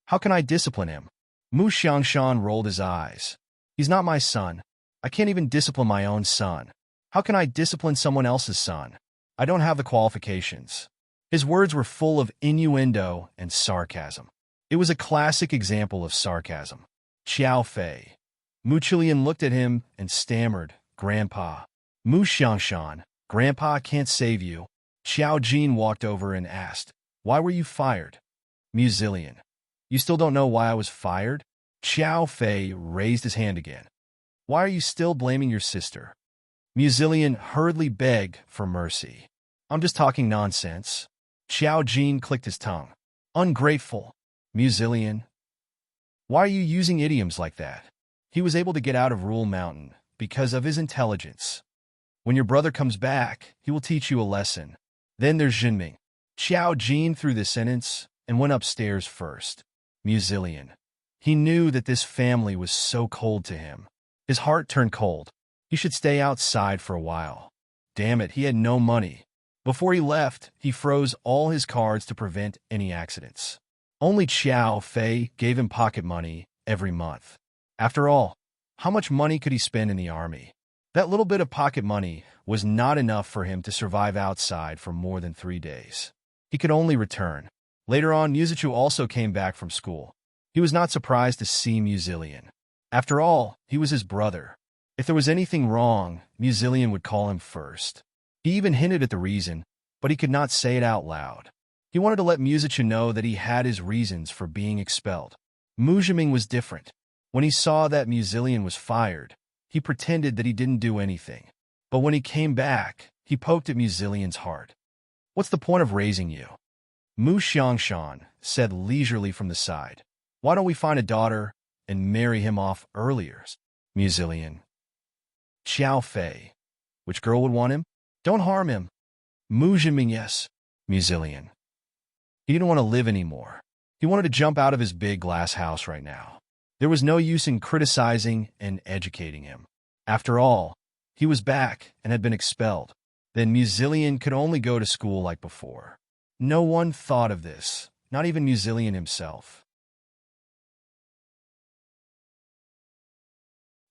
How can I discipline him? Mu Xiangshan rolled his eyes. He's not my son. I can't even discipline my own son. How can I discipline someone else's son? I don't have the qualifications. His words were full of innuendo and sarcasm. It was a classic example of sarcasm. Xiao Fei. Mu Qilian looked at him and stammered, Grandpa. Mu Xiangshan, Grandpa can't save you. Xiao Jin walked over and asked, Why were you fired? Muzilian. You still don't know why I was fired? Xiao Fei raised his hand again. Why are you still blaming your sister? Muzilian hurriedly begged for mercy. I'm just talking nonsense. Xiao Jin clicked his tongue. Ungrateful. Muzilian. Why are you using idioms like that? He was able to get out of Rule Mountain because of his intelligence. When your brother comes back, he will teach you a lesson. Then there's Jinming. Xiao Jin threw the sentence and went upstairs first. Muzilian. He knew that this family was so cold to him. His heart turned cold. He should stay outside for a while. Damn it, he had no money. Before he left, he froze all his cards to prevent any accidents. Only Xiao Fei gave him pocket money every month. After all, how much money could he spend in the army? That little bit of pocket money was not enough for him to survive outside for more than 3 days. He could only return. Later on, Musichu also came back from school. He was not surprised to see Musilian. After all, he was his brother. If there was anything wrong, Musilian would call him first. He even hinted at the reason, but he could not say it out loud. He wanted to let Musichu know that he had his reasons for being expelled. Mujiming was different. When he saw that Musilian was fired, he pretended that he didn't do anything. But when he came back, he poked at Musilian's heart. "What's the point of raising you?" Mu Xiangshan said leisurely from the side. "Why don't we find a daughter and marry him off earlier?" Musilian. Xiao Fei. Which girl would want him? Don't harm him. Mu Jinming, yes. Musilian. He didn't want to live anymore. He wanted to jump out of his big glass house right now. There was no use in criticizing and educating him. After all, he was back and had been expelled. Then Musilian could only go to school like before. No one thought of this, not even Musilian himself.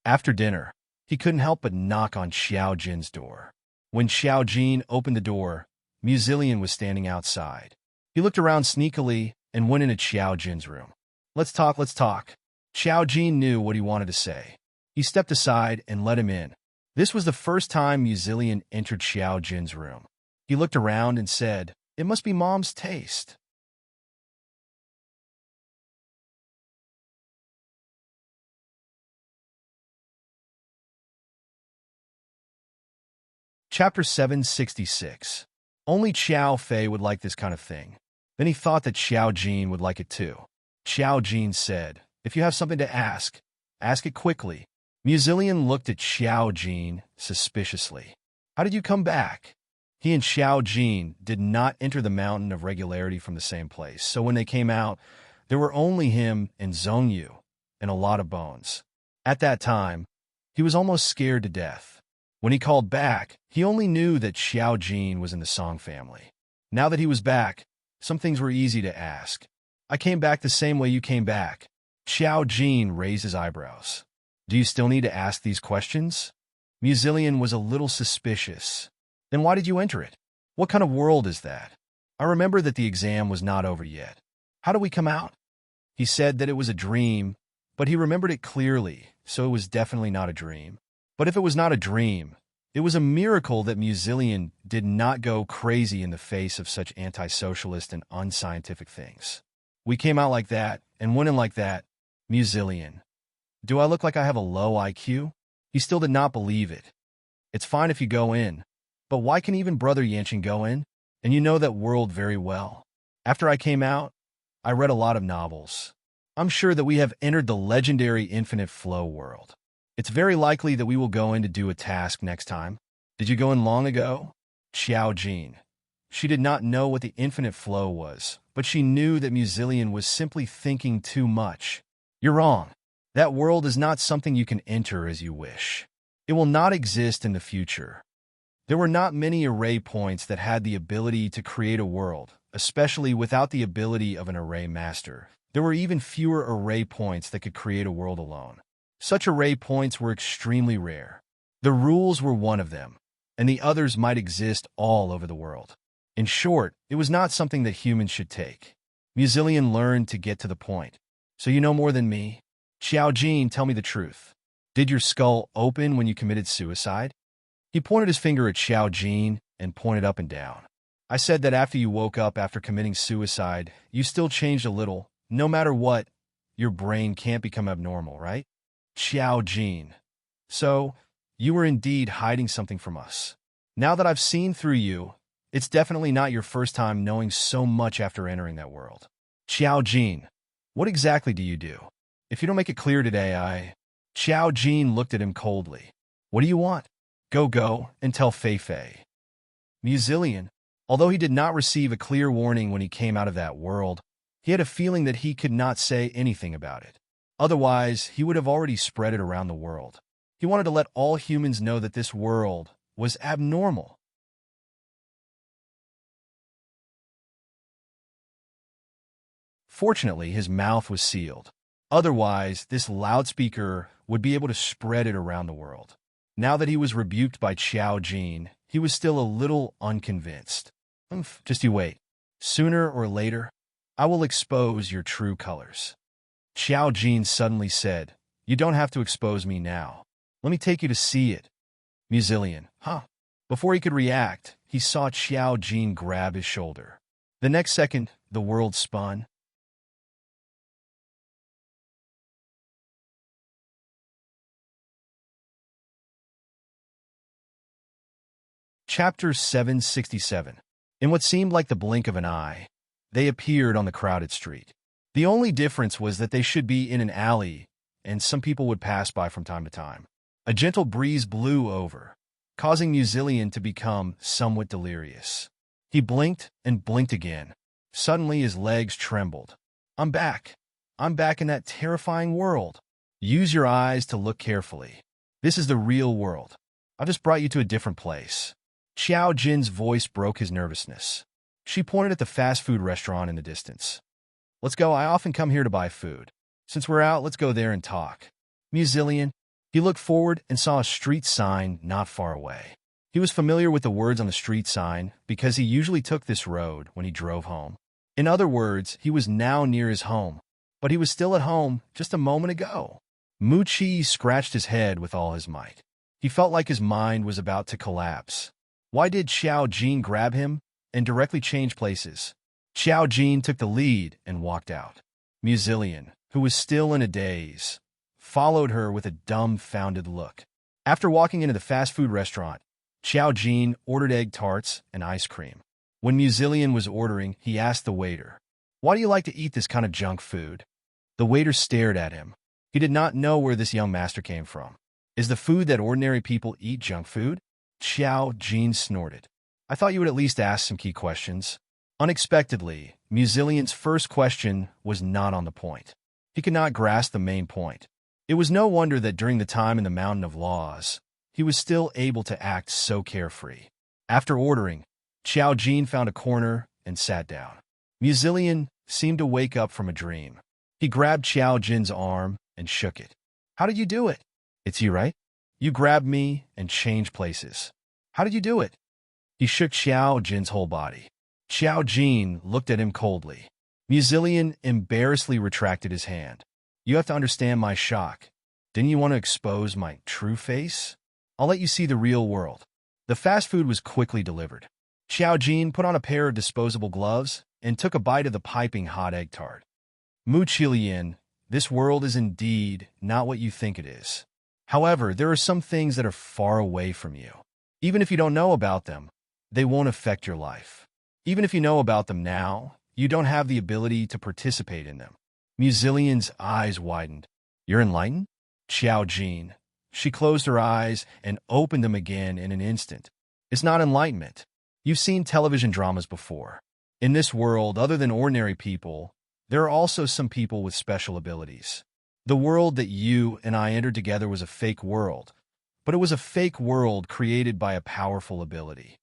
After dinner, he couldn't help but knock on Xiao Jin's door. When Xiao Jin opened the door, Musilian was standing outside. He looked around sneakily and went into Xiao Jin's room. Let's talk, let's talk." Xiao Jin knew what he wanted to say. He stepped aside and let him in. This was the first time Musilian entered Xiao Jin's room. He looked around and said, "It must be Mom's taste." Chapter 766. Only Xiao Fei would like this kind of thing. Then he thought that Xiao Jin would like it too. Xiao Jin said, "If you have something to ask it quickly." Musilian looked at Xiao Jin suspiciously. "How did you come back?" He and Xiao Jin did not enter the mountain of regularity from the same place, so when they came out, there were only him and Zhongyu, and a lot of bones. At that time, he was almost scared to death. When he called back, he only knew that Xiao Jin was in the Song family. Now that he was back, some things were easy to ask. "I came back the same way you came back." Xiao Jin raised his eyebrows. "Do you still need to ask these questions?" Musilian was a little suspicious. "Then why did you enter it? What kind of world is that? I remember that the exam was not over yet. How did we come out?" He said that it was a dream, but he remembered it clearly, so it was definitely not a dream. But if it was not a dream, it was a miracle that Musilian did not go crazy in the face of such anti-socialist and unscientific things. "We came out like that and went in like that." Musilian. "Do I look like I have a low IQ?" He still did not believe it. "It's fine if you go in, but why can even Brother Yanqing go in? And you know that world very well. After I came out, I read a lot of novels. I'm sure that we have entered the legendary infinite flow world. It's very likely that we will go in to do a task next time. Did you go in long ago?" Xiao Jin. She did not know what the infinite flow was, but she knew that Musilian was simply thinking too much. "You're wrong. That world is not something you can enter as you wish. It will not exist in the future. There were not many array points that had the ability to create a world, especially without the ability of an array master. There were even fewer array points that could create a world alone. Such array points were extremely rare. The rules were one of them, and the others might exist all over the world. In short, it was not something that humans should take." Musilian learned to get to the point. "So you know more than me? Xiao Jin, tell me the truth. Did your skull open when you committed suicide?" He pointed his finger at Xiao Jin and pointed up and down. "I said that after you woke up after committing suicide, you still changed a little. No matter what, your brain can't become abnormal, right?" Xiao Jin. "So, you were indeed hiding something from us. Now that I've seen through you, it's definitely not your first time knowing so much after entering that world." Xiao Jin. "What exactly do you do? If you don't make it clear today, Xiao Jin looked at him coldly. "What do you want? Go and tell Fei Fei." Musilian. Although he did not receive a clear warning when he came out of that world, he had a feeling that he could not say anything about it. Otherwise, he would have already spread it around the world. He wanted to let all humans know that this world was abnormal. Fortunately, his mouth was sealed. Otherwise, this loudspeaker would be able to spread it around the world. Now that he was rebuked by Xiao Jin, he was still a little unconvinced. Just you wait. Sooner or later, I will expose your true colors. Xiao Jin suddenly said, "You don't have to expose me now. Let me take you to see it." Musilian, huh? Before he could react, he saw Xiao Jin grab his shoulder. The next second, the world spun. Chapter 767. In what seemed like the blink of an eye, they appeared on the crowded street. The only difference was that they should be in an alley, and some people would pass by from time to time. A gentle breeze blew over, causing Musilian to become somewhat delirious. He blinked and blinked again. Suddenly his legs trembled. I'm back. I'm back in that terrifying world. Use your eyes to look carefully. This is the real world. I just brought you to a different place. Xiao Jin's voice broke his nervousness. She pointed at the fast food restaurant in the distance. Let's go. I often come here to buy food. Since we're out, let's go there and talk. Musilian. He looked forward and saw a street sign not far away. He was familiar with the words on the street sign because he usually took this road when he drove home. In other words, he was now near his home, but he was still at home just a moment ago. Mu Qi scratched his head with all his might. He felt like his mind was about to collapse. Why did Xiao Jin grab him and directly change places? Xiao Jin took the lead and walked out. Musilian, who was still in a daze, followed her with a dumbfounded look. After walking into the fast food restaurant, Xiao Jin ordered egg tarts and ice cream. When Musilian was ordering, he asked the waiter, "Why do you like to eat this kind of junk food?" The waiter stared at him. He did not know where this young master came from. Is the food that ordinary people eat junk food? Xiao Jin snorted. I thought you would at least ask some key questions. Unexpectedly, Musilian's first question was not on the point. He could not grasp the main point. It was no wonder that during the time in the Mountain of Laws, he was still able to act so carefree. After ordering, Xiao Jin found a corner and sat down. Musilian seemed to wake up from a dream. He grabbed Xiao Jin's arm and shook it. How did you do it? It's you, right? You grabbed me and changed places. How did you do it? He shook Xiao Jin's whole body. Xiao Jin looked at him coldly. Musilian embarrassedly retracted his hand. You have to understand my shock. Didn't you want to expose my true face? I'll let you see the real world. The fast food was quickly delivered. Xiao Jin put on a pair of disposable gloves and took a bite of the piping hot egg tart. Mu Qilian, this world is indeed not what you think it is. However, there are some things that are far away from you. Even if you don't know about them, they won't affect your life. Even if you know about them now, you don't have the ability to participate in them. Musilian's eyes widened. You're enlightened? Xiao Jin. She closed her eyes and opened them again in an instant. It's not enlightenment. You've seen television dramas before. In this world, other than ordinary people, there are also some people with special abilities. The world that you and I entered together was a fake world, but it was a fake world created by a powerful ability.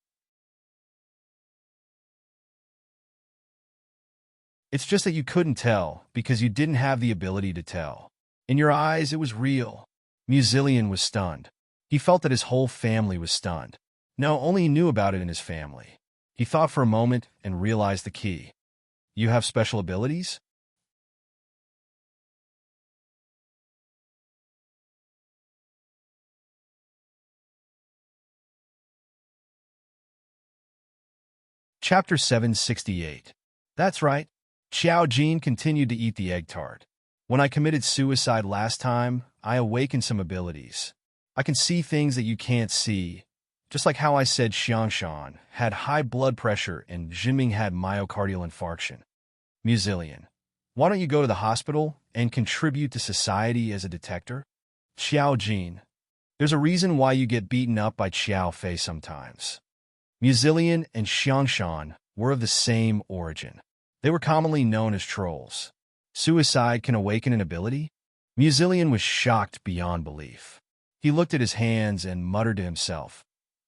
It's just that you couldn't tell because you didn't have the ability to tell. In your eyes, it was real. Musilian was stunned. He felt that his whole family was stunned. No, only he knew about it in his family. He thought for a moment and realized the key. You have special abilities? Chapter 768. That's right. Xiao Jin continued to eat the egg tart. When I committed suicide last time, I awakened some abilities. I can see things that you can't see, just like how I said Xiangshan had high blood pressure and Jinming had myocardial infarction. Musilian. Why don't you go to the hospital and contribute to society as a detector? Xiao Jin. There's a reason why you get beaten up by Xiao Fei sometimes. Musilian and Xiangshan were of the same origin. They were commonly known as trolls. Suicide can awaken an ability? Musilian was shocked beyond belief. He looked at his hands and muttered to himself.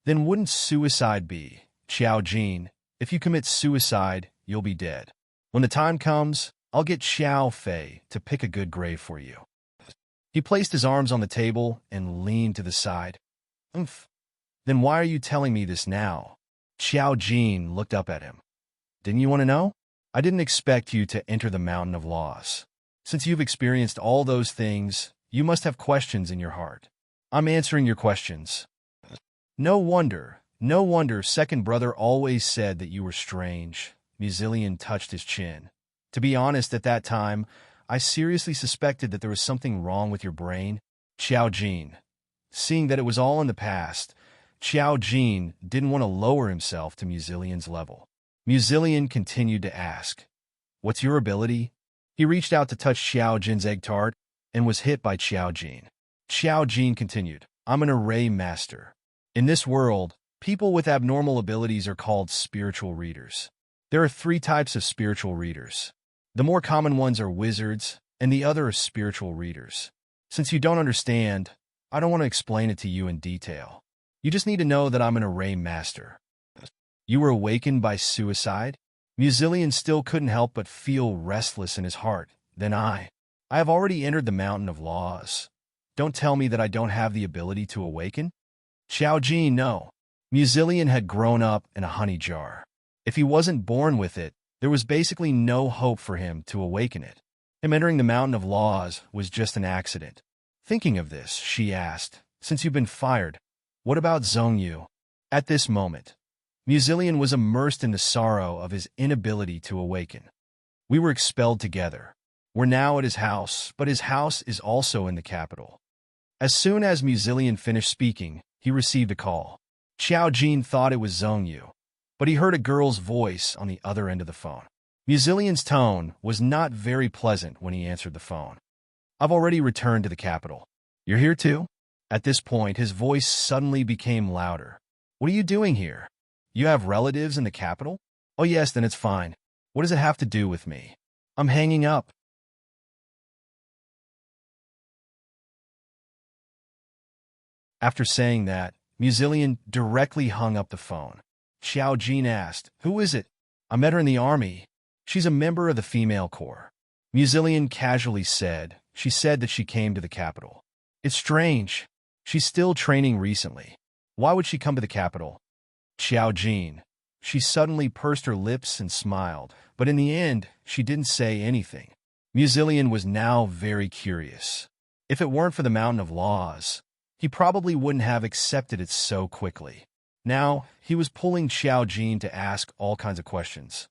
Then wouldn't suicide be, Xiao Jin, if you commit suicide, you'll be dead. When the time comes, I'll get Xiao Fei to pick a good grave for you. He placed his arms on the table and leaned to the side. Umph. Then why are you telling me this now? Xiao Jin looked up at him. Didn't you want to know? I didn't expect you to enter the mountain of laws. Since you've experienced all those things, you must have questions in your heart. I'm answering your questions. No wonder second brother always said that you were strange. Muzilian touched his chin. To be honest, at that time, I seriously suspected that there was something wrong with your brain. Xiao Jin. Seeing that it was all in the past, Xiao Jin didn't want to lower himself to Muzilian's level. Muzilian continued to ask, "What's your ability?" He reached out to touch Xiao Jin's egg tart and was hit by Xiao Jin. Xiao Jin continued, "I'm an array master. In this world, people with abnormal abilities are called spiritual readers. There are 3 types of spiritual readers. The more common ones are wizards, and the other are spiritual readers. Since you don't understand, I don't want to explain it to you in detail. You just need to know that I'm an array master." You were awakened by suicide? Muzilian still couldn't help but feel restless in his heart. Then I have already entered the mountain of laws. Don't tell me that I don't have the ability to awaken? Xiao Jin, no. Muzilian had grown up in a honey jar. If he wasn't born with it, there was basically no hope for him to awaken it. Him entering the mountain of laws was just an accident. Thinking of this, she asked, "Since you've been fired, what about Zhongyu?" At this moment, Muzilian was immersed in the sorrow of his inability to awaken. We were expelled together. We're now at his house, but his house is also in the capital. As soon as Muzilian finished speaking, he received a call. Xiao Jin thought it was Zhongyu, but he heard a girl's voice on the other end of the phone. Muzilian's tone was not very pleasant when he answered the phone. "I've already returned to the capital. You're here too?" At this point, his voice suddenly became louder. "What are you doing here? You have relatives in the capital?" "Oh yes, then it's fine. What does it have to do with me? I'm hanging up." After saying that, Muzilian directly hung up the phone. Xiao Jin asked, "Who is it?" "I met her in the army. She's a member of the female corps." Muzilian casually said, "She said that she came to the capital." "It's strange. She's still training recently. Why would she come to the capital?" Xiao Jin. She suddenly pursed her lips and smiled, but in the end, she didn't say anything. Muzilian was now very curious. If it weren't for the Mountain of Laws, he probably wouldn't have accepted it so quickly. Now, he was pulling Xiao Jin to ask all kinds of questions.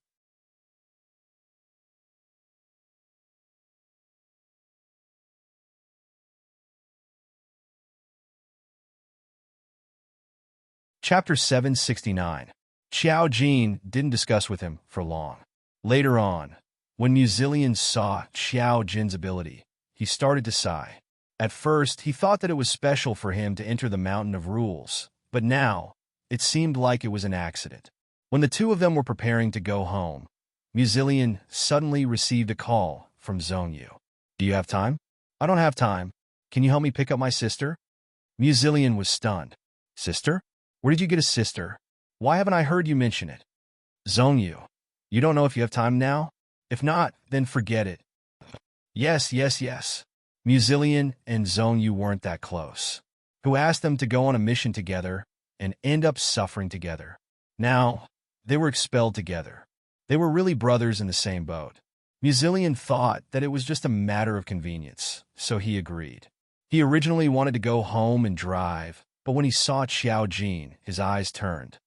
Chapter 769. Xiao Jin didn't discuss with him for long. Later on, when Muzilian saw Xiao Jin's ability, he started to sigh. At first, he thought that it was special for him to enter the Mountain of Rules, but now, it seemed like it was an accident. When the two of them were preparing to go home, Muzilian suddenly received a call from Zhongyu. "Do you have time?" "I don't have time. Can you help me pick up my sister?" Muzilian was stunned. "Sister? Where did you get a sister? Why haven't I heard you mention it?" "Zhongyu, you don't know if you have time now? If not, then forget it." Yes. Muzilian and Zhongyu weren't that close. Who asked them to go on a mission together and end up suffering together. Now, they were expelled together. They were really brothers in the same boat. Muzilian thought that it was just a matter of convenience, so he agreed. He originally wanted to go home and drive, but when he saw Xiao Jin, his eyes turned.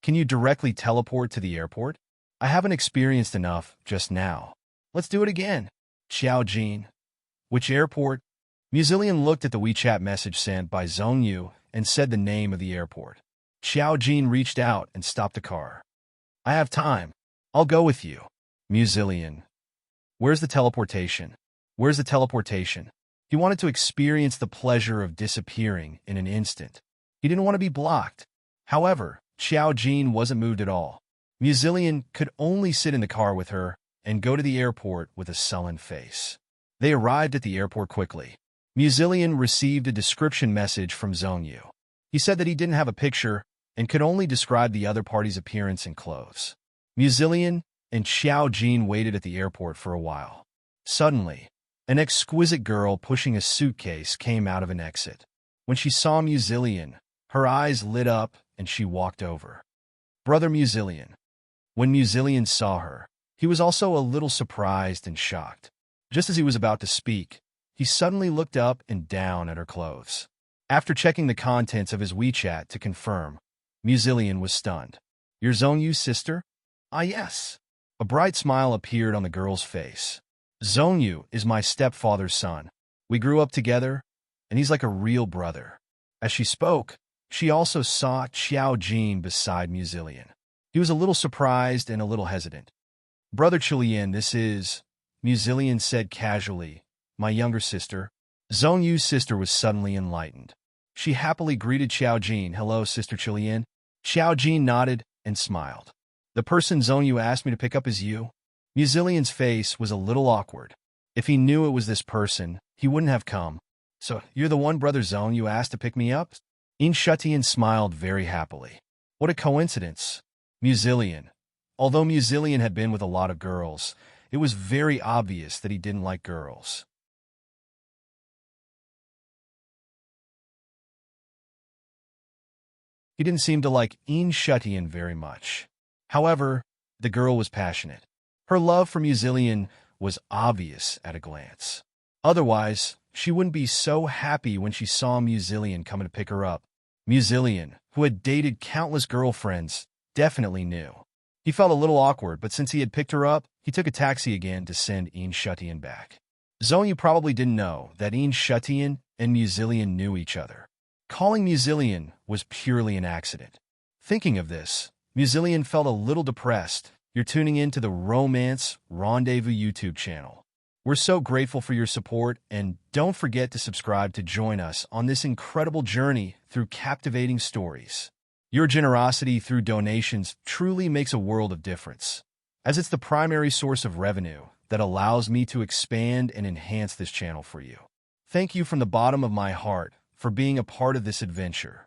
"Can you directly teleport to the airport? I haven't experienced enough just now. Let's do it again." Xiao Jin. "Which airport?" Muzilian looked at the WeChat message sent by Zhongyu and said the name of the airport. Xiao Jin reached out and stopped the car. "I have time. I'll go with you." Muzilian. Where's the teleportation? He wanted to experience the pleasure of disappearing in an instant. He didn't want to be blocked. However, Xiao Jin wasn't moved at all. Muzilian could only sit in the car with her and go to the airport with a sullen face. They arrived at the airport quickly. Muzilian received a description message from Zhongyu. He said that he didn't have a picture and could only describe the other party's appearance and clothes. Muzilian and Xiao Jin waited at the airport for a while. Suddenly, an exquisite girl pushing a suitcase came out of an exit. When she saw Muzillion, her eyes lit up and she walked over. Brother Muzillion. When Muzillion saw her, he was also a little surprised and shocked. Just as he was about to speak, he suddenly looked up and down at her clothes. After checking the contents of his WeChat to confirm, Muzillion was stunned. Your Zonyu sister? Ah, yes. A bright smile appeared on the girl's face. Zonyu is my stepfather's son. We grew up together, and he's like a real brother. As she spoke, she also saw Xiao Jin beside Muzillion. He was a little surprised and a little hesitant. Brother Chilian, this is, Muzillion said casually, my younger sister. Zonyu's sister was suddenly enlightened. She happily greeted Xiao Jin. Hello, Sister Chilian. Xiao Jin nodded and smiled. The person Zonyu asked me to pick up is you? Muzillion's face was a little awkward. If he knew it was this person, he wouldn't have come. So, you're the one Brother Zonyu asked to pick me up? Enchantting smiled very happily. What a coincidence. Muzillion. Although Muzillion had been with a lot of girls, it was very obvious that he didn't like girls. He didn't seem to like Enchantting very much. However, the girl was passionate. Her love for Muzillion was obvious at a glance. Otherwise, she wouldn't be so happy when she saw Muzillion coming to pick her up. Muzillion, who had dated countless girlfriends, definitely knew. He felt a little awkward, but since he had picked her up, he took a taxi again to send Enchantting back. Zonyu probably didn't know that Enchantting and Muzillion knew each other. Calling Muzillion was purely an accident. Thinking of this, Muzillion felt a little depressed. You're tuning in to the Romance Rendezvous YouTube channel. We're so grateful for your support, and don't forget to subscribe to join us on this incredible journey through captivating stories. Your generosity through donations truly makes a world of difference, as it's the primary source of revenue that allows me to expand and enhance this channel for you. Thank you from the bottom of my heart for being a part of this adventure.